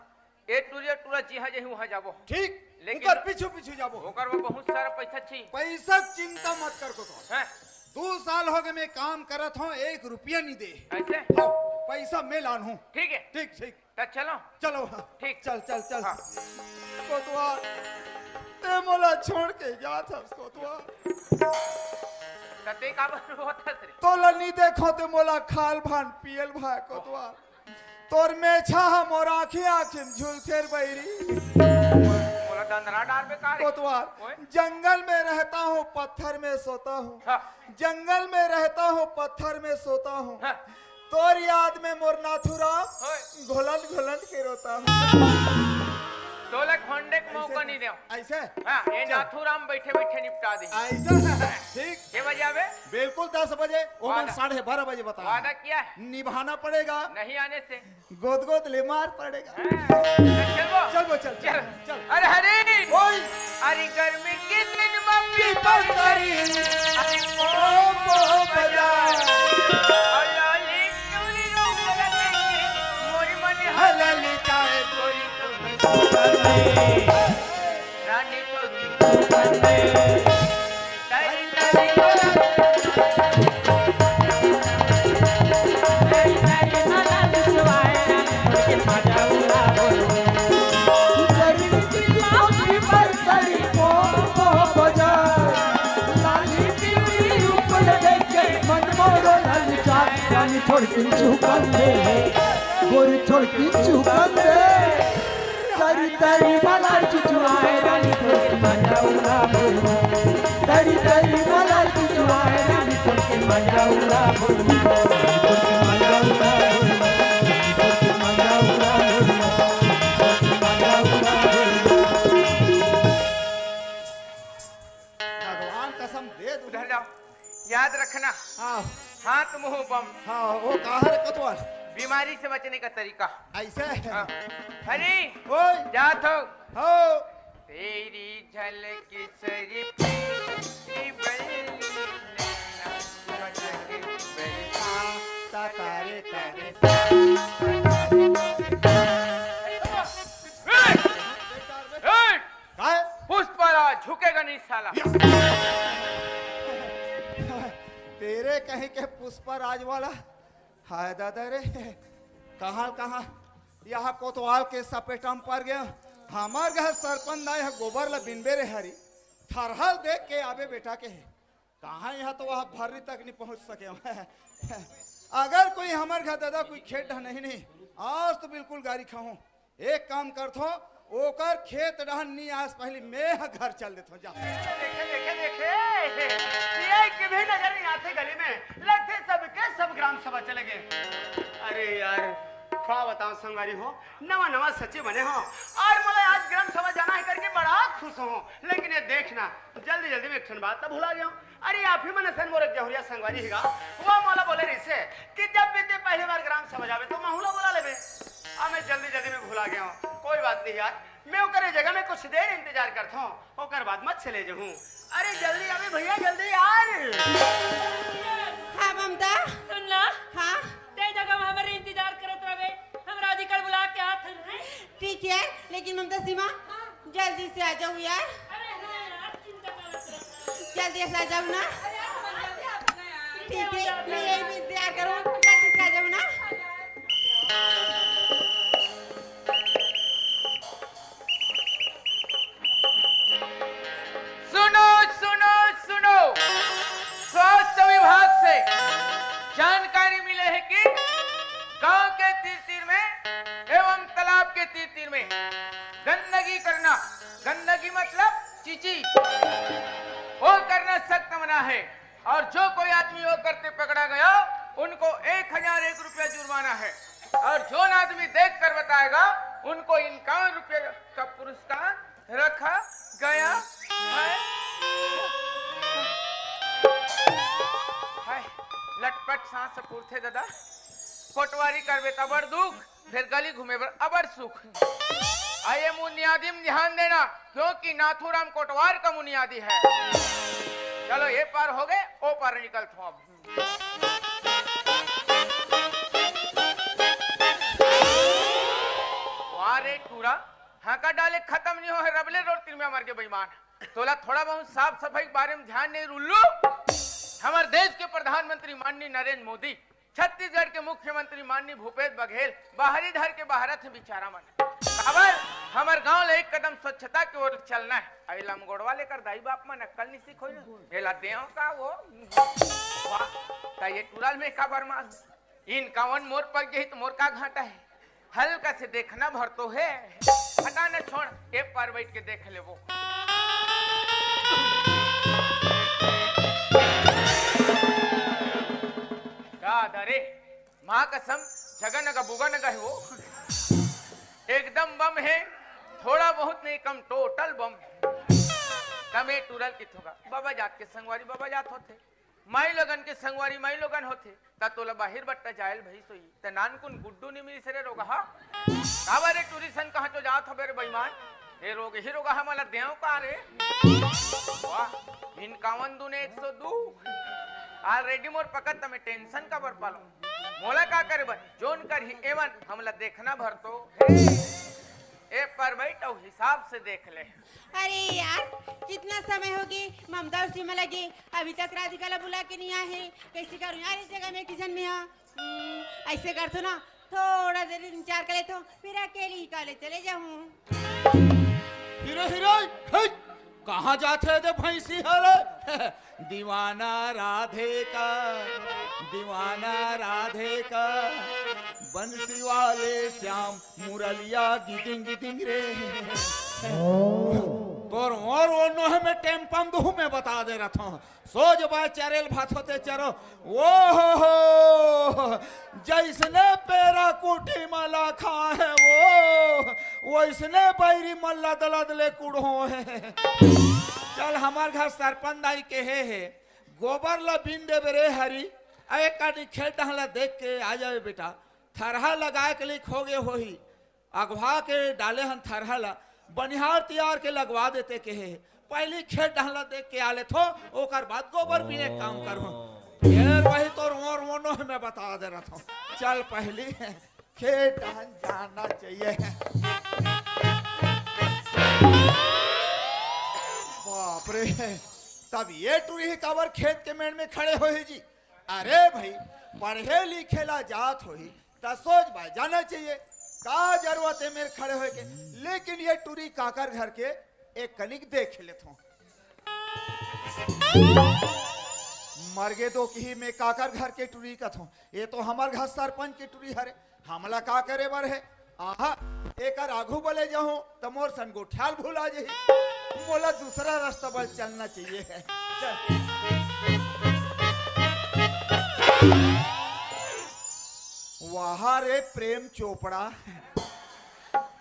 ए टूरिया टूरा जी हा जही वहां जाबो। ठीक लेकिन- ऊपर पीछू पीछू जाबो। ओकर वो बहुत सारा पैसा छी। पैसा चिंता मत कर कोतवाल हैं 2 साल हो गए मैं काम करत हूँ 1 रुपया नहीं दे। ऐसे हाँ, पैसा मैं लान हूँ। ठीक है ठीक ठीक तब चलो। चलो हाँ, ठीक। चल चल चल हाँ। कोतवाल ते मोला छोड़ के जा था कोतवाल तते का होता रे? तोला नहीं देखो ते मोला खाल भान पियल भाई कोतवाल तोर में छा मोर आँखें आँखें झुलखेर बैरी बोला दंदरा डाल बे का रे? कोतवाल ओए। जंगल में रहता हूँ पत्थर में सोता हूँ हाँ। जंगल में रहता हूँ पत्थर में सोता हूँ हाँ। तोर याद में मोर नाथुराम ओए घोलन घोलन के रोता हूँ। तोला खोंडे को मौका नहीं दे। ऐसे हां ये नाथूराम बैठे बैठे निपटा दे। ऐसा ठीक के बजे आवे? बिल्कुल 10 बजे ओमन वादा। 12:30 बजे बता वादा किया है निभाना पड़ेगा नहीं आने से। गोद गोद ले मार पड़ेगा। चल चल वो चल चल चल अरे हरी ओए अरे गर्मी के दिन मम्मी पतरी अरे ओ पो बजा अलाली चूड़ी ऊपर लेके मोरी मन हलल चाहे गोरी रानी तो तारी तारी छोड़ के चुकन दे गोरी छोड़ के चुकन दे तरी तरी मला चुचुआए रानी छोड़ के मजाऊंगा बोलो तरी तरी मला चुचुआए रानी छोड़ के मजाऊंगा बोलो छोड़ के मजाऊंगा बोलो छोड़ के मजाऊंगा बोलो भगवान कसम दे दू उधर जाओ याद रखना हाँ हाथ मुंह बम हाँ वो कहाँ रे कतवाल बीमारी से बचने का तरीका। ऐसे हाँ। हरी ओए जात हो हो तेरी झलक सरी की बल्ली नैना झलक बल्ली। तारे तारे काय पुष्पराज झुकेगा नहीं साला। तेरे कहीं के पुष्पराज वाला हाय दादा रे, कहाँ कहाँ यहाँ कोतवाल के सपेटम पर गया। हमार घर सरपंच ना यहाँ गोबर ला बिनबे रे हरी थरहल देख के आवे बेटा के कहाँ यहाँ तो वहाँ भर्री तक नहीं पहुँच सके। अगर कोई हमार घर दादा कोई खेत नहीं आज तो बिल्कुल गाड़ी खाऊं। एक काम करथो ओकर खेत रहन नहीं आज पहले मैं घर चल देता जा। देखे देखे देखे ये कि भी नजर नहीं आते गली में लगते सबके सब ग्राम सभा चले गए। अरे यार क्या बताऊं संगवारी हो, नवा नवा सचिव बने हो और मुझे आज ग्राम सभा जाना है करके बड़ा खुश हूँ। लेकिन ये देखना जल्दी जल्दी में एक बात तो भुला गया हूँ। अरे आप ही मन सन मोर जहुरिया संगवारी हिगा वो मोला बोले रही से कि जब भी ते पहली बार ग्राम सभा जावे तो महूला बोला लेबे। अब मैं जल्दी जल्दी में भुला गया हूँ। कोई बात नहीं यार, मैं ओकरे जगह में कुछ देर इंतजार करता हूँ, ओकर बाद मत चले जाऊँ। अरे जल्दी आवे भैया जल्दी यार। हाँ ममता सुन ला, हाँ ते जगह में हमारे इंतजार करत रहे, हमरा अधिकार बुला के हाथ है। ठीक है, लेकिन ममता सीमा जल्दी से आ जाओ यार, अरे हाँ यार, चिंता करत रहे। जल्दी से आ जाओ ना। ठीक है, मैं यही भी इंतजार करूँ, जल्दी से आ जाओ ना। सुनो सुनो सुनो, स्वास्थ्य विभाग से जानकारी मिले है कि गांव के तीर तीर में एवं तालाब के तीर तीर में गंदगी करना, गंदगी मतलब चीची, वो करना सख्त मना है। और जो कोई आदमी वो करते पकड़ा गया उनको 1001 रुपया जुर्माना है। और जो आदमी देख कर बताएगा उनको 51 रुपये का पुरस्कार रखा गया है। लटपट सांस पूर्थे दादा, कोटवारी करबे तबर दुख, फिर गली घूमे बर अबर सुख। आये मुनियादी में ध्यान देना क्योंकि नाथूराम कोटवार का मुनियादी है। चलो ये पार हो गए, ओ पार निकल थो अब। वारे टूरा हाका डाले खत्म नहीं हो है रबले रोटी में मर के बेईमान। तोला थोड़ा बहुत साफ सफाई के बारे में ध्यान नहीं रुल्लू। हमारे देश के प्रधानमंत्री माननीय नरेंद्र मोदी, छत्तीसगढ़ के मुख्यमंत्री माननीय भूपेश बघेल बाहरी धर के बाहर थे बिचारा मन। खबर हमारे गांव ले एक कदम स्वच्छता की ओर चलना है। अभी लमगोड़वा लेकर दाई बाप में नक्कल नहीं सीखो ना देव का वो वाह ये टूराल में का बरमास इन कावन मोर पर गई तो मोर का घाटा है। हल्का से देखना भर तो है, हटा न छोड़, एक पार बैठ के देख ले वो। अरे माँ कसम जगन का बुगन का है वो, एकदम बम है, थोड़ा बहुत नहीं कम टोटल बम। तमे टूरल कित होगा बाबा जात के संगवारी बाबा जात होते, माई लोगन के संगवारी माई लोगन होते ता तोला बाहिर बट्टा जायल भई सोई त नानकुन गुड्डू नि मिली सरे रोगा हा काबारे टूरिसन कहां तो जात हो बेरे बेईमान ए रोग ही रोगा हमला देव का रे वाह इन 51 दुने 102 ऑलरेडी मोर पकड़ तमे टेंशन का बर पालो मोला का करे बन जोन कर ही एवन हमला देखना भर तो ए पर बैठ और हिसाब से देख ले। अरे यार कितना समय हो गई ममता और सीमा लगे अभी तक राधिका ला बुला के नहीं आए हैं। कैसे करूं यार इस जगह में किचन में ऐसे कर तो ना थोड़ा देर इंतजार करे तो फिर अकेली ही काले चले जाऊं। हीरो हीरो कहाँ जाते थे भैंसी हल दीवाना राधे का बंसी वाले श्याम मुरलिया गिटिंग गिटिंग रे तोर और ओनो है मैं टेम्पम दू मैं बता दे रहा था सोच बा चरेल भात होते चरो ओ हो जैसने पेरा कुटी मला खा है वो वैसने बैरी मल्ला दला दले कुड़ो है। चल हमार घर सरपंच दाई के है गोबर ला बिन दे बेरे हरी एक काटी खेत डहला देख के आ जाए बेटा थरहा लगाए के लिए खोगे हो ही अगवा के डाले हम थरहा ला बनिहार तैयार के लगवा देते के है पहले खेत डहला देख के आले थो ओकर बाद गोबर बिने काम करो फिर वही तो रोनो मैं बता दे रहा था। चल पहले खेत डहन जाना चाहिए। बाप रे तब ये टूरी ही काबर खेत के मेड़ में खड़े हो जी। अरे भाई पढ़े लिखे ला जात होही त सोच भाई जाना चाहिए का जरूरत है मेरे खड़े होए के। लेकिन ये टूरी काकर घर के एक कनिक देख लेता हूँ। मरगे दो की मैं काकर घर के टूरी कथ हूँ। ये तो हमार घर सरपंच के टूरी हरे, हमला का करे बर है। आहा एक आगू बोले जाऊं तो मोर सन गोठ्याल भूला जाही, बोला दूसरा रास्ता बल चलना चाहिए है। चल। वहाँ रे प्रेम चोपड़ा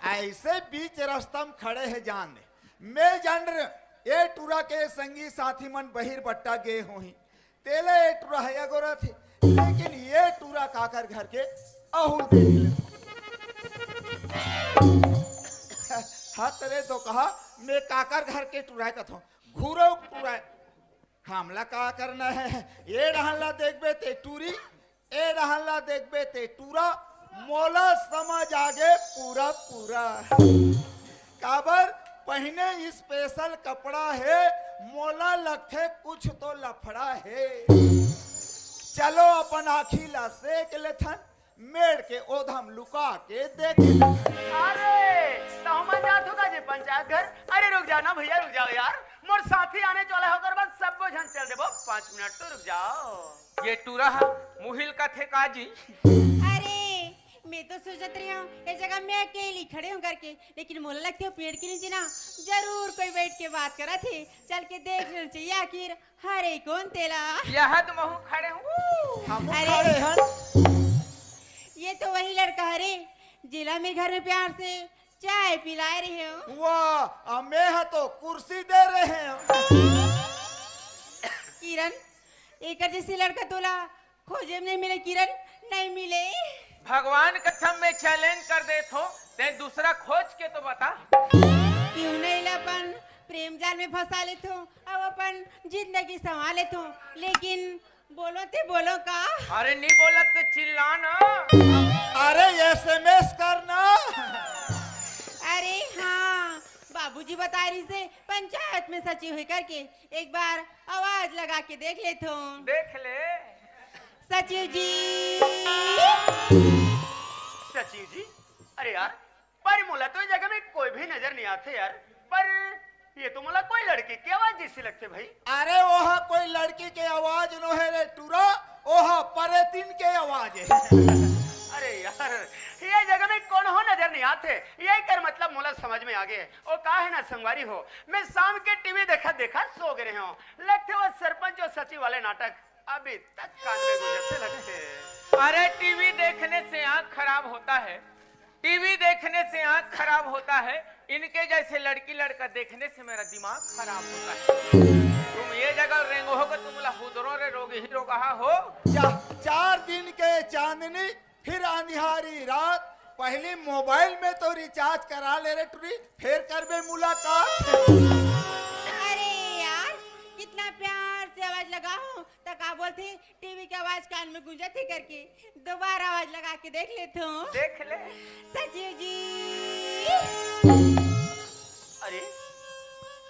ऐसे बीच रास्ता में खड़े हैं जान मैं जान रहे ये टूरा के संगी साथी मन बहिर बट्टा गए हो ही तेले ये टूरा है गोरा थे, लेकिन ये टूरा काकर घर के अहू देख ले हाथ रे तो कहा मैं काकर घर के टूरा कथा घूरो टूरा हमला का करना है। ये रहला देखबे ते टूरी ए रहला देखबे ते टूरा मोला समझ आगे पूरा पूरा काबर पहने स्पेशल कपड़ा है मोला लगथे कुछ तो लफड़ा है। चलो अपन आखी ला सेक लेथन मेड़ के ओधम लुका के देख। अरे तो हम जात होगा जे पंचायत घर। अरे रुक जाओ ना भैया, रुक जाओ यार, मोर साथी आने चला होकर बस सब झन चल देबो 5 मिनट तो रुक जाओ। ये टूरा मुहिल का थे काजी। अरे मैं तो सोचत रही हूँ ये जगह मैं अकेली खड़े हूँ करके, लेकिन मोला लगते हो पेड़ के नीचे ना जरूर कोई बैठ के बात करा थे। चल के देख लेना चाहिए आखिर हरे कौन तेला। यहाँ तो महू खड़े हूँ। हम अरे। खड़े हैं। ये तो वही लड़का है रे जिला में घर में प्यार से चाय पिला रही हूँ। वाह मैं है तो कुर्सी दे रहे हैं। किरण एक जैसी लड़का तोला खोजे में नहीं मिले, किरण नहीं मिले। भगवान कसम में चैलेंज कर दे थो ते दूसरा खोज के तो बता। क्यों नहीं अपन प्रेम जाल में फंसा ले तो अब अपन जिंदगी संभाल ले तो, लेकिन बोलो ते बोलो का। अरे नहीं बोला तो चिल्लाना। अरे SMS करना। अरे हाँ बाबूजी बता रही से पंचायत में सचिव है करके एक बार आवाज लगा के देख ले तो। देख ले सचिव जी। सचिव जी अरे यार पर मोला तो इस जगह में कोई भी नजर नहीं आते यार, पर ये तो मोला कोई लड़की की आवाज जैसी लगते भाई। अरे वहाँ कोई लड़की के आवाज नो है रे टूरा, वहाँ परेतिन के आवाज है। अरे यार ये जगह में कौन हो नजर नहीं आते, यही कर मतलब मोला समझ में आ गए। और कहा है ना संगवारी हो, मैं शाम के टीवी देखा देखा सो गए हो, लगते वो सरपंच और सचिव वाले नाटक अभी तक कान में गुंजते लगते। अरे टीवी देखने से आंख खराब होता है, टीवी देखने से आंख खराब होता है, इनके जैसे लड़की लड़का देखने से मेरा दिमाग खराब होता है। तुम ये जगह रेंगो हो तुम हुदरो रे रोगी ही रोगा हो। 4 दिन के चांदनी फिर अंधियारी रात, पहले मोबाइल में तो रिचार्ज करा ले रे टूरी, फिर करबे मुलाकात। अरे यार कितना प्यार से आवाज लगाओ तो का बोलते टीवी की आवाज कान में गूंजती करके दोबारा आवाज लगा के देख लेते हूँ। देख ले सचिव जी। अरे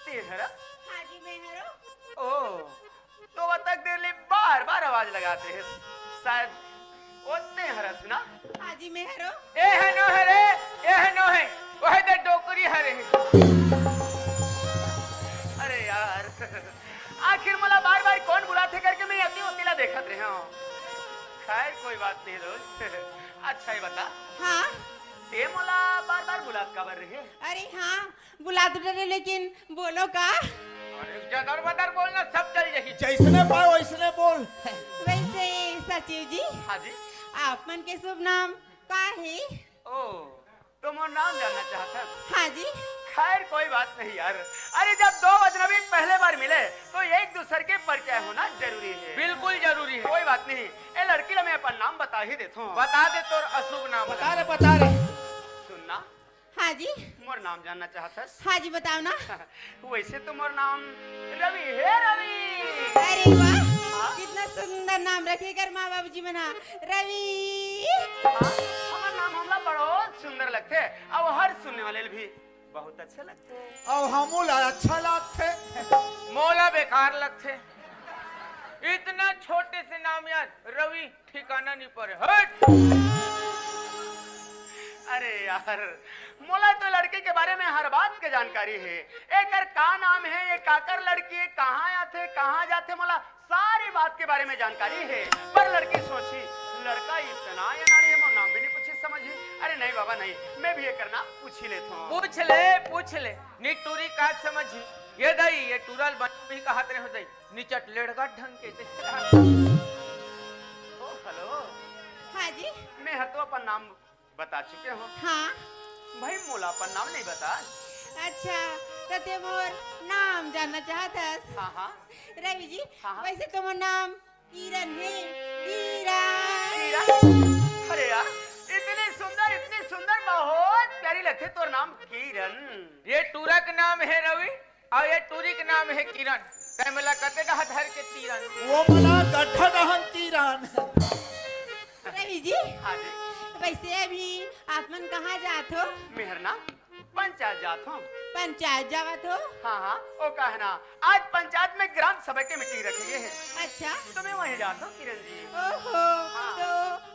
तेहरा हाँ जी मैं हरो। ओ तो वह तक देर ले बार बार आवाज लगाते हैं, शायद ओते हरस ना। हाँ जी मैं हरो। ए है नो है रे, ए है नो है वह तो डोकरी हरे। अरे यार आखिर मला बार बार कौन बुलाते करके मैं अति उतिला देखत रहे हूँ। खैर कोई बात नहीं दोस्त। अच्छा ही बता हाँ ते मला बार बार बुलात का बर रही है। अरे हाँ बुला तो डरे लेकिन बोलो का। अरे जदर बदर बोलना सब चल जाही। जैसने पाए वैसने बोल। वैसे सचिव जी हाँ जी आप मन के शुभ नाम का है। ओ तुम और नाम जानना चाहता। हाँ जी खैर कोई बात नहीं यार, अरे जब 2 अजनबी पहले बार मिले तो एक दूसरे के परिचय होना जरूरी है। बिल्कुल जरूरी है। कोई बात नहीं, ए लड़की ला मैं अपन नाम बता ही देता हूँ। बता दे तोर अशुभ नाम। बता रे। सुनना हाँ जी मोर नाम जानना चाहता। हाँ जी बताओ ना। वैसे तो मोर नाम रवि है। रवि अरे वाह कितना सुंदर नाम रखे कर माँ बाबू जी मना रवि। हमारा नाम हमला बहुत सुंदर लगते और हर सुनने वाले भी बहुत अच्छे लगते हैं। और हमूला अच्छा लगते। मोला बेकार लगते। इतना छोटे से नाम यार रवि ठिकाना नहीं पड़े हट। अरे यार मोला तो लड़के के बारे में हर बात के जानकारी है। एकर का नाम है, ये काकर लड़की है, कहाँ आते कहाँ जाते, मोला सारी बात के बारे में जानकारी है। पर लड़की सोची लड़का इतना ये नारी है, मोर नाम भी नहीं पूछी समझी। अरे नहीं बाबा नहीं, मैं भी ये करना पूछ ही लेता हूँ। पूछ ले नी टूरी का समझी ये दई ये टूरल बन भी कहत रहे हो दई निचट लेड़गा ढंग के ओ हेलो। हाँ जी। मैं हर तो अपन नाम बता चुके हो। हाँ भाई मोला अपन नाम नहीं बता। अच्छा तो ते मोर नाम जानना चाहत हस। हाँ हाँ रवि जी हाँ, हाँ। वैसे तो मोर नाम किरण है। किरण। किरण। अरे यार इतनी सुंदर बहुत प्यारी लगती तोर नाम किरण। ये टूरा का नाम है रवि और ये टूरी का नाम है किरण। कैमला कते डहा धर के तीरन वो मला गड्ढा दहन तीरान। रवि जी हाँ जी। वैसे अभी आप मन कहाँ जात हो? मेहरना पंचायत जात हूँ। पंचायत जावत हो? हाँ हाँ वो कहना आज पंचायत में ग्राम सभा की मीटिंग रखी गई है अच्छा तो मैं वहीं जाता हूँ किरण जी। ओहो तो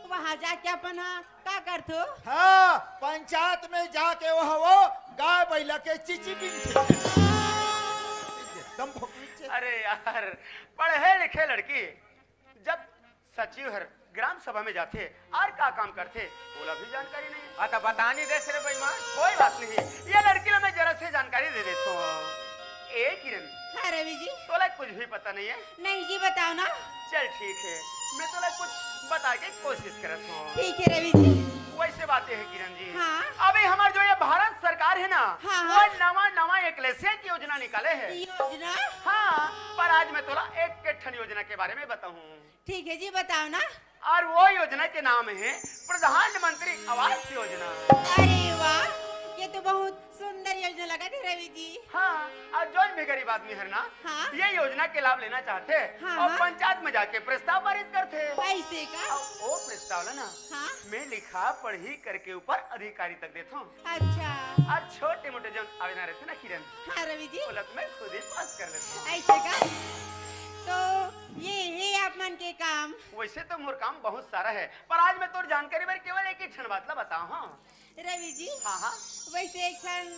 वहाँ जाके अपन का करत हो? हाँ पंचायत में जाके वो गाय बैला के चिची बिनते। एकदम भोकनी। अरे यार पढ़े लिखे लड़की जब सचिव हर ग्राम सभा में जाते और का काम करते बोला भी जानकारी नहीं। तो बता नहीं दे रे बेईमान। कोई बात नहीं, ये लड़की लो मैं जरा से जानकारी दे देता हूँ। ए किरण हाँ रवि जी। तोला कुछ भी पता नहीं है? नहीं जी बताओ ना। चल ठीक है मैं तोला कुछ बता के कोशिश करता हूँ। ठीक है रवि जी। वैसे बातें है किरण जी। हाँ। अभी हमारे जो ये भारत सरकार है ना हाँ। वो नवा एकलस्य की योजना निकाले है। योजना? हाँ पर आज मैं तोला एक ठन योजना के बारे में बताऊँ। ठीक है जी बताओ ना। और वो योजना के नाम है प्रधानमंत्री आवास योजना। अरे वाह ये तो बहुत सुंदर योजना लगा थे रवि जी। हाँ और जो भी गरीब आदमी है ना हाँ। ये योजना के लाभ लेना चाहते हाँ। और पंचायत में जाके प्रस्ताव पारित करते। ऐसे का? वो प्रस्ताव ना हाँ। मैं लिखा पढ़ी करके ऊपर अधिकारी तक देता हूँ। अच्छा और छोटे मोटे जो आवेदन रहते ना किरण हाँ रवि जी। वो लग मैं खुद ही पास कर लेता हूँ। ऐसे का? तो ये है आप मन के काम। वैसे तो मोर काम बहुत सारा है पर आज मैं तोर जानकारी बारे केवल एक ही क्षण बात ला बताऊँ। हाँ रवि जी हाँ हाँ वैसे एक क्षण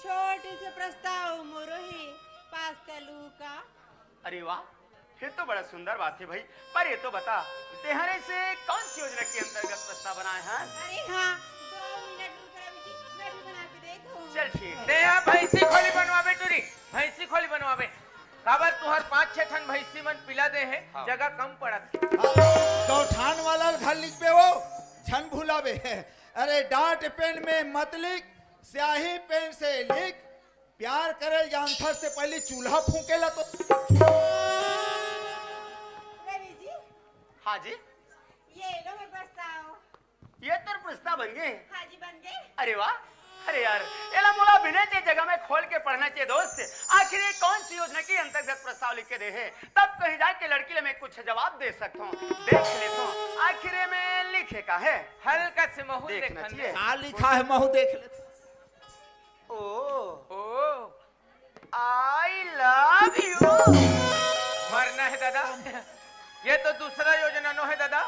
छोटे से प्रस्ताव मोरो है पास कलू का। अरे वाह फिर तो बड़ा सुंदर बात है भाई। पर ये तो बता तेहरे से कौन सी योजना के अंतर्गत प्रस्ताव बनाए हैं? अरे हाँ 2 मिनट रुक रवि जी मैं भी बना के देखूं। चल ठीक ते यहाँ भैंसी खोली बनवाबे टूरी भैंसी खोली बनवाबे काबर तुहर 5-6 ठन भैंसी मन पिला दे है हाँ। जगह कम पड़त। गौठान वाला घर लिख पे वो छन भुलावे है। अरे डांट पेन में मत लिख स्याही पेन से लिख प्यार करे जानथर से पहले चूल्हा फूकेला तो। रवि जी हाँ जी ये लो मैं प्रस्ताव। ये तो प्रस्ताव बन गए। हाँ जी बन गए। अरे वाह अरे यार एला मोला बिना चाहिए जगह में खोल के पढ़ना चाहिए दोस्त। आखिर ये कौन सी योजना के अंतर्गत प्रस्ताव लिख के दे है तब कहीं जाके लड़की ले मैं कुछ जवाब दे सकता हूँ। देख लेता हूँ आखिर में लिखे का है हल्का से महू देखना देखन चाहिए। का लिखा है महू देख ले। ओ आई लव यू। मरना है दादा ये तो दूसरा योजना नो है दादा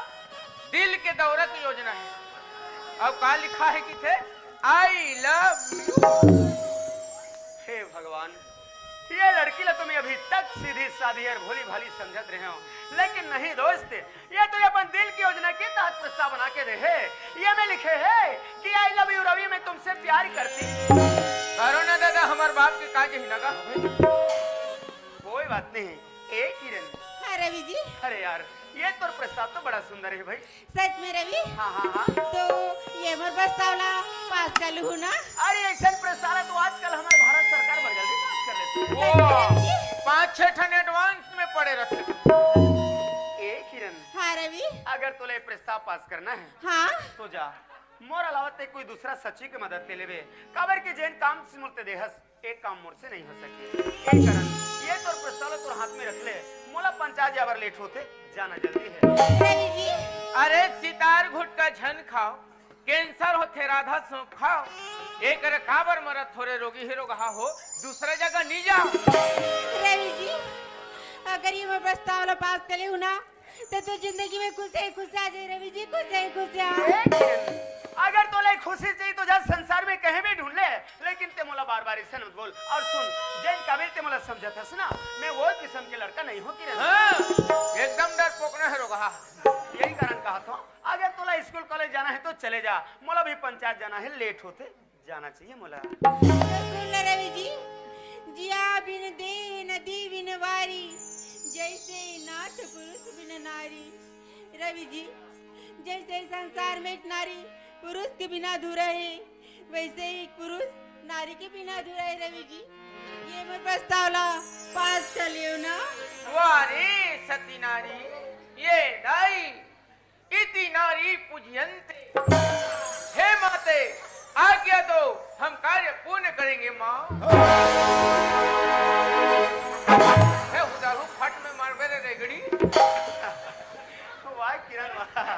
दिल के दौरत योजना है। अब का लिखा है कि थे आई लव यू। हे भगवान ये लड़की ला तुम्हें अभी तक सीधी सादी और भोली भाली समझत रहे हो लेकिन नहीं दोस्त ये तो अपन दिल की योजना के तहत प्रस्ताव बना के दे है। ये में लिखे है कि आई लव यू रवि मैं तुमसे प्यार करती। करो ना दादा हमार बाप के काज ही लगा। कोई बात नहीं एक किरण। हाँ रवि जी। अरे यार ये तो प्रस्ताव तो बड़ा सुंदर है भाई। सच में रवि? हाँ हाँ हाँ तो ये मोर प्रस्ताव ला पास कलू ना। अरे ऐसा प्रस्ताव तो आजकल हमारे भारत सरकार बड़ा जल्दी पास कर लेती है। ओ 5-6 ठन एडवांस में पड़े रहते। एक किरण हाँ रवि। अगर तुले प्रस्ताव पास करना है हाँ तो जा मोर अलावा ते कोई दूसरा सचिव की मदद ले लेवे काबर के जैन काम से मुर्ते देहस एक काम मोर से नहीं हो सके। एक कारण ये तो प्रस्ताव तोर हाथ में रख ले मोला पंचायत जावर लेट होते जाना जल्दी है। रवि जी अरे सितार घुट का झन खाओ कैंसर होते राधा सौंप खाओ एक काबर मरत थोड़े रोगी ही रोगा हो दूसरा जगह नहीं जाओ। रवि जी अगर ये मैं प्रस्ताव ला पास कर हूँ ना तो तू जिंदगी में खुश आ जाए रवि जी, खुश आ। अगर तो ले खुशी चाहिए तो जा संसार में कहीं भी ढूंढ ले, लेकिन ते मोला बार बार ऐसा मत बोल। और सुन, जैन काबिल ते मोला समझा था ना, मैं वो किस्म के लड़का नहीं हूँ किरण। हाँ, एकदम डर पोकना है रोगा। यही कारण कहा था, अगर तोला स्कूल कॉलेज जाना है तो चले जा, मोला भी पंचायत जाना है, लेट होते जाना चाहिए मोला। सुन ले रवि जी, जिया बिन दे नदी बिन वारी, जैसे नाथ पुरुष बिन नारी। रवि जी, जैसे संसार में एक नारी पुरुष के बिना अधूरा है, वैसे ही एक पुरुष नारी के बिना अधूरा है। रवि जी, ये मैं प्रस्तावला पास कर लियो ना। वारे सती नारी, ये दाई इति नारी पूजयन्ते। हे माते, आज्ञा दो, हम कार्य पूर्ण करेंगे माँ। हे उदारू फट में मार बेरे रेगड़ी। वाह किरण वाह,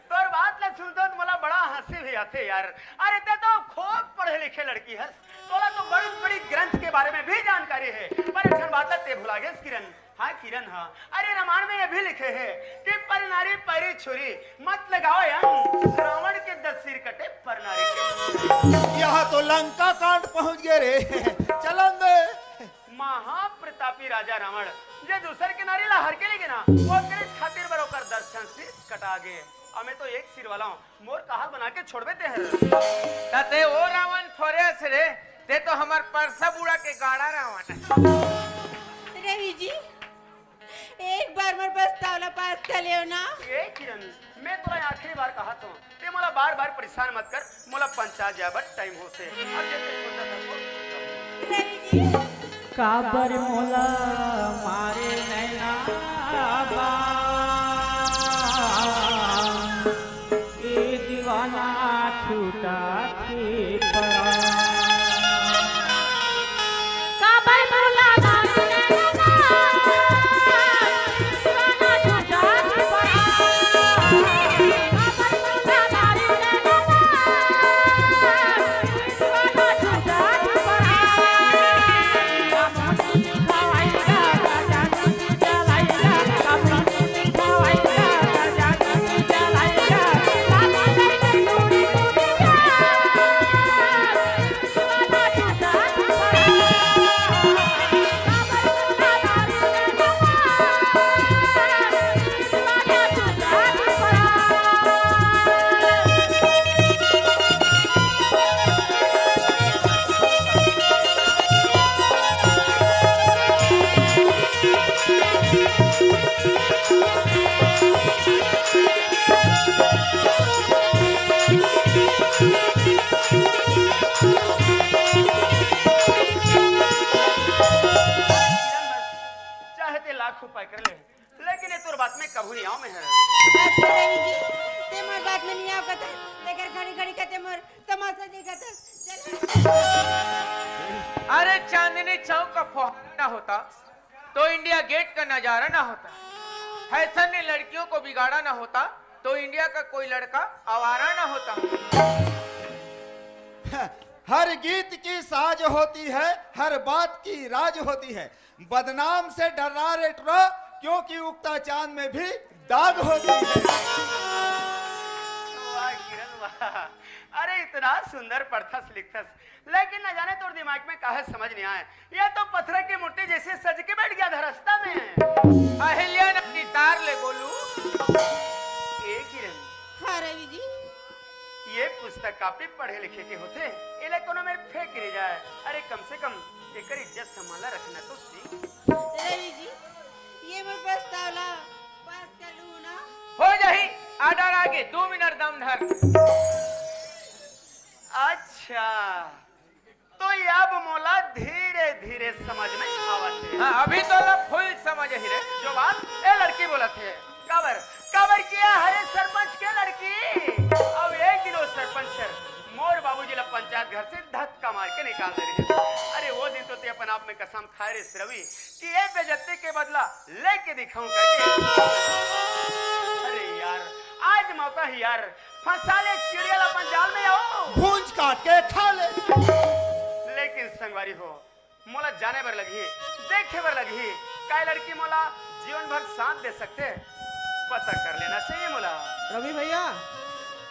तोर बात ला सुनता तो मला बड़ा हंसी भी आते यार। अरे ते तो खूब पढ़े लिखे लड़की है, तोला तो बड़ी बड़ी ग्रंथ के बारे में भी जानकारी है, पर एक बात ते भुला गए किरण। हाँ किरण, हाँ, अरे रामायण में ये भी लिखे है कि पर नारी पैरी छुरी मत लगाओ यंग, रावण के 10 सिर कटे पर नारी के। यहाँ तो लंका कांड पहुंच गए रे। चलेंगे। महाप्रतापी राजा रावण जे दूसर के नारी ला हर के लेगे ना, वो करे खातिर बरोकर दर्शन से कटा गए। हमें तो एक सिर वाला हूँ, मोर कहा बना के छोड़ देते हैं। तते ओ रावण थोड़े से रे, ते तो हमार परसा बुढ़ा के गाड़ा रावण है। रवि जी, एक बार मैं प्रस्तावला पास कर लियो ना। ये किरण, मैं तो आखिरी बार कहा तो ते मोला बार बार परेशान मत कर, मोला पंचायत जाबत टाइम होते। अब जैसे सोचा था रवि जी, काबर मोला मारे नैना बा, ए दीवाना छूटा के पड़ा। काबर मोला मारे नैना, दीवाना छूटा के पड़ा। काबर मोला मारे नैना, दीवाना छूटा के पड़ा। उपाय कर ले, लेकिन ये तोर बात में कभू नहीं आओ मैं है। अच्छा रवि जी, ते मोर बात में नहीं आवत, लेकर घड़ी घड़ी कहते मोर तमाशा देखत। चल। अरे चांदनी चौक का फुहारा ना होता तो इंडिया गेट का नजारा ना होता, फैशन ने लड़कियों को बिगाड़ा ना होता तो इंडिया का कोई लड़का आवारा ना होता। हर गीत की साज होती है, हर बात की राज होती है। बदनाम से डरा रे टुरा, क्योंकि उगता चांद में भी दाग होती है। वाह किरण वाह, अरे इतना सुंदर पढ़थस लिखथस, लेकिन न जाने तोर दिमाग में काहे समझ नहीं आए। यह तो पत्थर की मूर्ति जैसे सज के बैठ गया धरस्ता में। अहिल्या अपनी तार ले बोलू। ए किरण, हाँ रवि जी, ये पुस्तक काफी पढ़े लिखे के होते, इले कोनो में फेंक नहीं जाए। अरे कम से कम एकर इज्जत संभाला रखना तो सीख। रवि जी, ये मोर प्रस्तावला पास कर लूं ना। हो जाही, आडर आगे 2 मिनट दम धर। अच्छा, तो ये अब मोला धीरे धीरे समझ में आवत है। हाँ, अभी तो लोग फुल समझ ही रे। जो बात ए लड़की बोलत है, काबर काबर किया है सरपंच के लड़की। अब एक दिन वो सरपंच सर मोर बाबूजी ला पंचायत घर से धक्का मार के निकाल दे रही है। अरे वो दिन तो ते अपन आप में कसम खाए रे रवि कि ये बेइज्जती के बदला लेके दिखाऊं करके। अरे यार, आज मौका ही यार, फंसा ले चिड़िया ला अपन जाल में आओ, भूंज काट के खा ले। लेकिन संगवारी हो, मोला जाने बर लगी, देखे बर लगी, काय लड़की मोला जीवन भर साथ दे सकते हैं? पता कर लेना चाहिए मोला। रवि भैया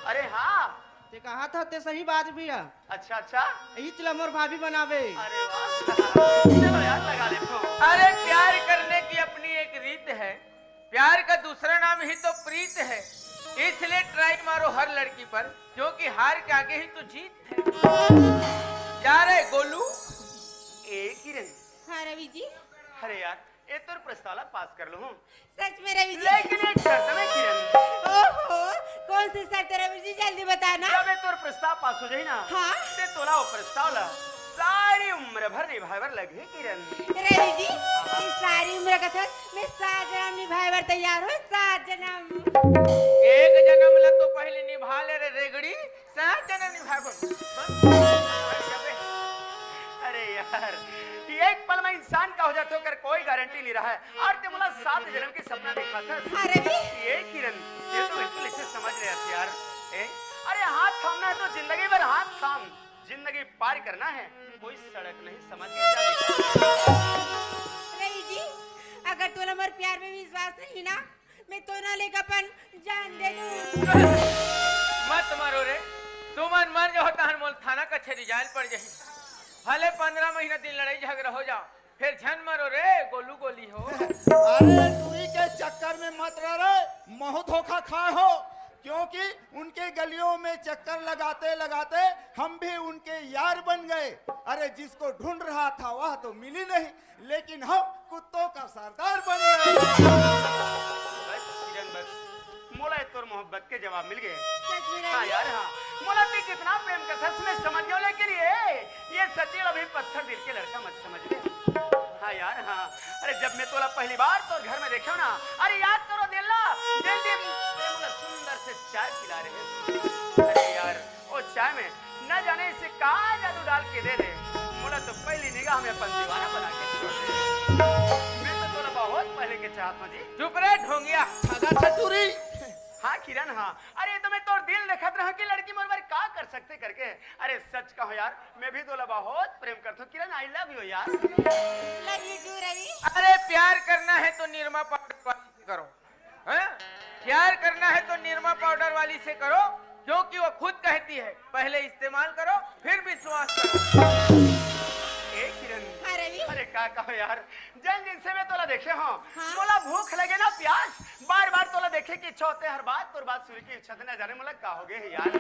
अरे हाँ, ते कहा था ते सही बात भी है। अच्छा अच्छा, यही चला मोर भाभी बनावे। अरे वाह, चलो यार लगा ले फोन। अरे प्यार करने की अपनी एक रीत है, प्यार का दूसरा नाम ही तो प्रीत है। इसलिए ट्राई मारो हर लड़की पर, क्योंकि हार के आगे ही तो जीत है। क्या रे गोलू? ए किरण, हाँ रवि जी, अरे यार ये तो प्रस्ताव पास कर लूं, सच में रवि जी। लेकिन एक शर्त में किरण, ओहो, कौन सी शर्त है रवि जी, जल्दी बताना। जब ये तोर प्रस्ताव पास हो जाए ना, हाँ? ते तोला वो प्रस्ताव ला सारी उम्र भर निभावर लगे किरण। रवि जी, इस सारी उम्र का था मैं 7 जन्म निभाए बर तैयार हूँ, 7 जन्म। एक जन्म ला तो पहले निभा ले रे रेगड़ी, 7 जन्म निभा। अरे यार, एक पल में इंसान का हो जाते होकर कोई गारंटी नहीं रहा है, और ते मुला 7 जन्म की सपना देखा था। हाँ रवि, ये किरण, ये तो बिल्कुल ऐसे समझ रहे हैं यार। अरे हाथ थामना है तो जिंदगी भर हाथ थाम, जिंदगी पार करना है कोई सड़क नहीं, समझ गए? रवि जी, अगर तोला मोर प्यार में विश्वास नहीं ना, मैं तो ना लेकर अपन जान दे दूं। मत मारो रे, तुम मर जाओ तहन मोल थाना कचहरी जाल पड़ जाए। भले 15 महीना दिन लड़ाई झगड़ा हो जाओ, फिर झन मरो रे, गोलू गोली हो। अरे टूरी के चक्कर में मत रह रे, महु धोखा खाए हो, क्योंकि उनके गलियों में चक्कर लगाते लगाते हम भी उनके यार बन गए। अरे जिसको ढूंढ रहा था वह तो मिली नहीं, लेकिन हम कुत्तों का सरदार बन गए। बस किरण बस, मोला तोर मोहब्बत के जवाब मिल गए। सच में हाँ रवि, यार हाँ, मोला ते कितना प्रेम का था मैं समझ गया, लेकिन ये सचिल अभी पत्थर दिल के लड़का मत समझ ले। हाँ यार हाँ, अरे जब मैं तोला पहली बार तो घर में देखा ना, अरे याद करो दिल्ला, दिन सुंदर से चाय पिला रहे। अरे यार वो चाय में न जाने इसे कहाँ जादू डाल के दे दे, मोला तो पहली निगाह में अपन दीवाना बना के छोड़ दे। मैं तो तोला बहुत पहले के चाहत हूँ जी। चुप रे ढोंगिया। ठगा था टूरी। हाँ किरण हाँ, अरे तो मैं तोर दिल देखत रहा कि लड़की मोर बार का कर सकते करके। अरे सच कहो यार, मैं भी तोला बहुत प्रेम करता हूँ किरण, आई लव यू यार। Love you too Ravi. अरे प्यार करना है तो निरमा पाउडर वाली से करो, हैं? प्यार करना है तो निरमा पाउडर वाली से करो, क्योंकि वो खुद कहती है पहले इस्तेमाल करो फिर विश्वास करो। ए किरण, हाँ रवि, अरे का कहो यार, जन दिन से मैं तोला देखे हूँ, हाँ? मोला भूख लगे ना प्यास, बार बार तोला देखे की इच्छा होते, हर बात तोर बात सुन की इच्छा न जाने मोला का हो गए यार।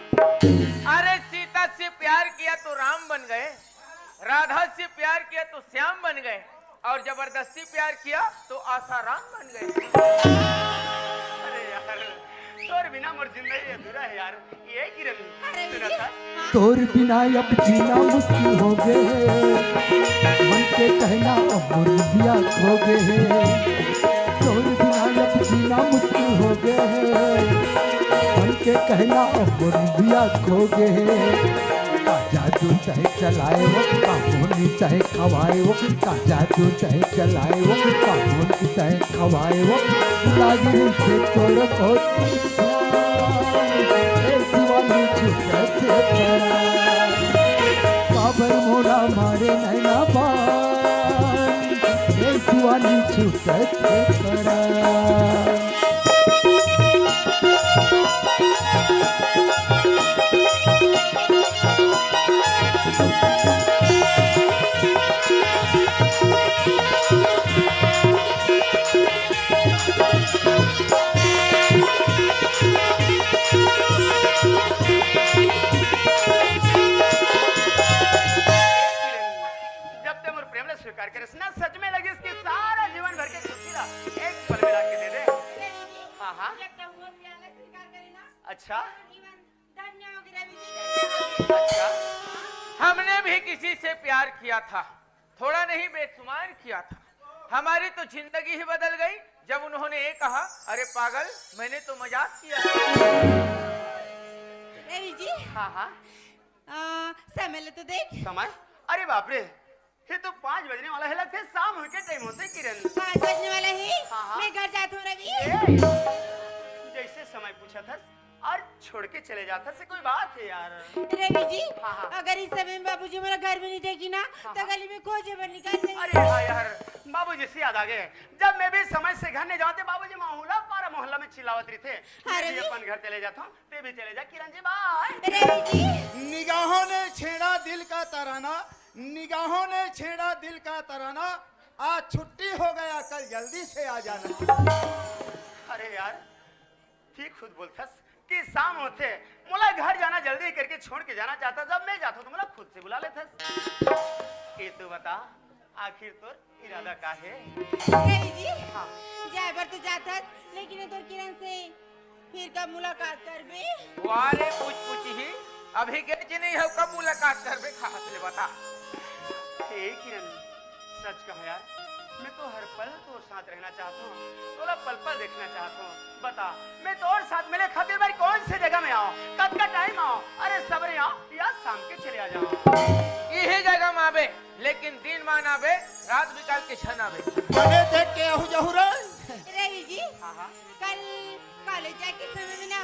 अरे सीता से प्यार किया तो राम बन गए, राधा से प्यार किया तो श्याम बन गए, और जबरदस्ती प्यार किया तो आसाराम बन गए। अरे यार तोर बिना मोर जिंदगी अधूरा है यार। ये किरण सुना था, तोर बिना अब जीना मुश्किल हो गए, मन के कहना अब दिया खो गए। तोर बिना अब जीना मुश्किल हो गए, मन के कहना अब दिया खो गए। का जादू चाहे चलाए वो, का होनी चाहे खवाए वो, का जादू चाहे चलाए वो, का होनी चाहे खवाए वो। लागिरी से तोड़ को बाबर मोरा मारे नैना बान, दीवानी छूटत करा। स्वीकार करे ना, सच में लगे इसके सारा जीवन भर के खुशी ला एक पल मिला के दे दे। हाँ हाँ, अच्छा अच्छा, हमने भी किसी से प्यार किया था, थोड़ा नहीं बेशुमार किया था। हमारी तो जिंदगी ही बदल गई जब उन्होंने ये कहा, अरे पागल मैंने तो मजाक किया। रवि जी, हाँ हाँ, समय तो देख। समय, अरे बाप रे, ये तो 5 बजने वाला है, लगता है शाम हो के टाइम होते किरण। 5 बजने वाला है, हाँ, हाँ। मैं घर जाता हूँ रवि। जैसे समय पूछा था और छोड़ के चले जाता से कोई बात है यार। रवि जी, हाँ, हाँ। अगर इस समय में बाबूजी मेरा घर में नहीं देखी ना, तो गली में खोजे पर निकाल देंगे। अरे हाँ यार, बाबूजी से याद आ गए, जब मैं भी समय से घर नहीं जाते बाबूजी माहौला पारा मोहल्ला में चिल्लावत रही थे। मैं भी अपन घर चले जाता हूँ, ते भी चले जा किरण जी बाय। निगाहों ने छेड़ा दिल का तराना, निगाहों ने छेड़ा दिल का तराना, आज छुट्टी हो गया कल जल्दी से आ जाना। अरे यार ठीक खुद बोलथस कि शाम होते मोला घर जाना जल्दी करके छोड़ के जाना चाहता, जब मैं जाता तो मोला खुद से बुला लेथस। ये तो बता आखिर तोर इरादा का है? जी हाँ जाए बर तो जाता लेकिन तो किरण से फिर कब मुलाकात करबे? वारे पूछ ही अभी के नहीं हो कब मुलाकात करबे खास ले बता। हे किरण सच कहो यार, मैं तो हर पल तोर साथ रहना चाहता हूँ, तोला पल पल देखना चाहता हूँ। बता मैं तोर साथ मिले खातिर भाई कौन से जगह में आओ, कब का टाइम आओ, अरे सवेरे आओ या शाम के चले आ जाओ। यही जगह में आवे लेकिन दिन मान आवे रात बिकाल के छन आवे। बने देख के आहू जहू रे रवि जी कल कॉलेज जाके समय में ना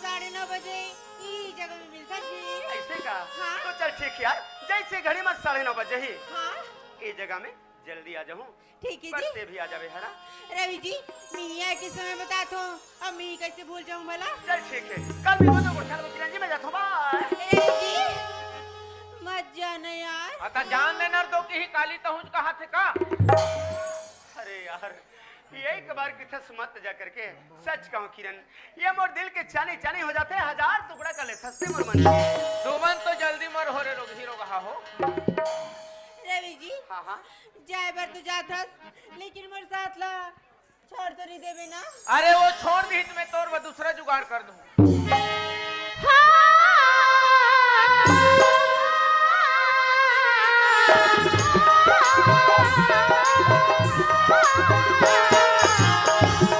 9:30 बजे ई जगह में मिलता जी। ऐसे का? हाँ। तो चल ठीक यार, जैसे घड़ी में 9:30 बजे ही हाँ ये जगह में जल्दी आ जाऊँ। ठीक है बस जी। से भी आ जावे है ना। रवि जी मिया के समय बता तो अब मैं कैसे भूल जाऊं भला? चल ठीक है, कल भी मुझे उठा लो किरण जी, मैं जाता हूँ बाय। रवि जी मत जाना यार। अता जान लेना दो कि ही काली तहुज कहा थे का। अरे यार एक बार किथस मत जा करके सच कहूँ किरण, ये मोर दिल के चाने चाने हो जाते हैं, 1000 टुकड़ा कर ले थस्ते मोर मन के। तुमन तो जल्दी मर हो रे लोग हीरो कहा हो। रवि जी हाँ हाँ जाए बर तो जाता लेकिन मोर साथ ला छोड़ तो नहीं देवे ना? अरे वो छोड़ दी तो मैं तोर वो दूसरा जुगाड़ कर दूं।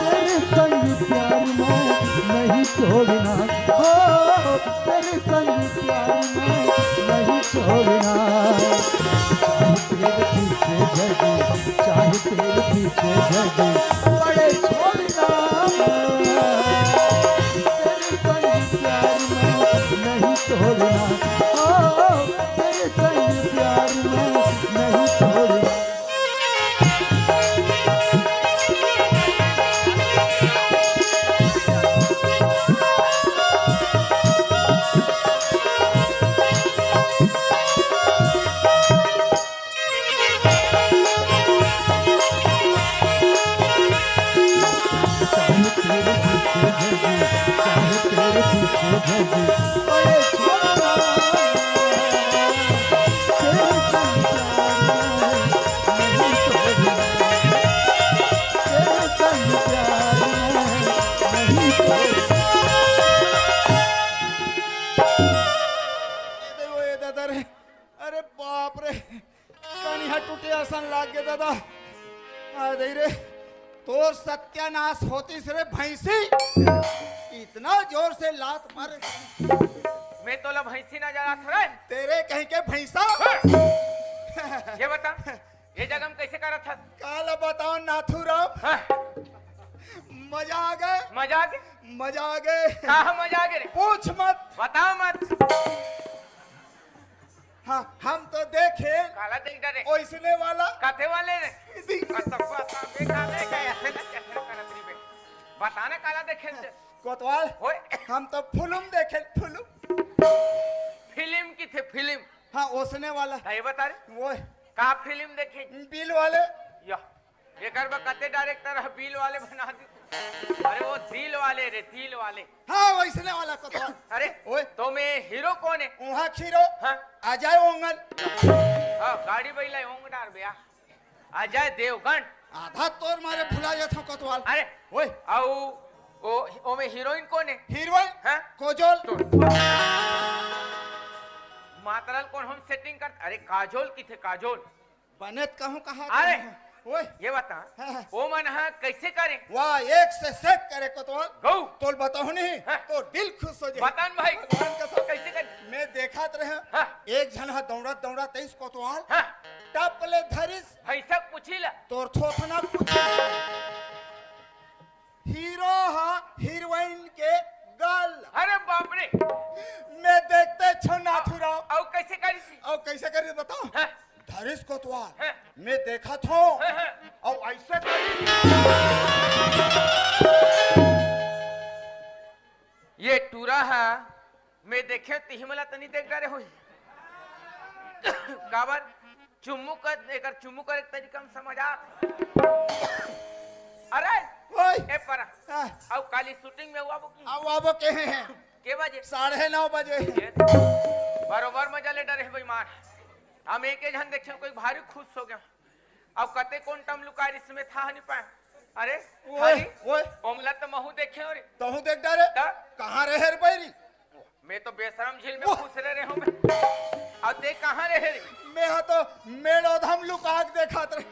तेरे संग प्यार में नहीं छोड़ना, हो तेरे संग प्यार में नहीं छोड़ना। चाहे तेरे पीछे जगे बड़े छोड़ना, तेरे संग प्यार में नहीं छोड़ना, हो तेरे संग प्यार में नहीं छोड़ना। अरे बाप रे कनिहा टूटे आसन लाग गए दादा। आ दे रे तोर सत्यानाश होती रे भैंसी, इतना जोर से लात मारे। मैं तो ला भैंसी ना जा रहा था रे। तेरे कहीं के भैंसा। ये बता ये जगह में कैसे करा था? काला बताओ नाथुराम। मजा आ गए, मजा आ गए, मजा आ गए। कहा मजा आ गए रे? पूछ मत, बताओ मत। हाँ हम तो देखे काला देख डरे ओइसने वाला काथे वाले ने बताने काला देखे कोतवाल ओए हम तो फिल्म देखे, फिल्म फिल्म की थे फिल्म। हाँ ओसने वाला ये बता रे वो का फिल्म देखे? बिल वाले या एक बार कते डायरेक्टर है बिल वाले बना दी। अरे वो दिल वाले रे दिल वाले। हाँ वैसने वाला कोतवाल। अरे ओए तो मैं हीरो कौन है? वहाँ खीरो हाँ अजय ओंगन। हाँ गाड़ी बैला ओंग डार बया अजय देवगन। आधा तोर मारे भुला जाता कोतवाल। अरे ओए आओ ओ में हीरोइन कौन है? हीरोइन हाँ कोजोल। मातरल कौन हम सेटिंग कर? अरे काजोल की थे काजोल। बनेत कहूँ कहा। अरे ओए ये बता हाँ। वो मन हाँ कैसे करें? वाह एक से सेट करे कोतवाल। गौ तोल बताओ नहीं हाँ। तो दिल खुश हो जाए। बतान भाई भगवान कसम। कैसे कर? मैं देखा रहे हाँ। एक जन हा दौड़त दौड़त तेईस कोतवाल हाँ टपले धरिस भैसा पूछी ला तोर थोथना कुछ हीरो हा हीरोइन के गल। अरे बाप रे मैं देखते छो नाथुराम। और कैसे करी सी? और कैसे करी बताओ? हाँ धरिस कोतवाल हाँ मैं देखा थो हाँ, हाँ। ये टूरा है मैं देखे तिहिमला तनी देख डरे हुई काबर चुम्मू कर एक तरीका में समझ आ अरे ओए ए पर अब काली शूटिंग में हुआ बुकी अब आबो के हैं के बजे 9:30 बजे बरोबर मजा ले डरे बेईमान हम एक जन देखे कोई भारी खुश हो गया अब कते कौन टम लुकार इसमें था नहीं पाए अरे ओए ओए ओमला तो महू देखे हो रे तहु देख डरे कहां रहे रे बैरी मैं तो बेशरम झील में खुश रहे हूं मैं अब देख कहां रहे रे मैं हा तो मेलोधम लुकाक देखत रहे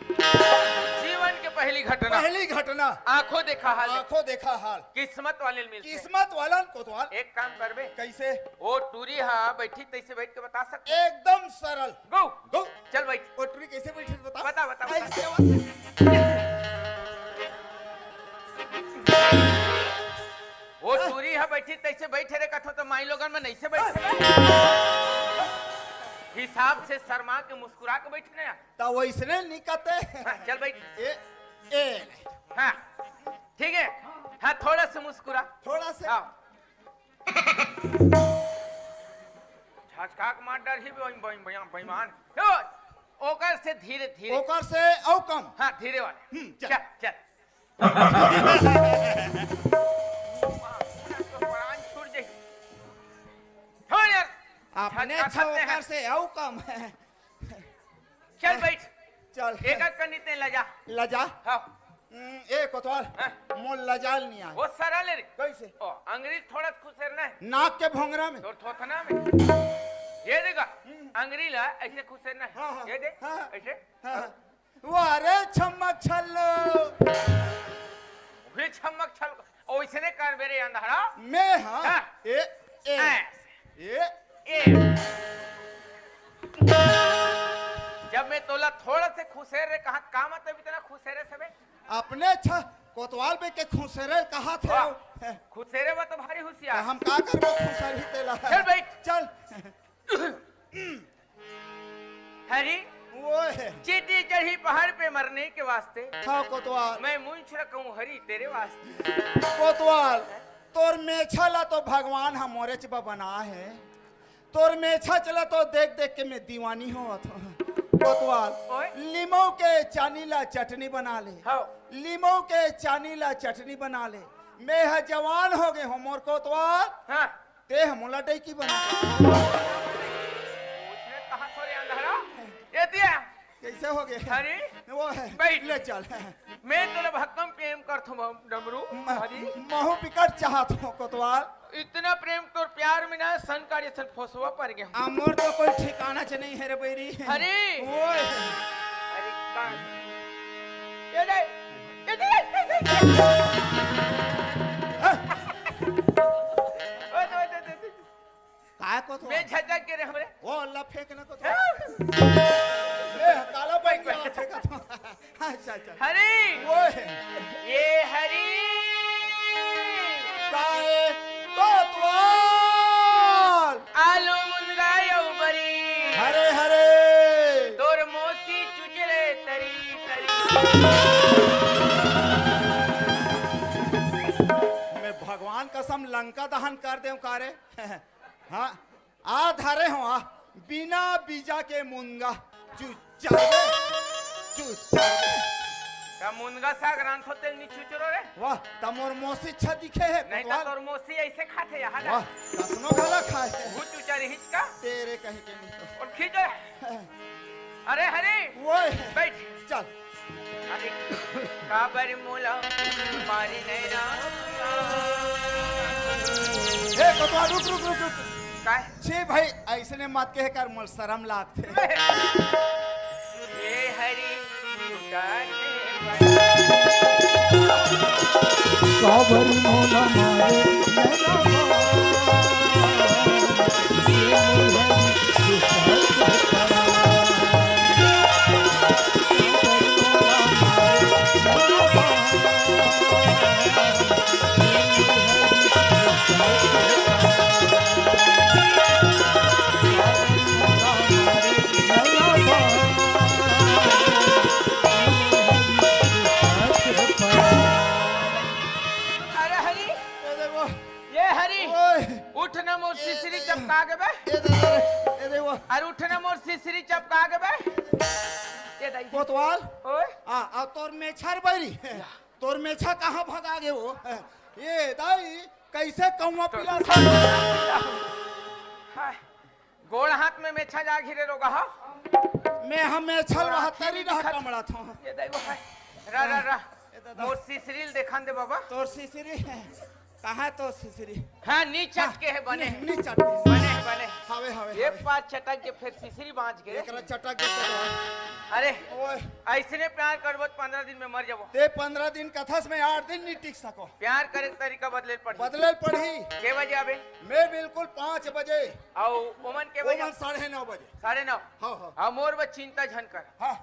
जीवन के पहली घटना आंखों देखा हाल किस्मत वाले मिलते किस्मत वालन कोतवाल एक काम करबे कैसे ओ टूरी हां बैठी तैसे बैठ के बता सकते एकदम सरल गो गो चल बैठ ओ टूरी कैसे बैठी बता बता कैसे वो टूरी है बैठी तैसे बैठे रे कथो तो माई लोगन में नहीं से बैठे हिसाब से शर्मा के मुस्कुरा के बैठने तो वैसने निकते चल बैठ ए हाँ ठीक है हाँ थोड़ा से मुस्कुरा थोड़ा से झटका मार डर ही बेईमान ओकर से धीरे ओकर से औ कम हाँ धीरे वाले चल अपने ओकर से औ कम चल बैठ चल एक कनिते लजा हाँ ए कोतवाल मोल लजाल नहीं आए वो सरल रे कैसे ओ अंग्रेज थोड़ा खुशर ना नाक के भोंगरा में तो थोथना में ये देखा अंग्रेज ला ऐसे खुशर ना ये देख ऐसे वो अरे छमक छल्लो भी छमक छल ओइसने कर मेरे अंधारा मैं हां ए जब मैं तोला थोड़ा से खुशेर रे कहा का मतलब इतना खुशेरे से बे अपने कोतवाल पे के खुशेरे कहा थे खुशेरे बा तो भारी होशियार हम का करबो खुशर ही तेला चल बैठ चल हरी वो है चीटी चढ़ी पहाड़ पे मरने के वास्ते हाँ कोतवाल मैं मूंछ रखूं हरी तेरे वास्ते कोतवाल तोर मेछला तो भगवान हमारे चबा बना है तोर मेछा चला तो देख देख के मैं दीवानी हो कोतवाल लीमो के चानीला चटनी बना ले लीमो के चानीला चटनी बना ले मैं है जवान हो गए हमर कोतवाल हाँ ते हमला डई की बना उसने कहा सोरे अंधारा ये दिया कैसे हो गए हरी वो है बैठ ले चल मैं तोले भक्कम प्रेम करथो डमरू हरी महू पिकट चाहत हो कोतवाल इतना प्रेम तोर प्यार में ना संकारी सन फसवा पड़ गया अमर तो कोई ठिकाना च नहीं है रे बैरी हरी ओए अरे कान ये दे काय को तो मैं झटक के रे हमरे वो अल्लाह फेंक न को तो ले काला बैठ गया फेंका तो अच्छा अच्छा हरी वो ये हरी काय कोतवाल आलू मुनगायो बरी हरे हरे तोर मोसी चुचले तरी मैं भगवान कसम लंका दहन कर देऊं कारे हाँ आ धारे हो आ बिना बीजा के मुंगा मुनगा साग रांध होते नी चुचरो रे वाह तमोर मोसी अच्छा दिखे है नहीं तो तोर मोसी ऐसे खाते यहाँ वाह कसनो खाला खाए भूत चुचारी हिचका तेरे कहीं के नहीं तो और खींचो अरे हरे वो बैठ चल अरे काबर मोला मारी नैना हे कोतवा रुक रुक रुक रुक काय छे भाई ऐसने मत कह कर मोर शर्म लागते ये हरी काबर मोला मारे नैना चपका के बे ए दे वो अरे उठने मोर सिसरी चपका के बे ये दाई कोतवाल ओए आ तोर मेछर बैरी तोर मेछा कहाँ भगा गे वो ये दाई कैसे कौवा पिला हाय गोड़ हाथ में मेछा जा घिरे रोगा हा मैं हम मेछल रहा तरी रहा कमड़ा था ये दाई वो हाय रा मोर सिसरील देखान दे बाबा तोर सिसरी कहाँ तो सिसरी हाँ नी चट के है बने नी चट के बने हवे हवे ये पांच चटक के फिर सिसरी बांच गए एकरा चटक के अरे ओए ऐसने प्यार करबो 15 दिन में मर जाबो ते 15 दिन कथस में 8 दिन नहीं टिक सको प्यार करे के तरीका बदले पड़ बदलल पड़ी के बजे आबे मैं बिल्कुल 5 बजे आओ ओमन के बजे 9:30 बजे 9:30 हाँ हाँ आ मोर व चिंता झनकर हाँ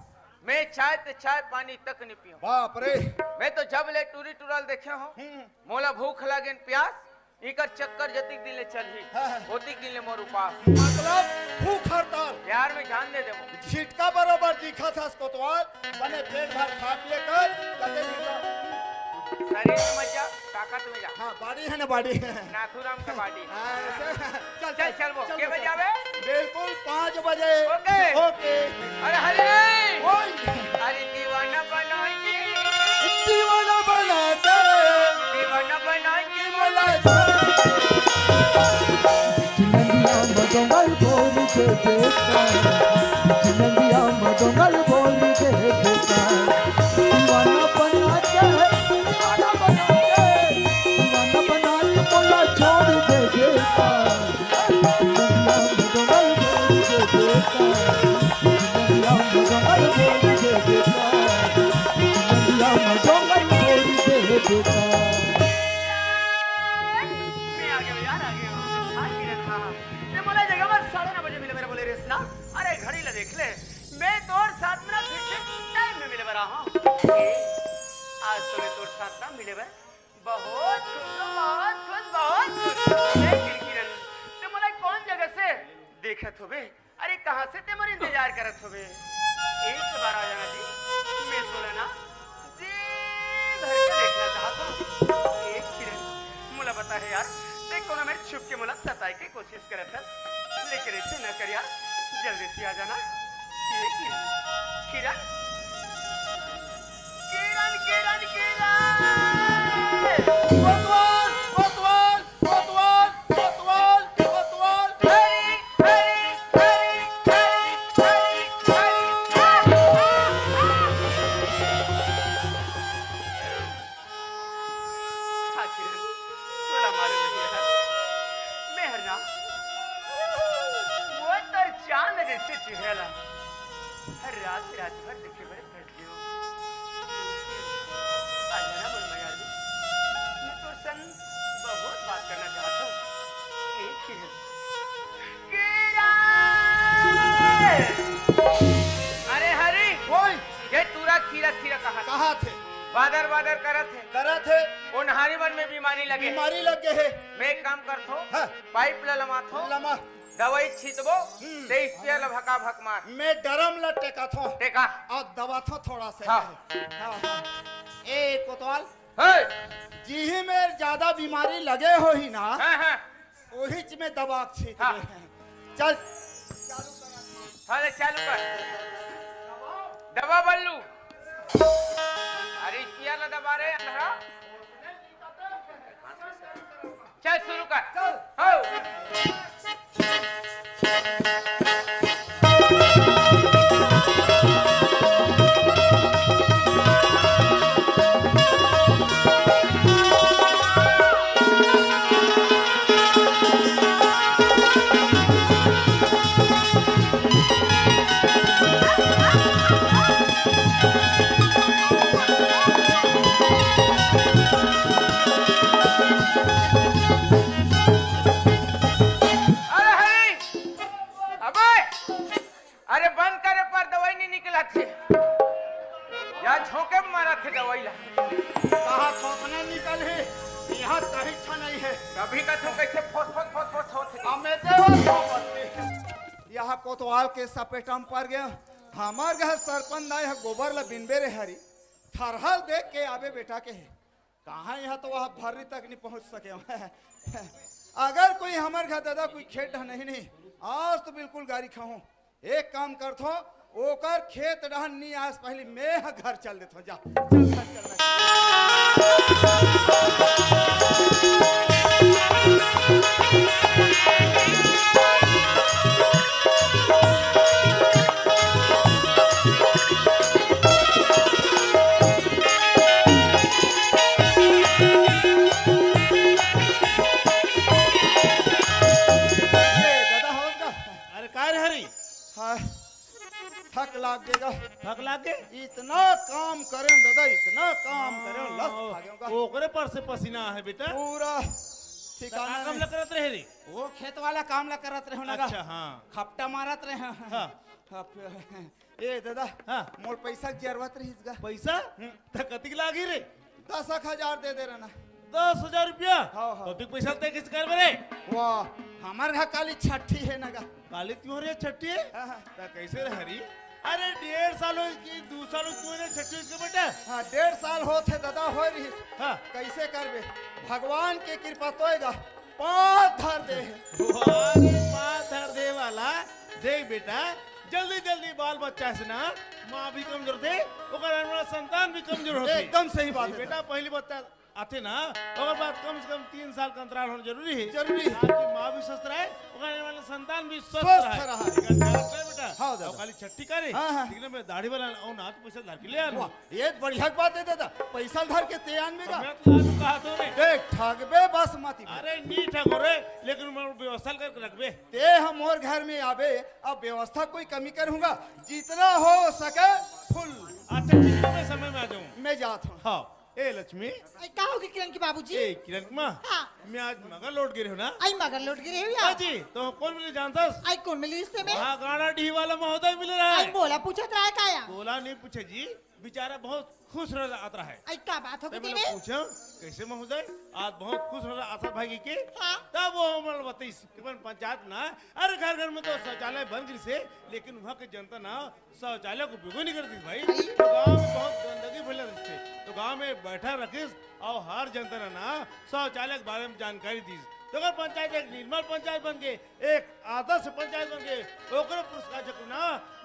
मैं चाय ते चाय पानी तक नहीं पियो बाप रे मैं तो जब ले टूरी टूरल देखे हो मोला भूख लागेन प्यास इकर चक्कर जतिक दिले चलही होतिक दिले मोर उपास मतलब भूख हड़ताल प्यार में जान दे देबो झिटका बराबर दिखा था कोतवाल बने पेट भर खा पिए कर कते शरीर में मत जा ताकत में जा हाँ बाड़ी है ना बाड़ी नाथुराम का बाड़ी चल चल चल वो के बजे आवे बिल्कुल 5 बजे ओके ओके अरे हरे ओए अरे दीवाना बनाएंगे दीवाना बना दे दीवाना बनाएंगे बोला चिनंदिया मदंगल बोल के देखा चिनंदिया मदंगल बोल के देखा दीवाना बना के दीवाना बना के बोला छोड़ दे देखा चिनंदिया मदंगल बोल के देखा चिनंदिया मदंगल बोल के देखा चिनंदिया मदंगल बोल के देखा अरे घड़ी ला देख ले मैं तोर साथ में टाइम में मिले बरा हूं आज तो मैं तोर साथ ना मिले बे बहुत किरकिरन ते मोला कौन जगह से देखत होबे अरे कहां से ते मोर इंतजार करत होबे एक बार आ जाना जी मैं तोला ना जी भर के देखना चाहता हूं एक किरण मोला बता है यार ते कोना मेरे छुप के मोला सताए के कोशिश करत है लेकिन ऐसे न कर यार जल्दी से आ जाना ये किरण किरण किरण किरण कोतवाल कोतवाल कोतवाल कोतवाल कोतवाल हरी हरी हरी हरी हाँ किरण तोला मालूम नहीं है मेहरना वो तर चांद जैसे चेहरा हर रात भर देखे बड़े फटके हो आज ना बोल मया मैं तो संग बहुत बात करना चाहता हूँ एक किरण अरे हरी ओए ये तूरा खीरा खीरा कहा थे बादर बादर करत है करा थे वो नहारी मन में बीमारी लगे बीमारी लग गए है मैं एक काम करथो हाँ। पाइप ला लमाथो लमा दवाई छीतबो ते स्पेयर ला भका भक मार मैं डरम लटे का था टेका और दवा था थोड़ा से हाँ। हाँ हाँ ए कोतवाल हे जी में ज्यादा बीमारी लगे हो ही ना हां हां वही में दवा छीट हाँ। रहे हैं चल चालू करा अरे चालू कर दवा बल्लू अरे स्पेयर ला दबा रे अंधरा चल शुरू कर चल हो अरे हरी अबे अरे बंद करे पर दवाई नहीं निकला थे या झोंके में मारा थे दवाई ला कहा खोपने निकल है यहाँ कहीं छा नहीं है कभी का तो कैसे फोस फोस फोस फोस होते हमें देव यहाँ कोतवाल के सपेटम पर गया हमार घर सरपंच ना है गोबर ला बिनबे रे हरी थरहल देख के आवे बेटा के है कहाँ यहाँ तो वह भर्री तक नहीं पहुँच सके अगर कोई हमारे घर दादा कोई खेत नहीं आज तो बिल्कुल गाड़ी खाऊं। एक काम करथो ओकर खेत रहन नहीं आज पहले मैं घर चल देथो जा चल घर चल दादा हो का अरे काय रे हरी हाँ थक लाग गएगा थक लाग के इतना काम करे दादा इतना काम करे लस भागेगा ओकरे पर से पसीना है बेटा पूरा का ठिकाना काम नहीं। ला करत रहे रे वो खेत वाला काम ला करत रहे लगा अच्छा हाँ खपटा मारत रहे हाँ ए दादा हाँ मोर पैसा जरवत रहीस गा पैसा त कतिक लागी रे 10,000 दे दे रहना 10,000 रुपया हाँ, हाँ। तो तू पैसा ते किस कर रे वाह हमार घर काली छठी है नगा काली क्यों रे छठी है हाँ, हाँ। त कैसे रे हरी अरे 1.5 साल हो की 2 साल क्यों रे छठी के बेटा हाँ 1.5 साल होते दादा हो रही हाँ कैसे करबे भगवान के कृपा तोएगा पाँच धर दे भगवान पाँच धर दे वाला देख बेटा जल्दी जल्दी बाल बच्चा से ना माँ भी कमजोर थे ओकर हमारा संतान भी कमजोर होते एकदम सही बात है बेटा पहली बच्चा आते ना ओकर बाद कम से कम 3 साल का अंतराल होना जरूरी है जरूरी है। ताकि माँ भी स्वस्थ रहे ओकर वाला संतान भी स्वस्थ स्वस्थ रहे रहे। ठीक है, ध्यान रखना बेटा हाँ, दादा। और खाली छट्टी करे हाँ, हाँ। ठीक ना मैं दाढ़ी वाला और ना तो पैसा धर के ले आ वाह ये बढ़िया बात है दादा पैसा धर के ते आन में का मैं तो आज कहा तो रे देख ठगबे बस मत अरे नी ठगो रे लेकिन मैं व्यवस्था करके रखबे ते हम और घर में आवे अब व्यवस्था कोई कमी करूंगा जितना हो सके फुल अच्छा ठीक है मैं समय में आ जाऊँ मैं जाता हूँ हाँ ए लक्ष्मी का होगी किरण की बाबूजी ए किरण कुमार हाँ मैं आज मगर लौट गई हूँ ना आई मगर लौट गिरे हुई हाँ जी तो कौन मुझे जानता आई कौन मिली रिश्ते में वहाँ गाना डी वाला महोदय मिल रहा आई है बोला पूछा तो आया काया बोला नहीं पूछे जी बेचारा बहुत खुश रह आता है आई का बात होगी तब दिल मैंने में पूछा कैसे महोदय आज बहुत खुश रह आता भाई के हाँ तब वो हमारे बताइए केवल पंचायत ना हर घर घर में तो शौचालय बन गई से लेकिन वहाँ की जनता ना शौचालय को बिगो नहीं करती भाई तो गांव में बहुत गंदगी फैला रहती थी तो गांव में बैठा रखिस और हर जनता ने ना शौचालय के बारे में जानकारी दी तो अगर पंचायत एक निर्मल पंचायत बन गए एक आदर्श पंचायत बन गए ओकरे पुरस्कार जब ना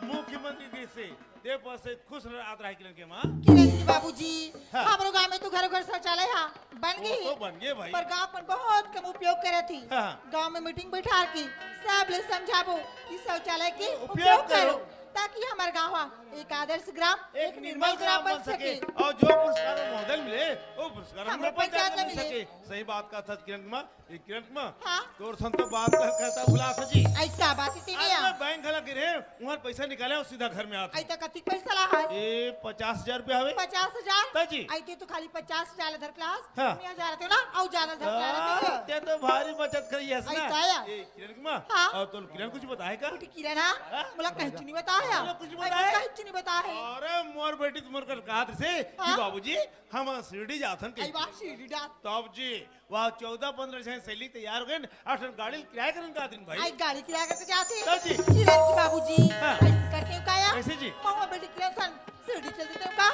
मुख्यमंत्री जी से देव पर से खुश रह आता है किरण के माँ किरण की बाबूजी हाँ। हमारे गांव में तो घर घर शौचालय हाँ बन वो गई तो बन गए भाई पर गांव पर बहुत कम उपयोग करे थी हाँ। गांव में मीटिंग बैठा की सब ले समझाबो कि शौचालय के उपयोग उपयोग करो। करो ताकि हमारे गांव एक आदर्श ग्राम एक निर्मल ग्राम बन सके और जो पुरस्कार महोदय मिले वो पुरस्कार हमारे पंचायत में मिल सके सही बात का था किरण कुमार ये किरण कुमार हाँ। तोर सन तो बात कर कहता भुला सजी आई का बात इतनी आज है मैं बैंक खला गिरे वहाँ पैसा निकाले और सीधा घर में आते आई तो कति पैसा ला है ए 50,000 रुपया हवे 50,000 ताजी। आई ते तो खाली 50,000 धर क्लास हाँ। मैं जा रहे थे ना और ज्यादा धर क्लास ते तो भारी बचत करी है ना ऐसा है? ए किरण कुमार हाँ। और तो किरण कुछ बताए का किरण हाँ हाँ? बोला कहीं नहीं बताया बोला कुछ बताया? कहीं नहीं बताया अरे मोर बेटी तुमर कर कहा से कि हाँ। बाबूजी हम शिरडी जाथन के आई बात सीढ़ी डाल तब जी वहाँ 14-15 जन सैली तैयार हो गए और गाड़ी किराया करने का दिन भाई आई गाड़ी किराया करके जाते हाँ जी। किरण की बाबूजी हाँ। ऐसे करते हो काया कैसे जी? मामा बेटी किरण सन सीढ़ी चल देते हो का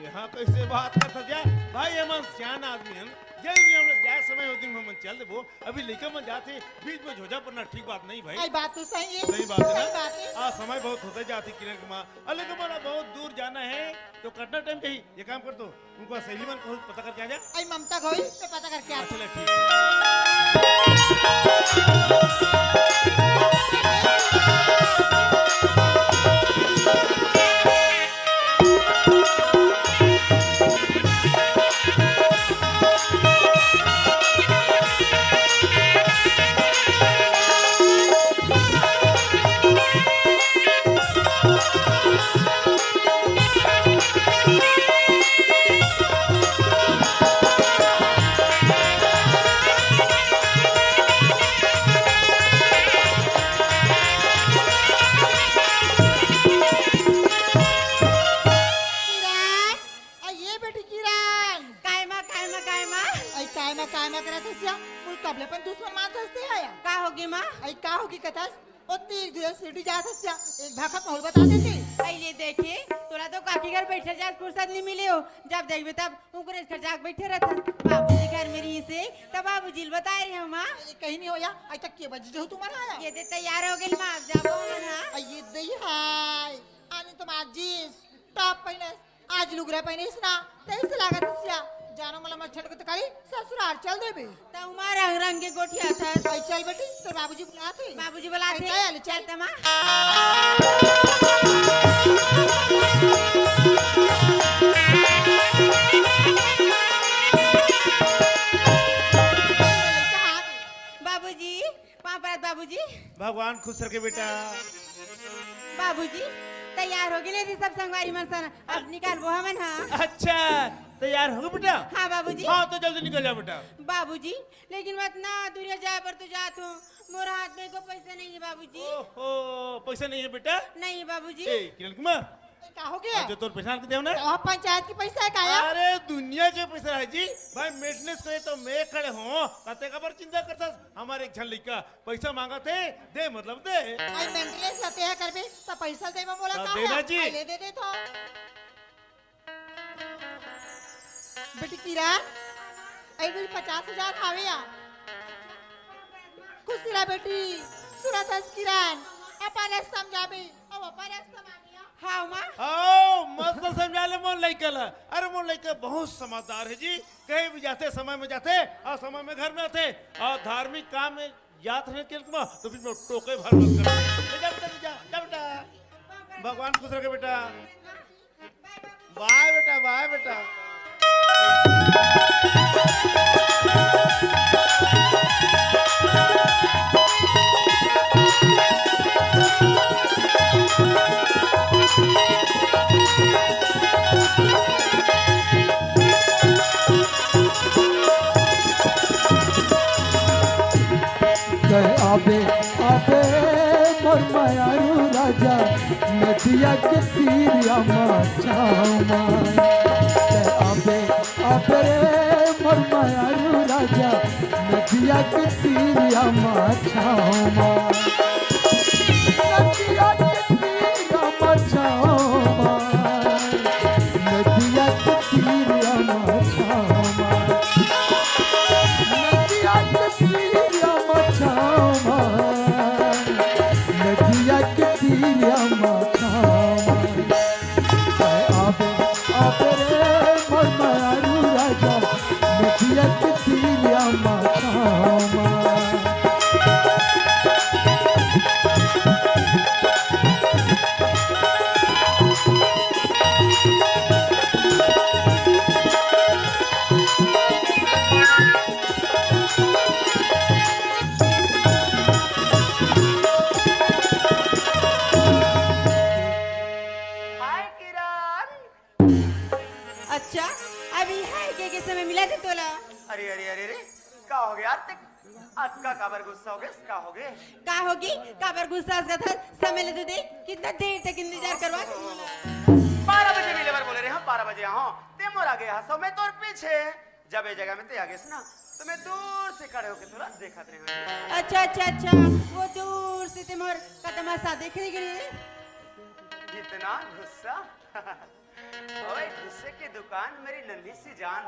यहाँ कैसे बात करता जाए भाई हम सियान आदमी हैं जब भी हम लोग जाए समय हो दिन हम चल देबो अभी लेकर मन जाते बीच में झोझा पड़ना ठीक बात नहीं भाई आई बात तो सही है सही बात है सही ना बात है आज समय बहुत होते जाती किरण कुमार अरे लेकिन हमारा बहुत दूर जाना है तो कटना टाइम पे ही ये काम कर दो उनको सहेली मन को पता करके आ जा आई ममता घोई से पता करके आते चलो ठीक है Thank उतनी एक दूसरे सीटी जात हस्या एक भाखा पहुल बता देती अइले देखे तोरा तो काकी घर बैठे जात फुर्सत नहीं मिले हो जब देखबे तब उनकरे घर जाके बैठे रहता बाबूजी घर मेरी से तब बाबूजी बताए रहे मां कहीं नहीं होया आज तक के बजे हो तुम्हारा आया ये दे तैयार हो गेल मां अब जाबो ना ये दई हाय आने तुम आज जींस टॉप पहने आज लुगरा पहने इसना तेईस लागत हस्या जानो मला मत छटक तो काली ससुराल चल देबे त उमा रंग रंग के गोठिया था भाई चल बेटी तो बाबूजी बुलाते चल तमा बाबूजी पापा बाबूजी भगवान खुश रखे बेटा। बाबूजी तैयार हो गए थे सब संगवारी मन सन अब निकाल वो हमन हां अच्छा तैयार हो गए बेटा? हाँ बाबूजी। हाँ तो जल्दी निकल जा बेटा। बाबूजी लेकिन मत ना दूरिया जाए पर तो जात हूँ मोर हाथ में को पैसा नहीं है बाबूजी। ओहो पैसा नहीं है बेटा? नहीं बाबूजी। ए किरण कुमार क्या हो गया? जो तोर पैसा के देव ना तो पंचायत की पैसा है काया? अरे दुनिया के पैसा है जी भाई मेंटेनेंस करे तो मैं खड़े हूँ कते का बार चिंता करता हमारे एक छन लड़का पैसा मांगा थे दे मतलब दे आई मेंटेनेंस करते हैं करबे तो पैसा दे में बोला का देना जी ले दे तो बेटी किरण आई भी 50,000 आवे या खुश रह बेटी सुरत किरण अपन समझाबे अब अपन समझामिया हाँ माँ आओ मस्त समझा ले मोन लड़का ला अरे मोन लड़का बहुत समझदार है जी कहीं भी जाते समय में जाते और समय में घर में आते और धार्मिक काम में याद है कि तो बीच में टोके भर मत कर जा बेटा भगवान खुश रखे बेटा बाय बेटा बाय बेटा। आबे आबे मोर मायारू राजा नदिया के तीरिया माछामा आबे आबे मोर मायारू राजा नदिया के तीरिया माछामा नदिया के तीरिया माछामा नदिया के तीरिया माछामा नदिया के तीरिया माछामा नदिया के तीरिया माछामा आबे आबे रे मोर मायारू राजा नदिया के तीरिया माछामा अच्छा अभी है के समय मिला थे तोला। अरे अरे अरे अरे का हो गया आज का काबर गुस्सा हो गया का हो गए का होगी काबर गुस्सा का था समय ले तो दे कितना देर तक इंतजार करवा 12 बजे मिले बार बोले रहे हम 12 बजे हाँ ते मोर आगे हंसो मैं तोर पीछे जब ये जगह में ते आगे सुना तो मैं दूर से खड़े होके थोड़ा देखा रहे। अच्छा अच्छा अच्छा वो दूर से ते मोर का तमाशा देख रही गई इतना गुस्सा ओए गुस्से की दुकान मेरी नन्ही सी जान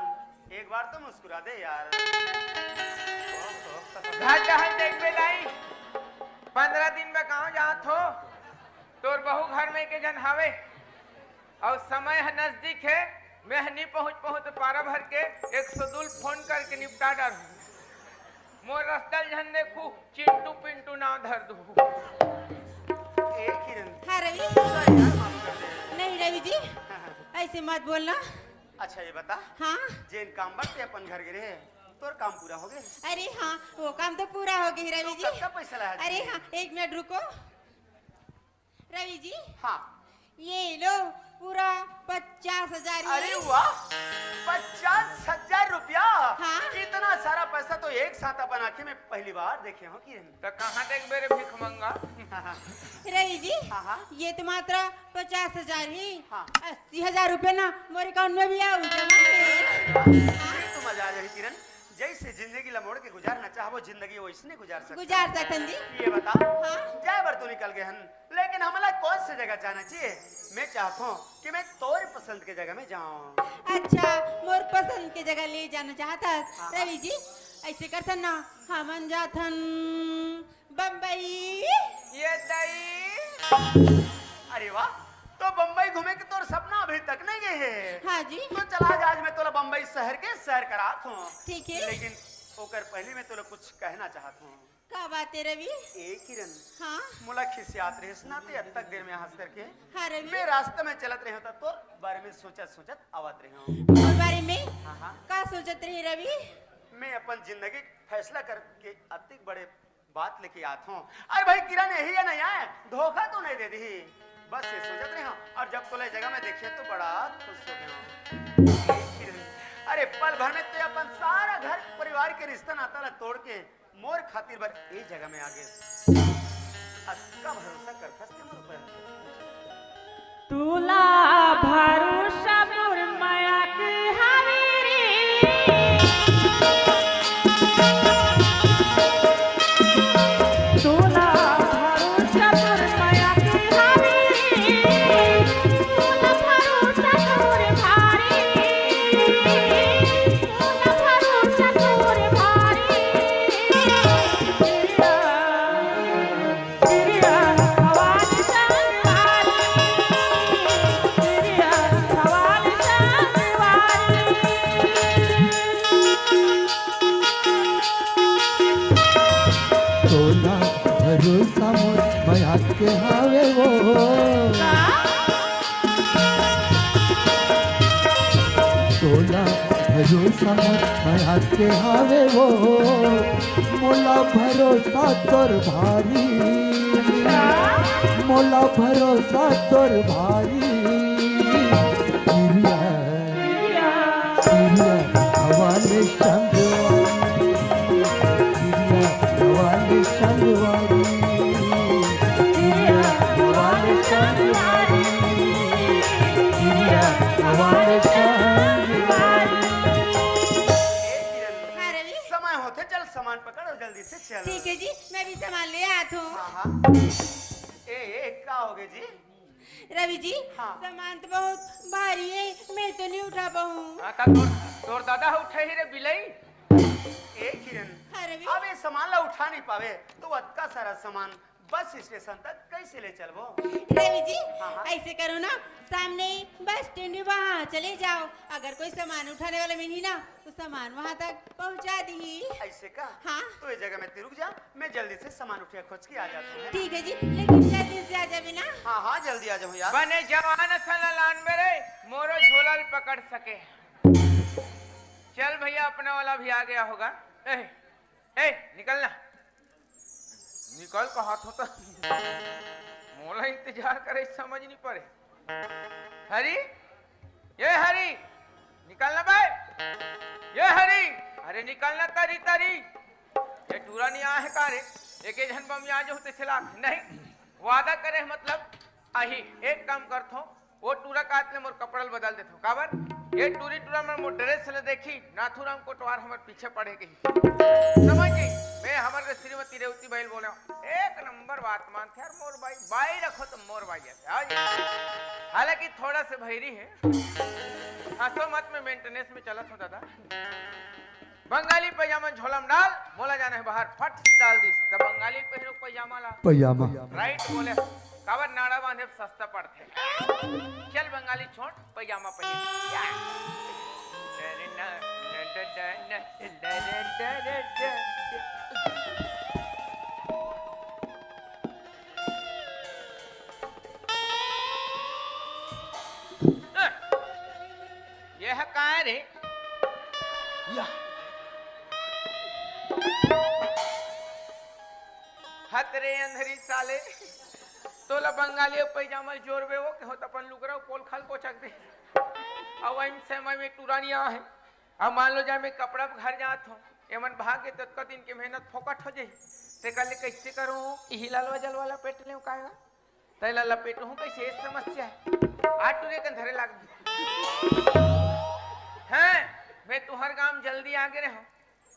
एक बार तो मुस्कुरा दे यार। घर जहाँ देख बे लाई 15 दिन में कहाँ जात हो तोर बहू घर में के जन हावे और समय है नजदीक है मैं नहीं पहुँच पारा भर के 102 फोन करके निपटा डाल मोर रस्तल झन देखू चिंटू पिंटू ना धर दू हाँ रवि नहीं रवि जी ऐसे मत बोलना। अच्छा ये बता हाँ जेन काम बाटे अपन घर गिरे तोर काम पूरा हो गया? अरे हाँ वो काम तो पूरा हो गया रवि जी। कितना पैसा लाया? अरे हाँ 1 मिनट रुको रवि जी। हाँ ये लो पूरा 50,000। अरे वाह 50,000 रुपया। हाँ इतना सारा पैसा तो एक साथ अपन आंखें में पहली बार देखे हो कि तो कहाँ देख मेरे भीख मंगा रवि जी। हाँ ये तो मात्र 50,000 ही। हाँ 80,000 रुपए ना मोरे अकाउंट में भी आओ जमा तो मजा आ जाएगी किरण जैसे जिंदगी लमोड़ के गुजारना चाहो जिंदगी वैसने गुजार सकते गुजार सकन जी। ये बताओ हाँ। जाए बार तो निकल गए हन लेकिन हमला कौन सी जगह जाना चाहिए? मैं चाहता हूँ कि मैं तोरी पसंद के जगह में जाऊँ। अच्छा मोर पसंद के जगह ले जाना चाहता हाँ। रवि जी ऐसे करथन ना हमन जाथन बम्बई। ये दई अरे वाह तो बम्बई घूमे के तोर सपना अभी तक नहीं गए है। हाँ जी तो चला आज मैं तोला बम्बई शहर के सैर करात हूँ। ठीक है। लेकिन ओकर पहले मैं तोला कुछ कहना चाहता हूँ। का बात है रवि? ए किरण हाँ मुला खिसियात रहे सुनाते अब तक देर में हंस करके हाँ रवि मैं रास्ते में चलत रहे होता तो बारे में सोचत सोचत आवत रहे हूँ। मोर बारे में हाँ हाँ का सोचत रही रवि? मैं अपन जिंदगी फैसला करके अति बड़े बात लेके आता हूँ। अरे भाई किरण यही है नहीं आए धोखा तो नहीं दे दी बस ये सोचत रहे हूँ और जब तो जगह में देखे तो बड़ा खुश हो गया हूँ। अरे पल भर में तो अपन सारा घर परिवार के रिश्ता नाता ला तोड़ के मोर खातिर बर ए जगह में आ गए। अक्का भरोसा कर फसते मोर पर तुला भरोसा मोर माया की हवेरी तुला भरोसा मोर माया की हवेरी तुला भरोसा मोर भारी तुला भरोसा मोर भारी तेरिया आवाज संगवारी तेरिया आवाज संगवारी तोला भरोसा मोर माया के हावे वो तोला भरोसा मोर माया के हावे वो मोला भरोसा तोर भारी मोला भरोसा तोर भारी किरिया किरिया हवाले संगवारी किरिया हवाले संगवारी किरिया हवाले संगवारी किरिया हवाले संगवारी। हाँ रवि समय होते चल सामान पकड़ और जल्दी से चल। ठीक है जी मैं भी सामान ले आत हूँ। हाँ हाँ ए क्या हो गए जी? रवि जी हाँ। सामान तो बहुत भारी है मैं तो नहीं उठा पाऊँ। आता तोर दादा उठे ही रे बिलई ए किरण हाँ रवि अब ये सामान ला उठा नहीं पावे तो अतका सारा सामान बस स्टेशन तक कैसे ले चलबो? रवि जी हाँ, हाँ। ऐसे करो ना सामने ही बस स्टैंड है वहाँ चले जाओ अगर कोई सामान उठाने वाला मिली ना तो सामान वहाँ तक पहुँचा दी। ऐसे का? हाँ। तो ये जगह में रुक जा मैं जल्दी से सामान उठा खोज के आ जाता हूँ। ठीक है जी लेकिन जल्दी से आ जाबे ना। हाँ हाँ जल्दी आ जाओ यार। बने जवान सलान मेरे मोरो झोला पकड़ सके। चल भैया अपना वाला भी आ गया होगा। ए निकलना निकल का हाथ होता मोला इंतजार करे समझ नहीं पड़े। हरी ये हरी निकलना भाई ये हरी अरे निकलना तारी तारी ये टूरा नहीं आया है का रे एक जन बम यहाँ जो होते खिलाफ नहीं वादा करे मतलब आही एक काम करथो वो टूरा काट ले मोर कपड़ल बदल देथो काबर ये टूरी टूरा में मोर ड्रेस ले देखी नाथुराम कोटवार हमर पीछे पड़े गई समझ गई मैं हमर श्रीमती रेवती बैल बोले एक नंबर बात मान थे यार मोर बाई रखो तो मोर बाई जैसे हालांकि थोड़ा से भैरी है हंसो मत में मेंटेनेंस में चलत हो दादा बंगाली पैजामा झोलम डाल बोला जाना है बाहर फट डाल दिस तो बंगाली पहनो पैजामा ला पजामा राइट बोले काबर नाड़ा बांधे सस्ता पड़ते चल बंगाली छोड़ पैजामा पहन यह कहाँ रे हतरे अंधरी साले तोला बंगाली पैजामा जोरबे वो के होत अपन लुगरा पोल खाल को चक दे अब इन समय में टुरानिया है अब मान लो जा मैं कपड़ा घर जात हो एमन भाग के तत्का दिन के मेहनत फोकट हो जाए ते कल कैसे करूं इही लाल वजल वाला पेट ले काएगा तैला लपेट हूं कैसे इस समस्या है आज टुरे के धरे लाग हैं मैं तुहर गांव जल्दी आगे रहो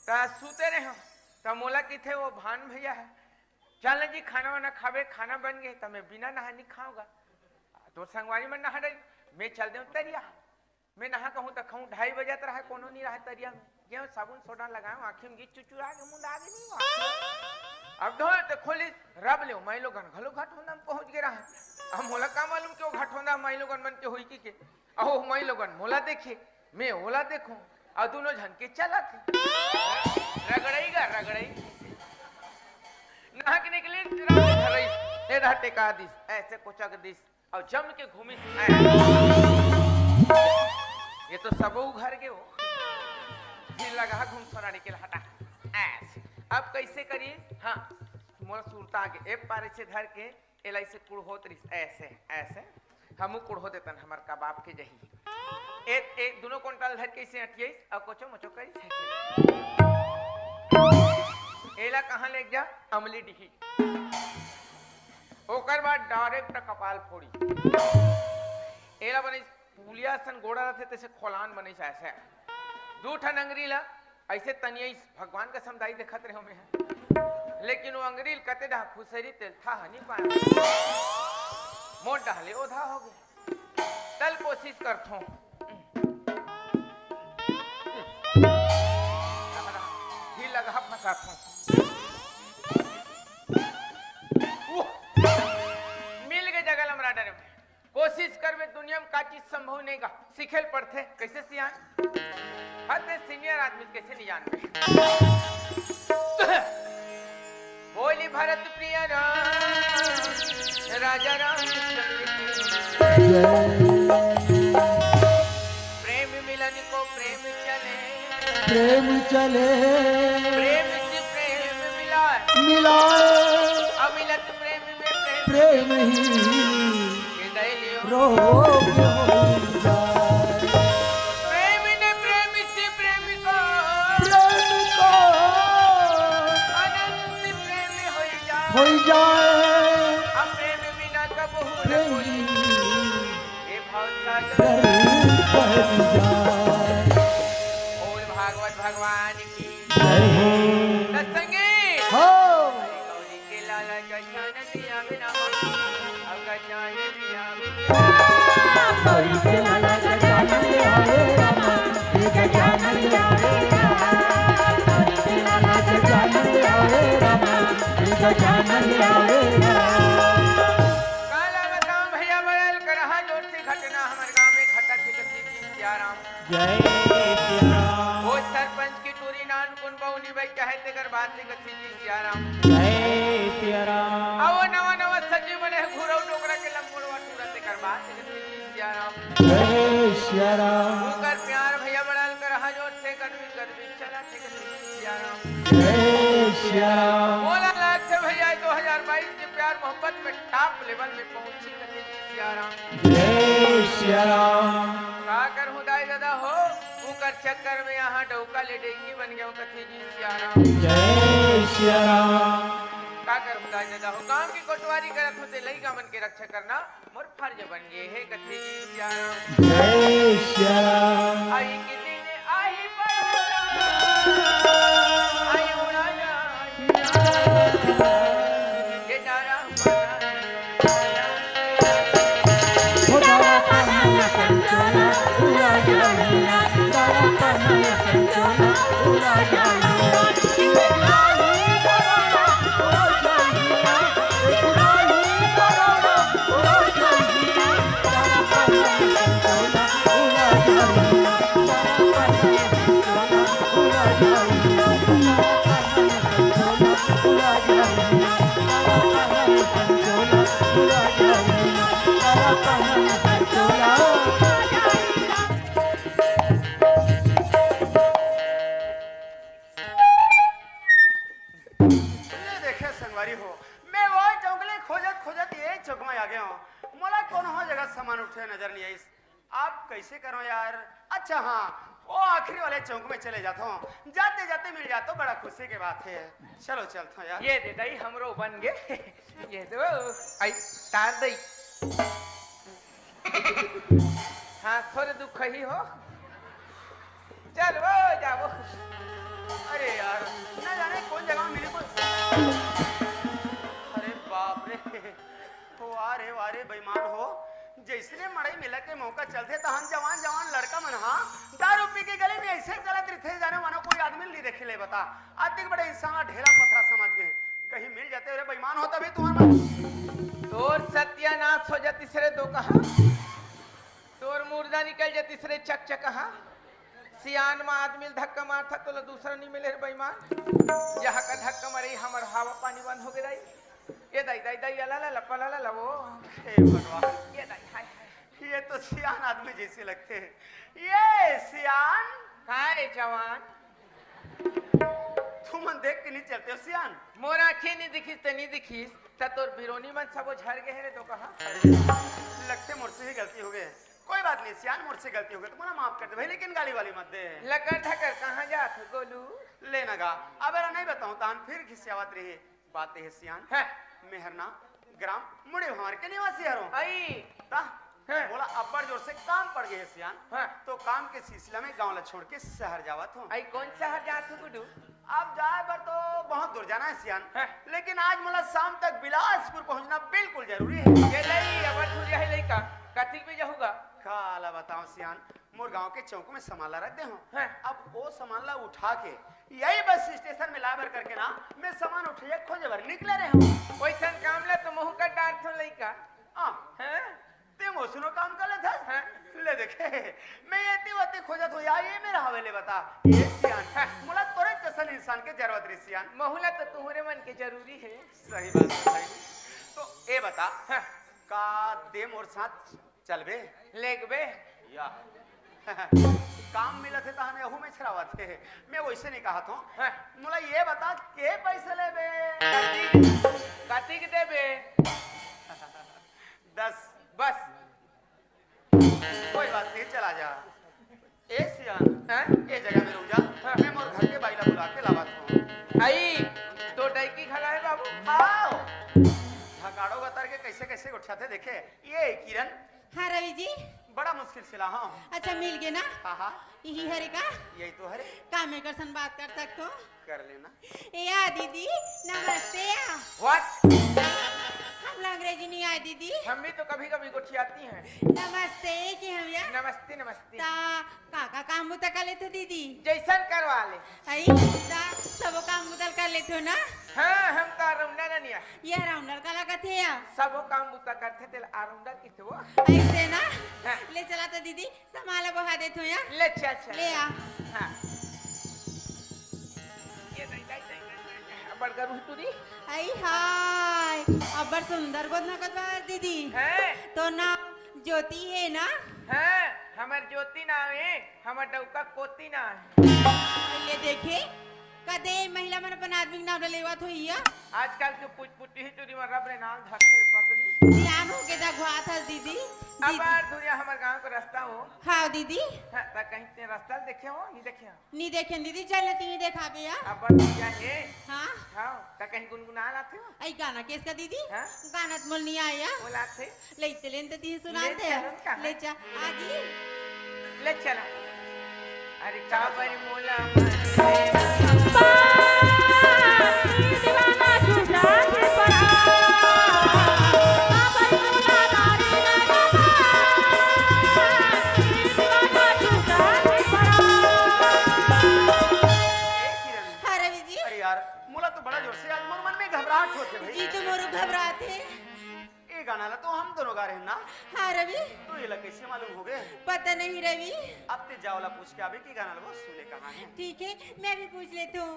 ता सूते रहे ता मोला की थे वो भान भैया है चल जी खाना वाना खावे खाना बन गए तो मैं बिना नहा नहीं खाऊंगा तो संगवारी में नहा रही मैं चल दे तरिया मैं नहा कहूँ तो खाऊं 2:30 बजे रहा कोनो नहीं रहा तरिया में गेहूं साबुन सोडा लगाऊं आँखी में गीत चुचुरा के मुंड आगे नहीं अब धो तो खोली रब ले मैं लोगन घलो घाट होना पहुंच गए रहा अब मोला का मालूम क्यों घाट होना मैं लोगन मन के हुई की अहो मैं लोगन मोला देखे मैं ओला देखूं और दोनों झन के चला थे रगड़ई नाक निकली तेरा टेका दिस ऐसे कोचक दिस और जम के घूमी ये तो सबो घर के हो फिर लगा घूम सोना निकल हटा ऐसे अब कैसे करिए हाँ मोर सुरता आगे एक पारे से धर के एलाई से कुड़ होत रिस ऐसे ऐसे हमू कुड़ हो देतन हमार का बाप के जही एक दोनों क्विंटल धर के इसे अटिए और कोचो मोचो करी एला कहाँ ले जा अमली डिही ओकर बाद डायरेक्ट कपाल फोड़ी एला बने पुलिया सन गोड़ा रहते तैसे खोलान बने ऐसे 2 ठन अंगरीला ऐसे तनिया भगवान का समझाई देखत रहे हमें लेकिन वो अंगरील कते डा खुसरी तेल था नहीं पाया मोट डाले ओधा हो गए तल कोशिश करथो ही लगा फंसाथो मिल गए जगह हमरा डरे में कोशिश करवे दुनिया में का चीज संभव नहीं का सिखेल पड़ते कैसे सियान हद सीनियर आदमी कैसे नहीं जानते बोली भरत प्रिय राम राजा राम प्रेम मिलन को प्रेम चले प्रेम चले प्रेम से प्रेम मिला अमिलत प्रेम में प्रेम ही रोग हो जाए प्रेम ने प्रेम से प्रेम को अनंत प्रेम हो जाए अब प्रेम बिना कब हो न कोई ये भाव सागर बोल भागवत भगवान की जय हो सत्संगी हो गौरी के लाला गजानन दिया बिना अब गजानन दिया गौरी के लाला गजानन आए राम गजानन आए गौरी के लाला गजानन आए राम गजानन आए काला बताओ भैया बड़ल करहा जोर से घटना हमारे गांव में घटा थी कथी की सियाराम जय सियाराम वो सरपंच की टूरी नान कुन बहुनी भाई कहे ते कर बात से कथी की सियाराम जय सियाराम आओ नवा नवा सजी बने घुरौ टोकरा के लंबोड़वा टूरा से कर बात से कथी की सियाराम जय सियाराम कर प्यार भैया बड़ल करहा जोर से करवी चला थे कथी की सियाराम जय सियाराम बोला लाख से भैया 2022 के प्यार मोहब्बत में टॉप लेवल में पहुंची कथी की सियाराम जय सियाराम का कर हुदाई दादा हो कर चक्कर में यहाँ डौका ले डेंगी बन गया कथी जी सियाराम जय सियाराम का कर हुदाई दादा हो काम की कोटवारी करत होते लई का मन के रक्षा करना मोर फर्ज बन गए है कथी जी सियाराम जय सियाराम आई की दिन आई बड़ा आई उड़ा ये डारा खुदा कमल संचोला उड़ा जाइया तारा कमल संचोला उड़ा जाइया नजर नहीं आई आप कैसे करो यार। अच्छा हाँ वो आखिरी वाले चौक में चले जाता हूँ, जाते जाते मिल जाता बड़ा खुशी की बात है। चलो चलता यार। ये दे दई हमरो बन गए ये दो आई तार दई हाँ थोड़े दुख ही हो चल वो जाओ अरे यार न जाने कौन जगह में मिली कोई। अरे बाप रे वारे बेईमान हो जैसने मड़ई मिला के मौका चलते तो हम जवान जवान लड़का मन हाँ दारू पी के गले में ऐसे चलत रहे जाने वाला कोई आदमी नहीं देखे ले बता आतिक बड़े इंसान ढेला पथरा समझ गए कहीं मिल जाते अरे बेईमान हो तभी तुम्हारा तोर सत्यानाश हो जा तीसरे दो कहा तोर मुर्दा निकल जा तीसरे चक चक कहा सियान में आदमी धक्का मारता तो दूसरा नहीं मिले बेईमान यहाँ का धक्का मारे हमर हवा पानी बंद हो गई ये दाई दाई दाई ला ला लपा ला ला वो हे भगवान ये दाई हाय हाय ये तो सियान आदमी जैसे लगते हैं ये सियान हाय जवान तुम देख के नहीं चलते हो सियान मोर आँखें नहीं दिखीस तो नहीं दिखीस त तोर बिरोनी मन सब झड़ गए रे तो कहा लगते मुझसे ही गलती हो गई कोई बात नहीं सियान मुझसे गलती हो गई तुम्हारा माफ कर दे भाई लेकिन गाली वाली मत दे लकर ढकर कहाँ जात गोलू लेना गा अब अगर नहीं बताऊं तान फिर खिसियावत रही बातें है सियान है मेहरना ग्राम मुड़े हमारे के निवासी हरो आई ता है। बोला अब्बर जोर से काम पड़ गए सियान हाँ। तो काम के सिलसिला में गांव ला छोड़ के शहर जावत हूँ आई कौन शहर जात हो गुडू अब जाए पर तो बहुत दूर जाना है सियान है। लेकिन आज मला शाम तक बिलासपुर पहुंचना बिल्कुल जरूरी है ये लई अब तू है लई का कथी पे जाऊंगा काला बताओ सियान मोर गांव के चौक में सामान ला रखते हो है। अब वो सामान ला उठा के यही बस स्टेशन में लाबर करके ना मैं सामान उठे खोजे भर निकले रहे हूँ वैसन काम ला तो मुंह का डार थो लई का हैं ते मोसनो काम कर ले था हैं? ले देखे मैं ये वती खोजत हो यार ये मेरा हवेले बता ये सियान मुला तोरे जैसन इंसान के जरूरत रे सियान महुला तो तुम्हारे मन के जरूरी है सही बात है तो ये बता हैं, का दे मोर साथ चलबे लेगबे या काम मिला थे तहने अहू में छरावा थे मैं वैसे नहीं कहा था हैं, मुला ये बता के पैसे लेबे कथी के देबे 10 बस कोई बात नहीं चला जा ए सियान हैं ये जगह में रुक जा मैं मोर घर के बाइला बुला के लावत हूं आई तो डाइकी खला है बाबू आओ भगाड़ो गतर के कैसे कैसे उठाते देखे ये किरण हाँ रवि जी बड़ा मुश्किल सिला हाँ अच्छा मिल गए ना हाँ यही हरे का यही तो है काम में करसन बात कर सकते हो कर लेना या दीदी नमस्ते व्हाट हम लोग अंग्रेजी नहीं आए दीदी हम भी तो कभी कभी गोठियाती हैं नमस्ते कि हम या नमस्ते नमस्ते ता काका काम बुता कर लेते हो दीदी जैसन करवा ले आई ता सब काम बुतल कर लेते हो ना हाँ हम तो आरामदा नहीं ये राउंडर का लगा थे या सब काम बुता करते थे आरामदा की थे वो ऐसे ना हाँ। ले चला तो दीदी संभाला बहा देते हो या ले चल चल ले आ हाँ ये नहीं नहीं बर्गर हुटूरी आई हाय अबर सुंदर गोद ना कदवा दीदी हैं तो ना ज्योति है ना हैं हमार ज्योति ना है हमार डौका कोती ना है ले देखे कदे महिला मन अपन आदमी के नाम लेवत होई या आजकल के पुटी ही टूरी में रब रे नाम धरते पगली ध्यान हो के दा घुआ था दीदी अब यार दुनिया हमार गांव का रास्ता हो हाँ दीदी हाँ ता कहीं ते रास्ता देखे हो नहीं देखे हो नहीं देखे दीदी चल ती देखा बे या अब दुनिया है हाँ हाँ ता कहीं गुनगुना लाते हो आई गाना केस का दीदी हाँ? गाना तो मोल नहीं आया बोलाते लेते लेते ती सुनाते ले चलन कहाँ? ले चा आजी ले चला अरे का बरी मोला दीवाना झूठा है पड़ा बाबर मुला दारी लगा दीवाना झूठा है पड़ा हाँ रवि जी अरे यार मुला तो बड़ा जोर से आज मोर मन में घबराहट होते भाई जी तो मोरू घबराते ये गाना ला तो हम दोनों गा रहे हैं ना हाँ रवि तो ये ला कैसे मालूम हो गए पता नहीं रवि अब ते जाओ ला पूछ के अभी की गाना ला वो सुने कहाँ है ठीक है मैं भी पूछ लेती हूँ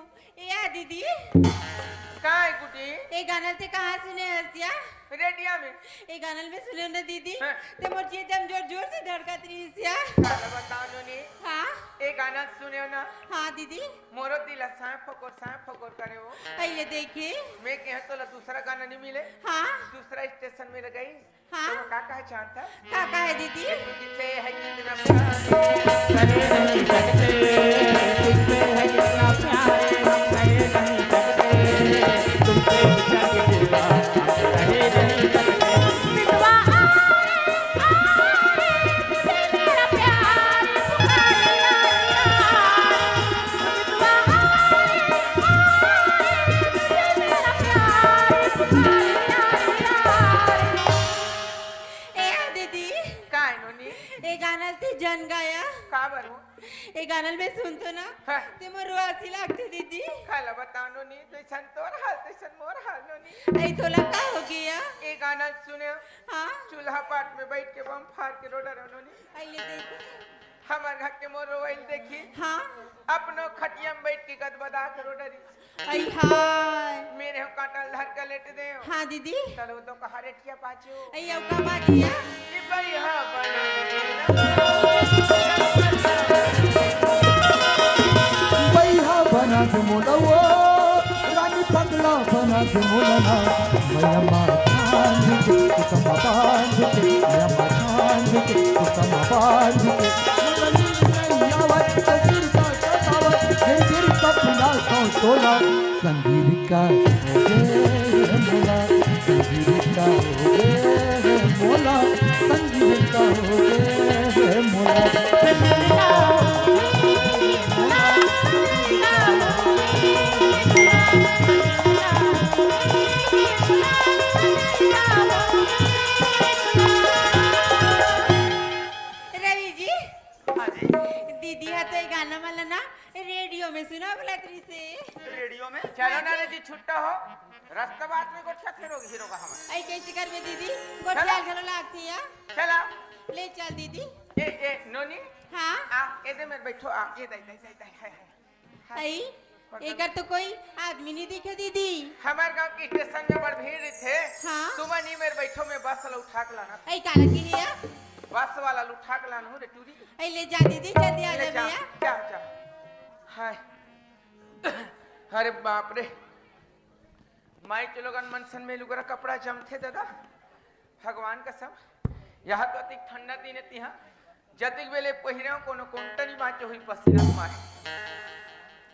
या दीदी का है गुटी ये गाना ते कहाँ सुने हंसिया रेडिया में ये गाना में सुने ना दीदी हाँ। ते मोर जी जम जोर जोर से धड़कत रही हंसिया काला बताओ जोनी हाँ एक गाना सुने ना हाँ दीदी मोरो दिल सांप फकोर करे वो पहले देखे मैं कह तो ला दूसरा गाना नहीं मिले हाँ दूसरा स्टेशन में लगाई हाँ। तो वो का है चाहता काका है दीदी जिसे है कितना प्यार करे नहीं सकते तुमसे है कितना प्यार हम कहे नहीं सकते तुमसे ऊंचा के सिवा हम कहे नहीं सकते मिटवा आए मेरा प्यार पुकारे मिटवा गान गाया का बरू ये गानल में सुन तो ना हाँ। ते मोर रुआसी लागते दीदी खाला बताओ नोनी तैसन तोर हाल तैसन मोर हाल नोनी आई तोला का हो गया ये गाना सुने हाँ चूल्हा पाट में बैठ के बम फाड़ के रोडा रहो नोनी आई ले देखी हमार घर के मोर रोइल देखी हाँ अपनो खटिया में बैठ के गदबदा के रोडा री आई हाय मेरे हम काटल धर के लेट दे हाँ दीदी चलो तो कहा रेटिया पाचो आई अब का बाजिया कि भाई हां बना बैहा बना के मोलवो रानी पगला बना के मोलना मैया माँ चांद के कमा बांध के मैया माँ चांद के कमा बांध के तोला संगीत का हो गे मोला संगीत का हो गे मोला संगीत का हो गे मोला रवि जी हाँ जी दीदी है तो ये गाना वाला ना रेडियो में सुना बोला तरी से रेडियो में चलो ना रे जी छुट्टा हो रास्ता बात में गोठा फिरोगी हीरो का हम आई कैसे कर में दीदी गोटिया घरो लागती है चला ले चल दीदी ए नोनी हाँ आ इधर में बैठो आ ये दई है आई एकर तो कोई आदमी नहीं दिखे दीदी हमारे गांव के स्टेशन में बड़ भीड़ थे हाँ तुम नहीं मेरे बैठो में बस वाला उठा के लाना आई काला की है बस वाला उठा के लाना हो रे टूरी आई ले जा दीदी जल्दी आ जा जा भैया जा जा हाय अरे बाप रे माई के लोगन मनसन में लुगरा कपड़ा जमथे दादा भगवान कसम यहाँ तो अतिक ठंडा दिन तिहा जतिक बेले पहिरे कोनो कोंटनी बाचे हुई पसीना मारे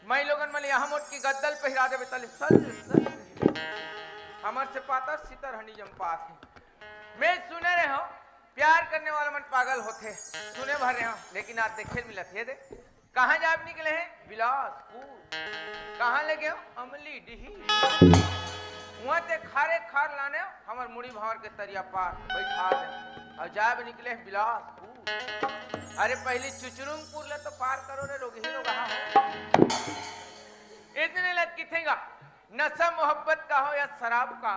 माई लोगन मले यहाँ मोट की गद्दल पहिरा देवे तले सल हमर से पाता सितर हनी जम पास है मैं सुने रहे हो प्यार करने वाला मन पागल होते सुने भर रहे हो लेकिन आज देखे मिलत है दे कहाँ जाब निकले हैं बिलासपुर कहाँ लगे हो अमली डिही वहाँ ते खारे खार लाने हमार मुड़ी भावर के तरिया पार बैठा दे और जाब निकले हैं बिलासपुर अरे पहले चुचरुंगपुर ले तो पार करो रे रोगी ही लोग इतने लत किथेगा नशा मोहब्बत का हो या शराब का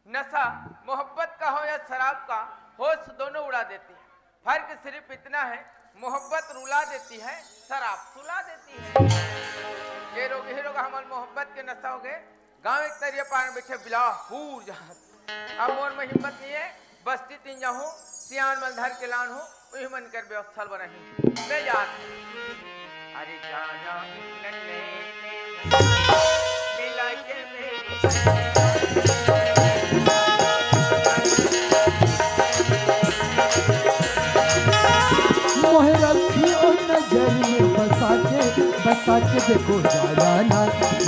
नशा मोहब्बत का हो या शराब का होश दोनों उड़ा देती है फर्क सिर्फ इतना है मोहब्बत रुला देती है शराब सुला देती है ये रोग हीरो का हमारे मोहब्बत के नशा हो गए गांव एक तरिया पार में बैठे बिलासपुर जहाँ अब मोर में हिम्मत नहीं है बस्ती तीन जाऊँ सियान मलधर के लान हो वही मन कर व्यवस्था बनाही मैं जाती अरे जाना नन्हे मिला के मोहे रखी और नजर में बसा के देखो जाना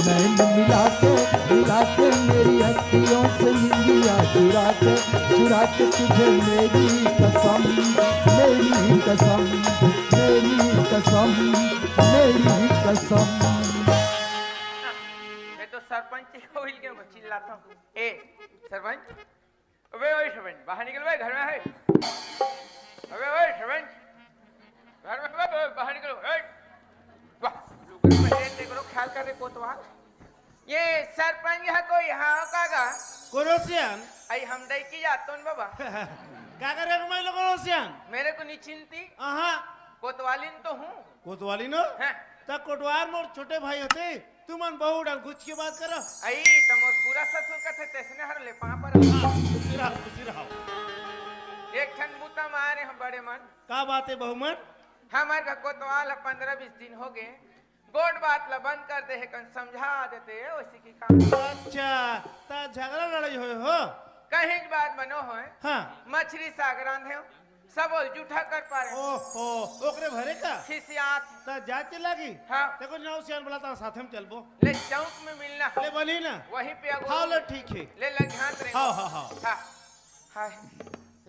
नैन मिला के मेरी अखियों से निंदिया चुरा के तुझे मेरी कसम मेरी कसम मेरी कसम मेरी कसम मैं तो सरपंच को हिल के चिल्लाता हूँ ए सरपंच अबे ओए सरपंच बाहर निकल भाई घर में है अबे ओए सरपंच घर में बाहर निकलो वाह देखो ख्याल कर रहे कोतवाल ये सरपंच है कोई हाँ कागा कोरोसियन आई हम दई की जातो न बाबा क्या करेगा मैं लोग कोरोसियन मेरे को निचिंती आहा कोतवालिन तो हूँ कोतवाली नो हैं तक कोटवार मोर छोटे भाई होते तुमन बहु डाल गुच के बात करो आई तमोर पूरा ससुर का थे तैसने हर ले पा पर खुशी रहो एक ठन बूता मारे हम बड़े मन का बात है बहुमन हमारे का कोतवाल 15-20 दिन हो गए गोड बात ला बंद कर दे है कन समझा देते है उसी की काम अच्छा ता झगड़ा लड़ाई हो कहीं बात बनो हो हाँ मछली साग रांधे सब जूठा कर पा रहे ओहो ओकरे भरे का खिसियात ता जात लागी हाँ देखो नाउ सियान बोला ता साथ में चलबो ले चौक में मिलना ले बनी ना वहीं पे हाँ ले ठीक है ले लग ध्यान रहे हाँ हाँ हाँ हाँ हाय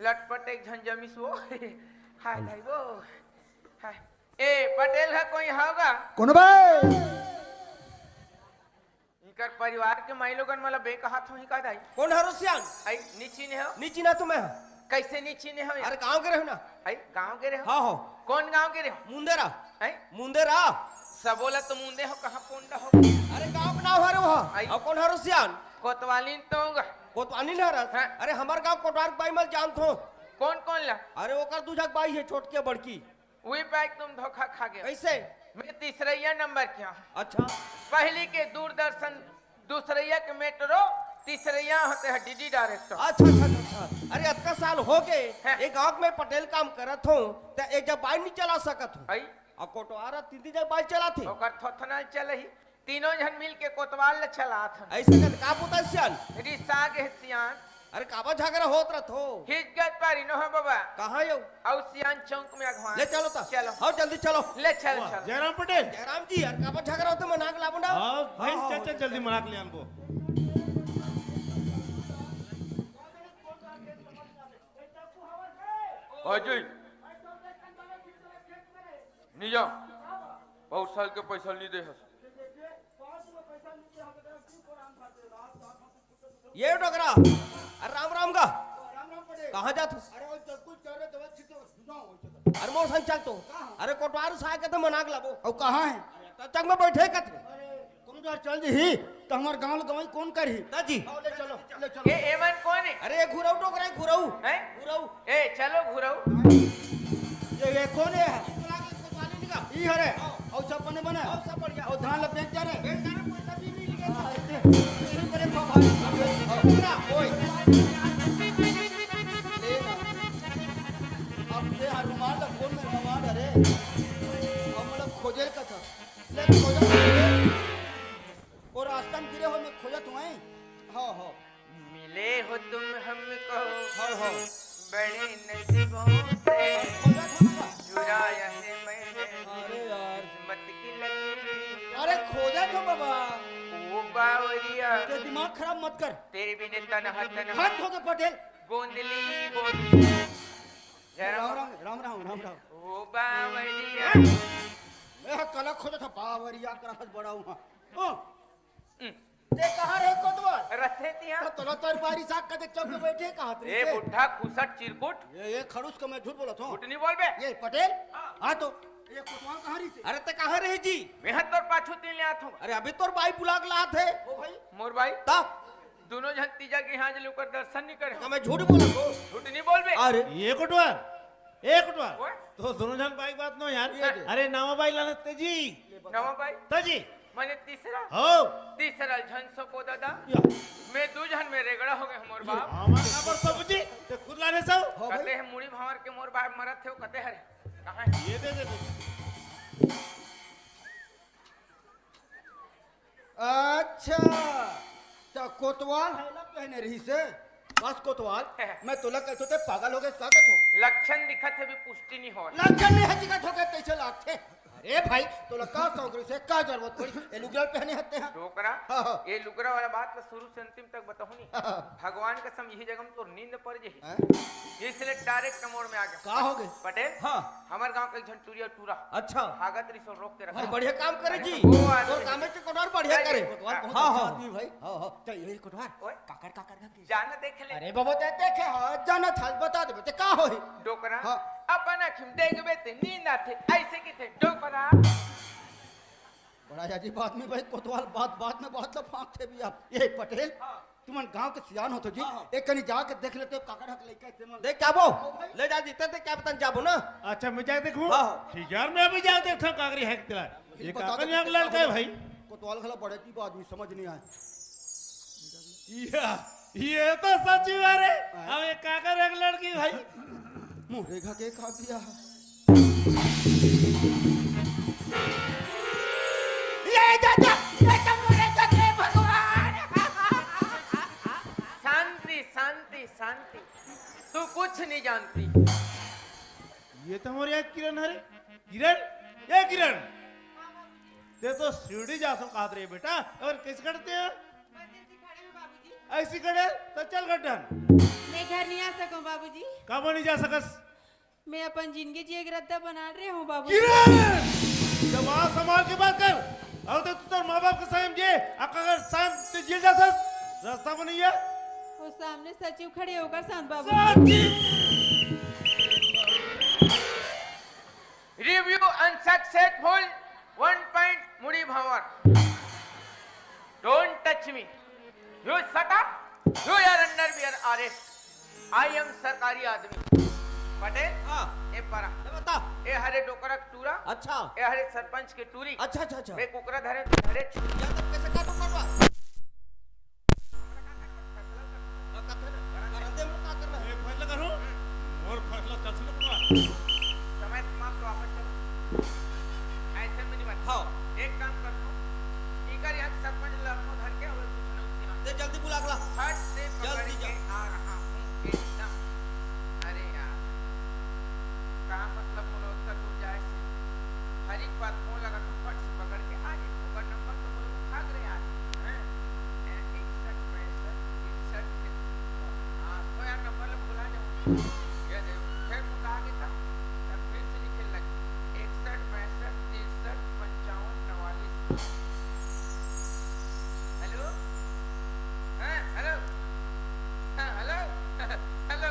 लटपट एक झंझमिस वो हाय भाई वो हाय ए पटेल है कोई होगा कौन भाई इनकर परिवार के माई लोगन मला बे कहा था ही का दाई कौन हरो सियान आई नीची ने हो नीची ना तुम्हें कैसे नहीं चीने हो अरे गांव के रहो ना। आई गांव के रहे हो हाँ हो। कौन गांव के रहे हो मुंदेरा। आई मुंदेरा। सब बोला तो मुंदे हो कहाँ पोंडा हो अरे गांव का नाम हरे वहाँ। आई। और कौन हरो सियान? कोतवाली तो होगा कोतवाली ना हरस। हाँ। अरे हमार गांव कोटवार बाई मल जानत हो। कौन कौन ला अरे ओकर दूजक बाई है छोट के बड़की। वही पैक तुम धोखा खा गए कैसे? मैं तीसरैया नंबर क्या अच्छा। पहली के दूरदर्शन दूसरैया के मेट्रो तीसरैया होते हैं डीडी डायरेक्टर अच्छा अच्छा अच्छा। अरे अतका साल हो गए हाँ। एक गांव में पटेल काम करत हो तो एक जब बाई नहीं चला सकत हो। आई और कोटवारा तीन जब बाई चला थी। ओकर थोथना चल ही तीनों जन मिल के कोतवाल ले चला था ऐसे कर का पुता सियान? रिसाग है सियान अरे काबा झगड़ा होत रहत हो। हिजगत पारी न हो बाबा कहाँ यो? और सियान चौक में अगवा ले चलो ता। चलो आओ जल्दी चलो। ले चल चल जयराम पटेल। जयराम जी यार काबा झगड़ा होते मनाक लाबो ना। हाँ भाई चल चल जल्दी मनाक ले हमको। अजय निजा बहुत साल के पैसा ली दे हस ये डोगरा। अरे राम राम का कहाँ जात हो? अरे मोर संग चल तो। अरे कोटवार साय के तो मनाक लाबो। और कहाँ है? तो चंग में बैठे कत तुम जो चल जी तो हमार गांव गवाई कौन करही? दादी। ले चलो ले चलो। ये एवन कौन है अरे घुराऊ डोगरा घुराऊ। हैं घुराऊ। ए चलो घुराओ ये कौन है? कोतवाली निका। ई हरे और सब बने बने और सब बढ़िया। और धान लपेट जा रे। एक गाना पैसा भी नहीं लिखे। यही बड़े भाई ओए ले ना अब ये रुमाल का फोन में रुमाल अरे हम लोग खोजे का था ले खोजा और रास्ता में गिरे हो मैं खोजत हुए। हाँ हाँ मिले हो तुम हमको हाँ हाँ बड़े नसीबों से खोजत हो ना। चुराया है मैंने अरे यार किस्मत की लकीर अरे खोजत हो बाबा। ओ बावरिया ये दिमाग खराब मत कर। तेरे बिने तनहा हाथ धो के पटेल। गोंदली गोंदली राम राम राम राम राम राम। ओ बावरिया मैं कल खोजा था बावरिया कर बड़ा हुआ। ते कहाँ रहे कोतवाल? रथे तिया तो तोला तोर बारी साग का चौक पे बैठे कहाँ थे? ए बुढ़ा खुसट चिरकुट ये खड़ूस को मैं झूठ बोला था। कुटनी बोल बे ये पटेल हाँ तो ये कोतवाल कहाँ रही थी? अरे ते कहाँ रहे जी? मैं हत तोर पाछू तीन ले आथो अरे अभी तोर बाई बुला के लात है। ओ भाई मोर भाई ता दोनों जन तीजा के यहाँ जल ऊपर दर्शन नहीं करे का मैं झूठ बोला तो। कुटनी बोल बे अरे ये कोटवार ए कोटवार ओए तो दोनों जन बाइक बात नो यार। अरे नामा बाई लाने तेजी नवा भाई तजी मैंने तीसरा हो तीसरा झंसो को दादा या मैं दू जन में रेगड़ा हो गए मोर बाप हमार का पर सब जी ते खुद लाने सब हाँ कहते भाई हैं मुड़ी भावर के मोर बाप मरत थे वो कहते हरे कहाँ है ये दे दे अच्छा तो कोतवाल है ना पहने रही से बस कोतवाल मैं तोला कहते थे पागल हो गए का कथो लक्षण दिखत है भी पुष्टि नहीं हो लक्षण नहीं है जिका ठोके कैसे लागते? अरे भाई तोला का सौकरी से का जरूरत पड़ी? ये लुगड़ा पहने हते हैं। डोकरा हाँ, हाँ। ये लुगरा वाला बात तो शुरू से अंतिम तक बताऊं नहीं हाँ, हाँ। भगवान का सम यही जगह में तो नींद पड़ जाही हैं? इसलिए डायरेक्ट मोड़ में आ गया का हो गए? पटेल हाँ हमारे गांव का एक झन टूरिया टूरा अच्छा। भागत रिसो रोक के भाई रखा बढ़िया काम करे जी। वो आदमी- तोर काम के कोटवार बढ़िया करे। कोतवाल बहुत हाँ, अच्छा हाँ। आदमी भाई। हाँ हाँ तो यही कोतवाल ओए काकर काकर का की। जाना देख ले अरे बाबा ते देखे हाँ जाना था बता दे का होई? डोकरा हाँ। अपन अखिम देखबे ते नींद आथे ऐसे की थे डोकरा बड़ा अजीब आदमी भाई कोतवाल बात में बहुत लोग फांकते भी आप। ये पटेल तुमन गांव के सियान हो तो जी एक कनी जाके देख लेते काकर हक लेके तुम देख क्या बो ले जा जीते थे क्या बतन जाबो ना। अच्छा मैं जाके देखूं हाँ। ठीक है यार मैं अभी जाके देखता हूं कागरी है तेरा ये बता कागरी दो, है लड़का है भाई कोतवाल खला बड़े अजीब आदमी समझ नहीं आए। ये तो सच ही है रे अब ये काकर एक लड़की भाई मुरेगा के खा दिया शांति शांति शांति तू कुछ नहीं जानती ये तो हमारे यहाँ किरण है रे किरण ये किरण ते तो सीढ़ी जा सो काद रे बेटा और किस करते हैं ऐसी खड़े तो चल गड्ढन मैं घर नहीं आ सकूं बाबूजी। कब नहीं जा सकस मैं अपन जिंदगी जी एक रद्दा बना रही हूँ बाबूजी। किरण जब आ संभाल के बात कर और तो तू तो माँ बाप के सामने जे अगर साम ते जेल जा सस रास्ता बनिया वो सामने सचिव खड़े होकर शांत बाबू रिव्यू अनसक्सेसफुल 1 point मुड़ी भंवर don't touch me you shut up you are under bear arrest I am सरकारी आदमी पटेल हाँ ए परा बता ए हरे डोकरा टूरा अच्छा ए हरे सरपंच के टूरी अच्छा अच्छा अच्छा मैं कुकरा धरे तू धरे या तब कैसे काटो काटवा फैसला करो और फैसला चल चल पूरा समय समाप्त वापस चलो ऐसे में नहीं बात हाँ एक काम कर तू इकर यहाँ सरपंच लड़कों धर के और कुछ ना उसकी दे जल्दी बुला अगला फट से पकड़ जल्दी के जा। आ रहा हूँ एकदम अरे यार कहाँ मतलब बोलो उसका तू जाए से हर एक बात फोन लगा तो फट से पकड़ के आ जाए ओकर नंबर तो बोलो भाग रहे यार हैं 61 65 हाँ तो यार नंबर ले बुला जाओ ये दे फिर मुझे आगे था तब फिर से लिखे लगे 61 65 63 55 44 हेलो हाँ हेलो हाँ हेलो हेलो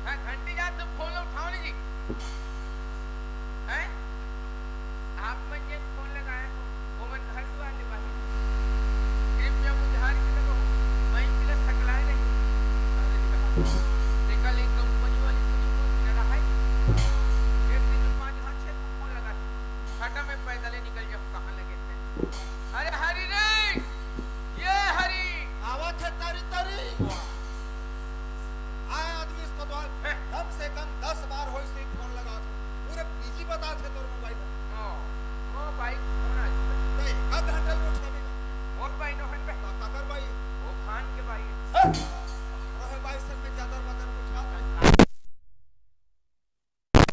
हाँ घंटी जा तुम फोन उठाओ नहीं जी हैं आप मुझे फोन लगाया वो मैं घर दुआ ले बाही कृपया बुझार के लगो मैं पिले सकलाए नहीं देखा ले कंपनी वाली तुझे फोन मेरा है एक दिन में 5 5 6 फोन लगा हटा मैं पैदल ही निकल जाऊँ कहाँ लगे थे अरे हरी रे ये हरी आवाज है तारी तारी आए आदमी इसको द्वार कम से कम 10 बार हो इसे फोन लगा दो पूरे बिजी बता थे तोर मोबाइल ओ भाई फोन आज नहीं कब घंटे में उठाने और भाई नो हन पे काकर भाई वो खान के भाई रहे भाई सर में ज्यादा बदन उठा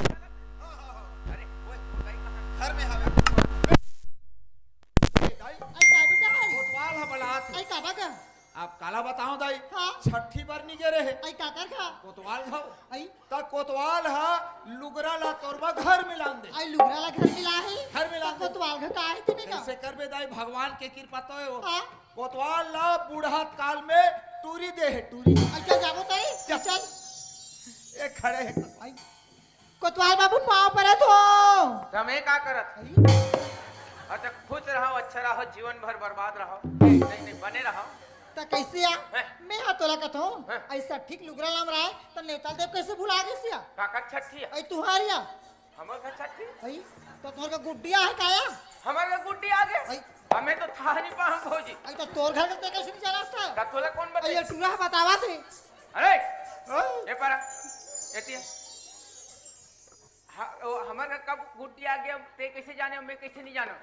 अरे वो भाई कहाँ घर में हवे दाई आई का बेटा है कोतवाल है बलात आई का बागा आप काला बताओ दाई हाँ छठी बार निगे रहे आई का कर खा कोतवाल हो आई ता कोतवाल हा लुगरा ला तोरबा घर मिलान दे आई लुगरा ला घर मिला है घर मिला दे। कोतवाल घर का है तुम्हें का ऐसे कर बे दाई भगवान के कृपा तो है वो हाँ कोतवाल ला बूढ़ात काल में टूरी दे है टूरी आई क्या जाबो ताई चल ये खड़े है आई कोतवाल बाबू पाँव पर है तो तुम्हें क्या करत आई अच्छा खुश रहो अच्छा रहो जीवन भर बर्बाद रहो नहीं नहीं बने रहो ता कैसे आ हैं? मैं हा तोला कथो हैं? ऐसा ठीक लुगरा लाम रहा है तो नेताल देव कैसे भुला गए सिया काका छठी है आई तुहारिया हमारे घर छठी आई तो तोर का गुड्डिया है काया हमारे घर गुड्डी आ गए आई हमें तो था नहीं पा हम भौजी आई तो तोर घर का कैसे नहीं चला था का तोला कौन आई बताए ये टूरा बतावा थे अरे ये परा एती हमारे घर कब गुड्डी आ गया ते कैसे जाने मैं कैसे नहीं जानो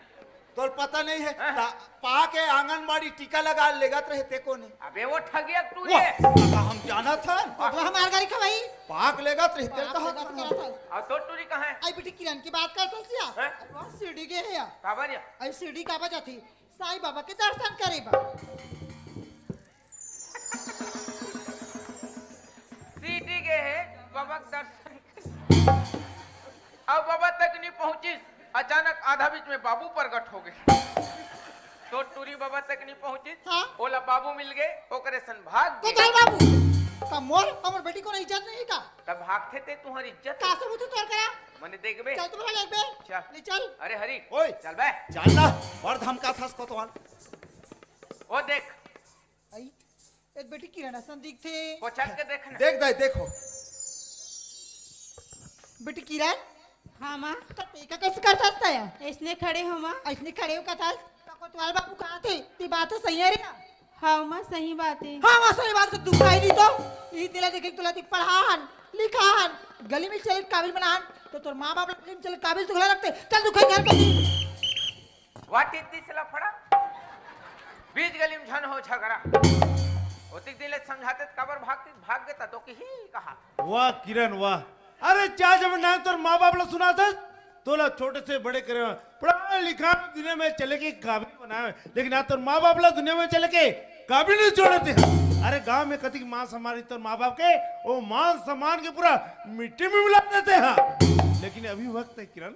तो पता नहीं है हाँ। पा के आंगनबाड़ी टीका लगा लेगत रहते को नहीं अबे वो ठगिया तू वाह, ये हम जाना था तो हमार गाड़ी का भाई पाक लेगत रहते तो बाप रे बाप करा था और तो टूरी कहाँ है आई बेटी किरण की बात करता सिया हैं? वहाँ सीढ़ी के है या काबरिया आई सीढ़ी का बजा थी साईं बाबा के दर्शन करे बा सीटी के है बाबा के दर्शन अब बाबा तक नहीं पहुंची अचानक आधा बीच में बाबू प्रकट हो गए तो टूरी बाबा तक नहीं पहुंची हाँ? बोला बाबू मिल गए ओकरे सन भाग तो गए चल बाबू का मोर हमर बेटी को नहीं इज्जत नहीं का तब भागते थे तुम्हारी इज्जत का सब तू तोड़ करा मैंने देख बे चल तुम्हारा लेग बे चल। ले चल अरे हरी ओए चल बे जानना और धमका था कोतवाल वो देख आई एक बेटी किरण सन दिखते पोछक के देखना देख दाई देखो बेटी किरण हाँ माँ का टीका कैसे करता है इसने खड़े हो माँ ऐसने खड़े हो कथा कोतवाल बाबू कहाँ थे ती बात तो सही है रे हाँ माँ सही बात है हाँ वहाँ सही बात को दुखाई दी तो ई दिला देखे तुला दिख पढ़ान लिखान गली में चले काबिल बनान तो तोर माँ बाप गली में चले काबिल तुला रखते चल दुखाई घर पे व्हाट इज दिस लफड़ा बीच गली में झन हो झगड़ा ओतिक दिले समझाते कबर भाग गया तो की ही कहा वाह किरण वाह अरे क्या जब ना तोर माँ बाप ला सुना था तोला छोटे से बड़े करे पढ़ा लिखा दुनिया में चले के काबिल बनाए लेकिन आज तोर माँ बाप ला दुनिया में चले के काबिल नहीं छोड़ते अरे गांव में कति मान सम्मान तोर माँ बाप के वो मान सम्मान के पूरा मिट्टी में मिला देते हैं लेकिन अभी वक्त है किरण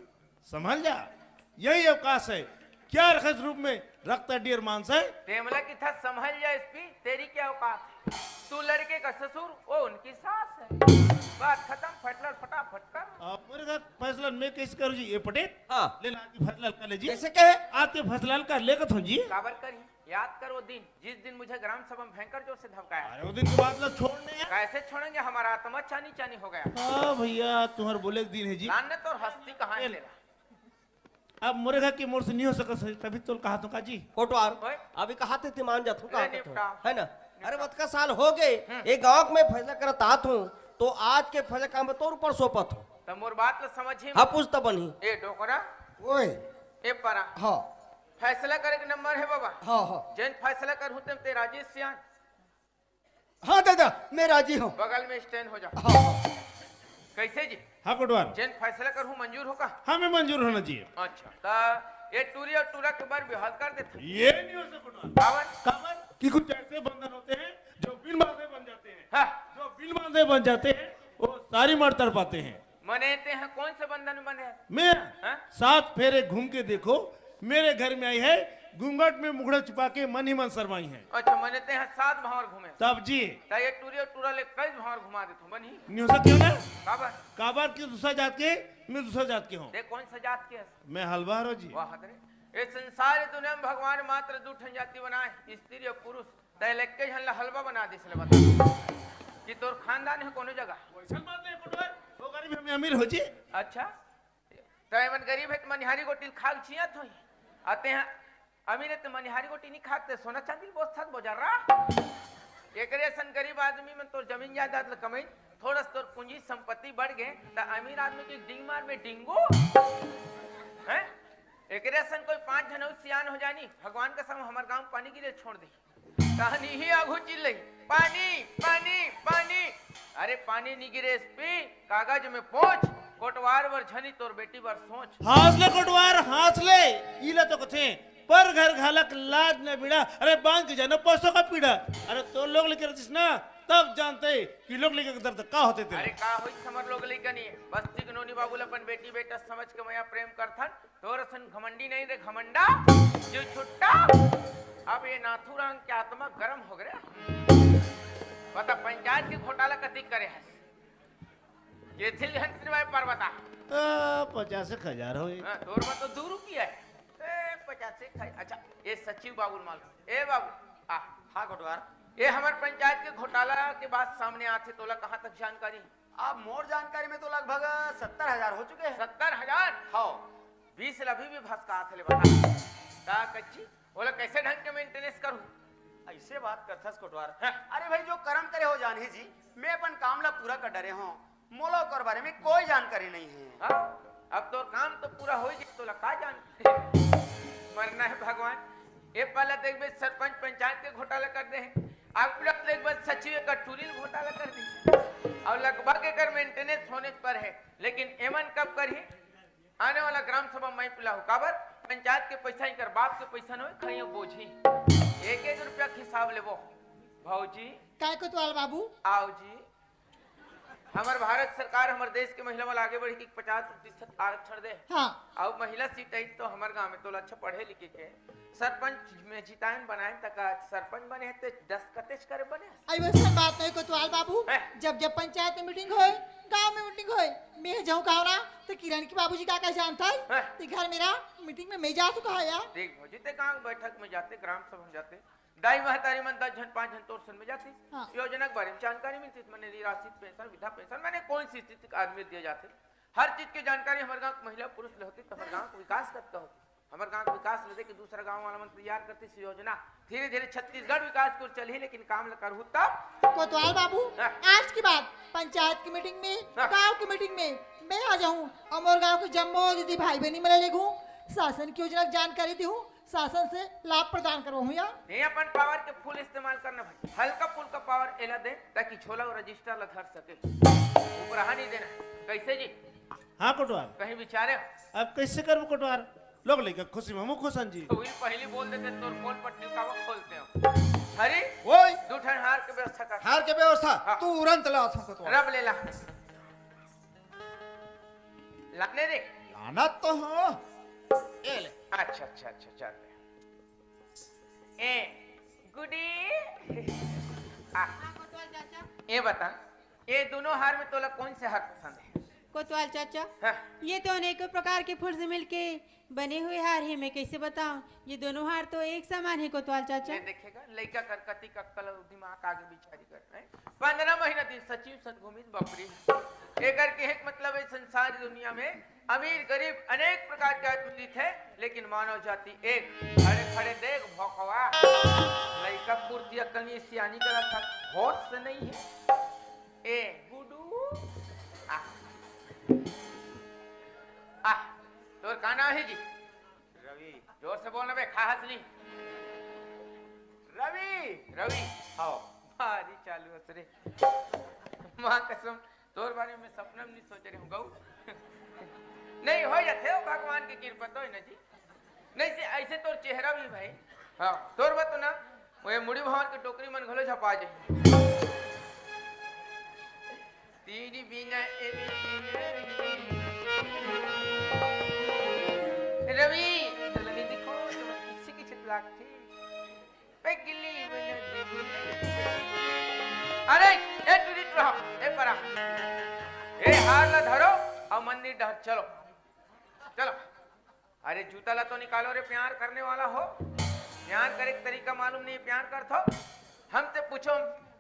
संभल जा यही अवकाश है क्या रखस रूप में रक्त हड्डी और मांस है तेमला की था संभल जा इस पे तेरी क्या औकात है तू लड़के का ससुर, वो उनकी सास है। बात खत्म, फटलर फटाफट कर। मेरे का फैसला मैं कैसे करूँ जी? ये पटेल हाँ ले ला आपकी फैसला कर लीजिए। कैसे कहे? आपके फैसला कर लेकर हूँ जी। काबर करी, याद कर वो दिन जिस दिन मुझे ग्राम सभा में भयंकर जोर से धमकाया। अरे वो दिन के बाद ना छोड़ने हैं। कैसे छोड़ेंगे, हमारा आत्मा चानी चानी हो गया। हाँ भैया तुम्हारे बोले के दिन है जी। लानत और हस्ती कहाँ से लेगा? अब मुर्गा की मोर से नहीं हो सका तभी तो कहा तो का जी। कोटवार ओए। अभी कहा थे मान जात हूँ अरे निपटा। है ना। अरे बत का साल हो गए एक गांव में फैसला करत आत हूँ तो आज के फैसला काम तोर ऊपर सोपत हूँ। तो मोर बात तो समझी। हाँ पूछता बनी ए डोकरा, ओए ए परा, हाँ फैसला करे के नंबर है बाबा। हाँ हाँ जैन फैसला कर हूँ ते राजेश सियान हाँ दादा मैं राजी हूँ। बगल में स्टैंड हो जा। हाँ हाँ कैसे जी? हाँ कोटवार जैन फैसला कर हूँ मंजूर होगा? हाँ मैं मंजूर होना चाहिए। अच्छा तो ये टूरी और टूरा के बार बिहाल कर देते। ये नहीं हो सकता कोटवार। काबर? काबर कि कुछ ऐसे बंधन होते हैं जो बिन बांधे बन जाते हैं। हाँ, जो बिन बांधे बन जाते हैं वो सारी मर तर पाते हैं। मनेते हैं कौन से बंधन में बने हैं? मैं हाँ? 7 फेरे घूम के देखो मेरे घर में आई है घूंघट में मुखड़ा छुपा के मन ही मन शर्माई है। अच्छा मनेते हैं 7 भावर घूमे। तब जी तो ये टूरी और टूरा ले कई भावर घुमा देते हो बनी। नहीं हो सकता क्यों ना। काबर? काबर की दूसरा जात के मैं दूसरा जात के हूँ। देख कौन सा जात के है? मैं हलवार हो जी। वाह हदरे, ये संसार दुनिया में भगवान मात्र दो ठन जाति बनाए, स्त्री और पुरुष। तय लेके झन हलवा बना दिस ले बता कि तोर खानदान है कोनो जगह। वैसा बात नहीं कोटवार, वो गरीब हम अमीर हो जी। अच्छा तय मन गरीब है तो मनिहारी गोटी खाग छिया तो आते हैं अमीर है तो मनिहारी गोटी नहीं खाते, सोना चांदी बोझ था बोझर रहा। एकरे सन गरीब आदमी में तो जमीन जायदाद कमाई थोड़ा सा तोर पूंजी संपत्ति बढ़ गए तो अमीर आदमी की डिंग मार में डिंगो हैं। एकरे सन कोई 5 जन सियान हो जानी भगवान का सम हमार गांव पानी गिरे छोड़ दी कहानी ही आगू चिल रही पानी पानी पानी। अरे पानी नहीं गिरे पी कागज में पहुंच कोटवार वर झनी तोर बेटी वर सोच। हासले कोटवार हासले इला तो कथे पर घर घालक लाज न बिड़ा। अरे बांध के जाना पैसों का पीड़ा। अरे तो लोग लेकर रचिस ना तब जानते कि लोग लेकर दर्द का होते थे। अरे का होई समर लोग लेकर नहीं बस्ती के नोनी बाबूल अपन बेटी बेटा समझ के मैं प्रेम करथन तोर सन घमंडी नहीं रे घमंडा जो छुट्टा। अब ये नाथुराम की आत्मा गरम हो गया। बता पंचायत के घोटाला कति करे है ये थिल घंटे में पर्वता 50,000 हो। तोर में तो 2 रुपया है। 50 अच्छा ये सचिव बाबू माल ए बाबू आ हाँ कोटवार। ये हमारे पंचायत के घोटाला के बाद सामने आते तोला कहाँ तक जानकारी? अब मोर जानकारी में तो लगभग 70,000 हो चुके हैं। 70,000? हाँ 20 अभी भी भसका आते ले बता का कच्ची बोला कैसे ढंग के मेंटेनेंस करूं? ऐसे बात करथस कोटवार। हाँ। अरे भाई जो कर्म करे हो जाने जी मैं अपन काम ला पूरा कर डरे हूँ मोलो कर बारे में कोई जानकारी नहीं है। हाँ? अब तो काम तो पूरा हो जाए तो लगा जान मरना है भगवान। ये पहले देख बे सरपंच पंचायत के घोटाला कर दे अब देख बे सचिव का टूरी घोटाला कर दी और लगभग एकर मेंटेनेंस होने पर है लेकिन एमन कब करी आने वाला ग्राम सभा मैं पिलाऊ काबर पंचायत के पैसा ही कर बाप के पैसा नहीं खड़िया बोझी 1-1 रुपया के हिसाब लेबो भाऊजी। काय कोतवाल बाबू आओ जी हमार भारत सरकार हमारे देश के महिला वाला आगे बढ़ी कि 50% आरक्षण दे। हाँ अब महिला सीट आई तो हमारे गांव में तो अच्छा पढ़े लिखे के सरपंच में जितायन बनाए तक सरपंच बने तो 10 कतेज करे बने। आई वैसा बात नहीं कोतवाल बाबू है? जब जब पंचायत में मीटिंग होए गांव में मीटिंग होए मैं जाऊँ कहा ना तो किरण की बाबूजी का जानता है है? तो घर मेरा मीटिंग में मैं जा तो कहा यार देख भौजी ते गांव बैठक में जाते ग्राम सभा में जाते दाई महतारी मन 10 जन 5 जन तोर सन में जाती हाँ। योजना के बारे में जानकारी मिलती मैंने निराश्रित पेंशन वृद्धा पेंशन मैंने कौन सी स्थिति का आदमी दिए जाते हर चीज की जानकारी हमारे गांव महिला पुरुष ले होती तो हमारे गांव को विकास करता होती हमारे गांव का विकास ले कि दूसरा गांव वाला मन तैयार करती सी योजना धीरे धीरे छत्तीसगढ़ विकास को चली लेकिन काम करू तब कोतवाल बाबू हाँ। आज की बात पंचायत की मीटिंग में हाँ। गांव की मीटिंग में मैं आ जाऊँ और मोर गांव के जम्मो दीदी भाई बहनी मिले लेगू शासन की योजना की जानकारी दी हूँ शासन से लाभ प्रदान करो हूँ यार नहीं अपन पावर के फुल इस्तेमाल करना भाई हल्का फुल का पावर एला दे ताकि छोला और रजिस्टर ला धर सके ऊपर नहीं देना कैसे जी। हाँ कोटवार कहीं विचारे अब कैसे कर कोटवार लोग लेकर खुशी में हम खुशन जी। तो वही पहली बोल देते तोर पोल पट्टी का वक्त खोलते हो हरी ओए दूठन हार के व्यवस्था कर हार के व्यवस्था हाँ। तुरंत ला था कोतवाल। रब ले ला लाने दे लाना तो हाँ ये ले अच्छा अच्छा अच्छा चल ए गुडी आ कोतवाल चाचा, ये बता, ये दोनों हार में तोला कौन से हार पसंद है? कोतवाल चाचा, हाँ? ये तो अनेकों प्रकार के फूल से मिलके बने हुए हार है। मैं कैसे बताऊं? ये दोनों हार तो एक समान है कोतवाल चाचा। ये देखेगा लड़का करकती का कल दिमाग आगे बिचारी कर 15 महीना दिन सचिव सन घूमित बकरी एकर के एक मतलब है संसार दुनिया में अमीर गरीब अनेक प्रकार के आदमी थे, लेकिन मानव जाति एक। खड़े खड़े देख भौकवा लड़का कुर्तिया कनी सियानी करा था, होश से नहीं है। ए गुडू आ तोर का नाम है जी? रवि। जोर से बोलना बे, खास नहीं। रवि। रवि आओ। भारी चालू है रे मां कसम, तोर बारे में सपना में नहीं सोच रही हूँ गऊ नहीं हो जाते हो, भगवान की कृपा तो है ना जी। नहीं से ऐसे तोर चेहरा भी भाई, हाँ तोर बात तो ना वो मुड़ी भवन के टोकरी मन घलो झपा जाए। तेरी बिना रवि चलनी दिखो तुम किसी की छतलाक थी पेगली अरे ए तुरी रहो ए परा ए हार ला धरो और मंदिर डर चलो चलो। अरे जूता ला तो निकालो रे, प्यार करने वाला हो, प्यार करे तरीका मालूम नहीं, प्यार कर थो हमसे पूछो,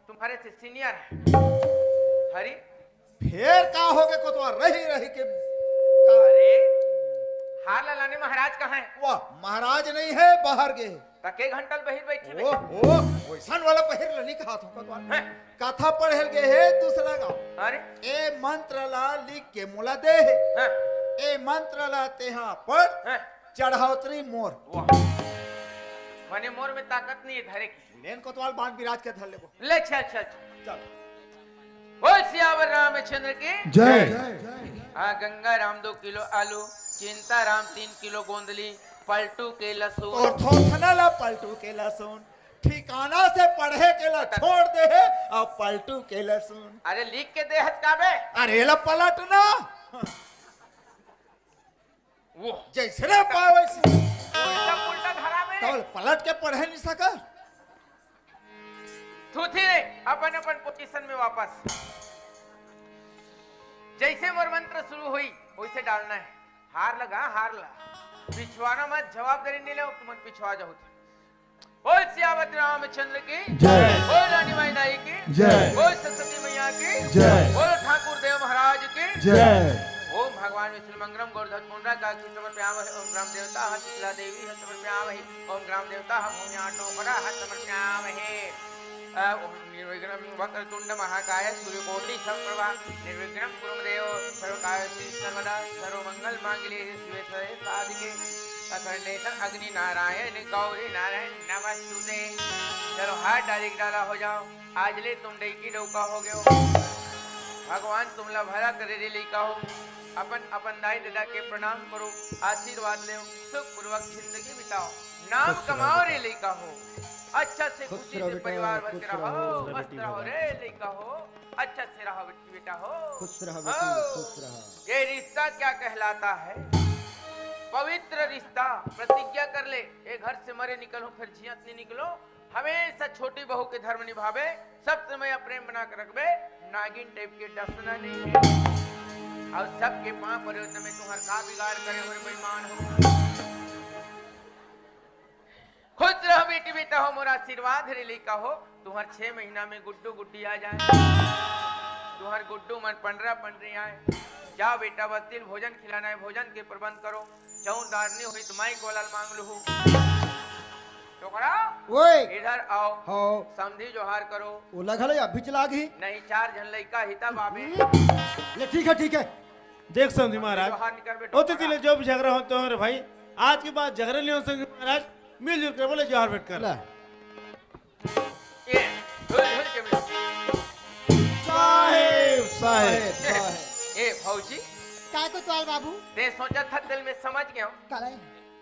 तुम्हारे से सीनियर है। हरी फिर का हो गए कोतवाल रही रही के अरे हार ला लाने महाराज कहाँ है? वाह महाराज नहीं है, बाहर गए। तके घंटल बहिर बैठी ओ वैसन वाला पहिर लनी कहा था कोतवाल। कथा पढ़ल गए है दूसरा गाँव। अरे ए मंत्र ला लिख के मुला दे हाँ, ए मंत्र ला तेहा पर हाँ, चढ़ावतरी मोर। वाह मने मोर में ताकत नहीं है धरे की। लेन कोतवाल बांध विराज के धर लेबो। ले चल चल चल बोल सियावर रामचंद्र की जय। हाँ गंगा राम 2 किलो आलू, चिंता राम 3 किलो गोंदली, पलटू के लहसुन और थोथना ला पलटू के लहसुन, ठिकाना से पढ़े के ला छोड़ दे है और पलटू के लहसुन। अरे लिख के दे हथ काबे अरे ला पलटना वो जैसे ना पावे उल्टा उल्टा धरा में तो पलट के पढ़े नहीं सका। थूथी रे अपन अपन पोजीशन में वापस। जैसे मोर मंत्र शुरू हुई वैसे डालना है। हार लगा हार ला, पिछवाना मत, जवाबदारी नहीं ले तुम पिछवा जाओ। बोल सियावत रामचंद्र की जय। बोल रानी माई की जय। बोल सरस्वती मैया की जय। बोल ठाकुर देव महाराज की जय। ओम भगवान विष्णु मंगलम गौरधन मुंडा काकी समर्पयामहि। ओम ग्राम देवता हत शिला देवी हत समर्पयामहि। ओम ग्राम देवता हम भूम्याटो करा हत समर्पयामहि। ओम निर्विघ्नं वक्रतुंड महाकाय सूर्यकोटि समप्रभा निर्विघ्नं कुरु देव सर्वकार्येषु सर्वदा सर्वमंगल मांगल्ये शिवे सर्वे साधिके अखंडेश अग्नि नारायण गौरी नारायण नमस्तुते। चलो हाथ डायरेक्ट डाला हो जाओ। आज ले तुम डेकी डौका हो गए हो, भगवान तुमला भला करे रे लेका हो। अपन अपन दाई दादा के प्रणाम करो, आशीर्वाद ले, सुख पूर्वक जिंदगी बिताओ, नाम कमाओ रे लेका हो। अच्छा से खुशी से परिवार बन के रहो, मस्त रहो रे लेका हो। अच्छा से रहो बेटा हो, खुश रहो बेटी, खुश रहो। ये रिश्ता क्या कहलाता है? पवित्र रिश्ता। प्रतिज्ञा कर ले, एक घर से मरे निकलो फिर जियत नहीं निकलो, हमेशा छोटी बहू के धर्म निभावे, सब समय प्रेम बना कर रखबे, नागिन टाइप के डसना नहीं है। और सबके पांव पड़े हो में तुम्हार का बिगाड़ करे हो बेईमान हो। खुश रहो बेटी बेटा हो, मोरा आशीर्वाद रे लेका हो। तुम्हार 6 महीना में गुड्डू गुड्डी आ जाए, तुम्हार गुड्डू मन 15 पंडरी आए। जाओ बेटा बस तिल भोजन खिलाना है, भोजन के प्रबंध करो। चौदार नहीं हुई तो माई को लाल मांग लू। टोकरा ओए इधर आओ, हो समझी जोहार करो। वो लगल है अभी चला गई। नहीं 4 जन लइका हिता बाबे ले ठीक है ठीक है। देख समझी महाराज जोहार निकर बेटा। होते तिले जो भी झगड़ा होते हो रे भाई, आज के बाद झगड़ा नहीं हो समझी महाराज, मिलजुल कर बोले जोहार बैठ कर। ये धुल धुल के मिलो। साहेब साहेब साहेब ए भौजी काय को तवाल बाबू ते सोचा था दिल में समझ गया हूं। करे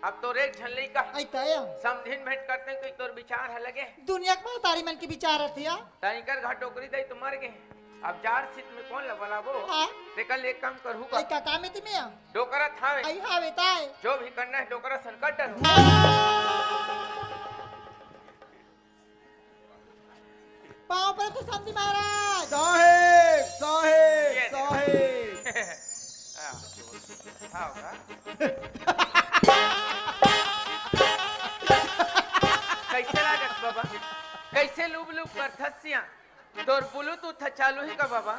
अब तो रेख झल्ली का आई तय समझिन भेंट करते हैं, कोई तोर विचार है लगे दुनिया के तारी मन की विचार रहती है। तनिकर घाट टोकरी दई तो मर गए। अब जार सीट में कौन लबला वो हां ते कल एक काम करू आई का का काम है तुम्हें डोकरा थावे आई हावे ताय जो भी करना है डोकरा संकट डरो। पांव पर तो समधी महाराज। साहेब साहेब साहेब हाँ होगा। कैसे लागत बाबा? कैसे लूब लूब करथसिया? तोर ब्लूटूथ चालू ही का बाबा?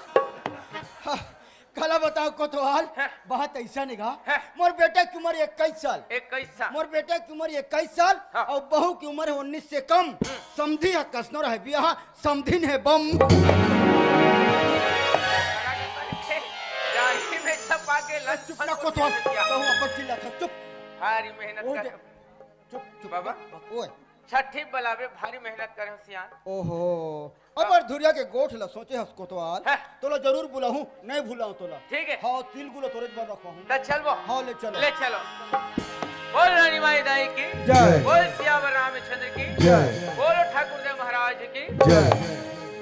कला बताओ कोतवाल, बात ऐसा निगा मोर बेटा की उम्र 21 साल। 21 साल। मोर बेटा की उम्र 21 साल और बहू की उम्र है 19 से कम। समधी है कसनो रहे बिया, समधी है बम। जाही में छपा के लच चुप ना कोतवाल, बहू अपन चिल्ला था चुप। भारी मेहनत कर। चुप चुप बाबा ओए छठी बलावे भारी मेहनत करे सियान। ओहो अब धुरिया के गोठ ला सोचे हस कोतवाल तोला जरूर बुलाऊं, नहीं भूलाऊं तोला। ठीक है। हाँ तिल गुलो तोरे पर रखवा हूं। तो चल वो। हाँ ले चलो। ले चलो। बोल रानी माई दाई की जय। बोल सियावर रामचंद्र की जय। बोलो ठाकुर देव महाराज की जय।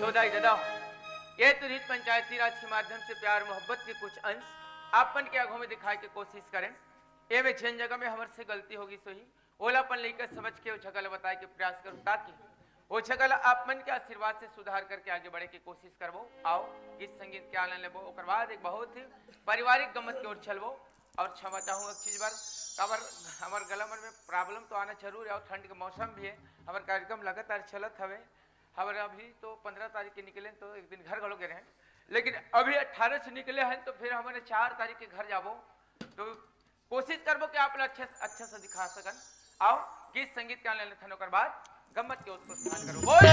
तो दाई दादा ये तो रीत पंचायती राज के माध्यम से प्यार मोहब्बत के कुछ अंश आपन के आंखों में दिखाए के कोशिश करें। ये में जिन जगह में हमर से गलती होगी सही ओलापन लेकर समझ के वो छगल बताए के प्रयास करूं ताकि वो छगल आप मन के आशीर्वाद से सुधार करके आगे बढ़े की कोशिश करबो। आओ गीत संगीत के आनंद लेबो। ओकर बाद एक बहुत ही पारिवारिक गमत की ओर चलबो। और क्षमा चाहूँ एक चीज बार कबर हमार गला में प्रॉब्लम तो आना जरूर है और ठंड के मौसम भी है। हमार कार्यक्रम लगातार चलत हवे। हमारे अभी तो 15 तारीख के निकले तो एक दिन घर गलो गए हैं, लेकिन अभी 18 से निकले हैं तो फिर हमारे 4 तारीख के घर जाबो। तो कोशिश करबो कि आप अच्छा से दिखा सकन। आओ गीत संगीत के आनंद लेथनो कर बाद गम्मत के उसको स्थान करो। बोल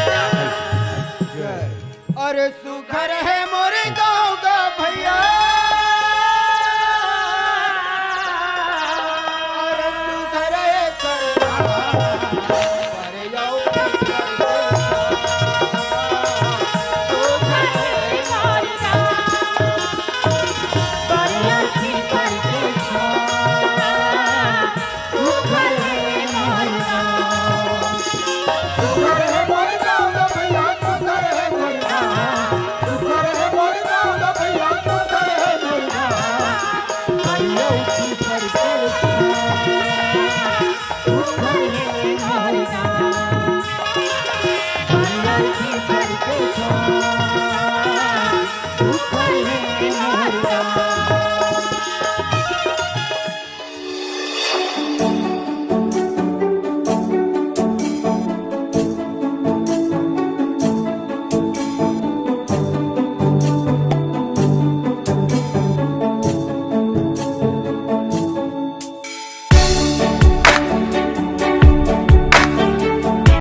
अरे सुघर है मोरे गाँव का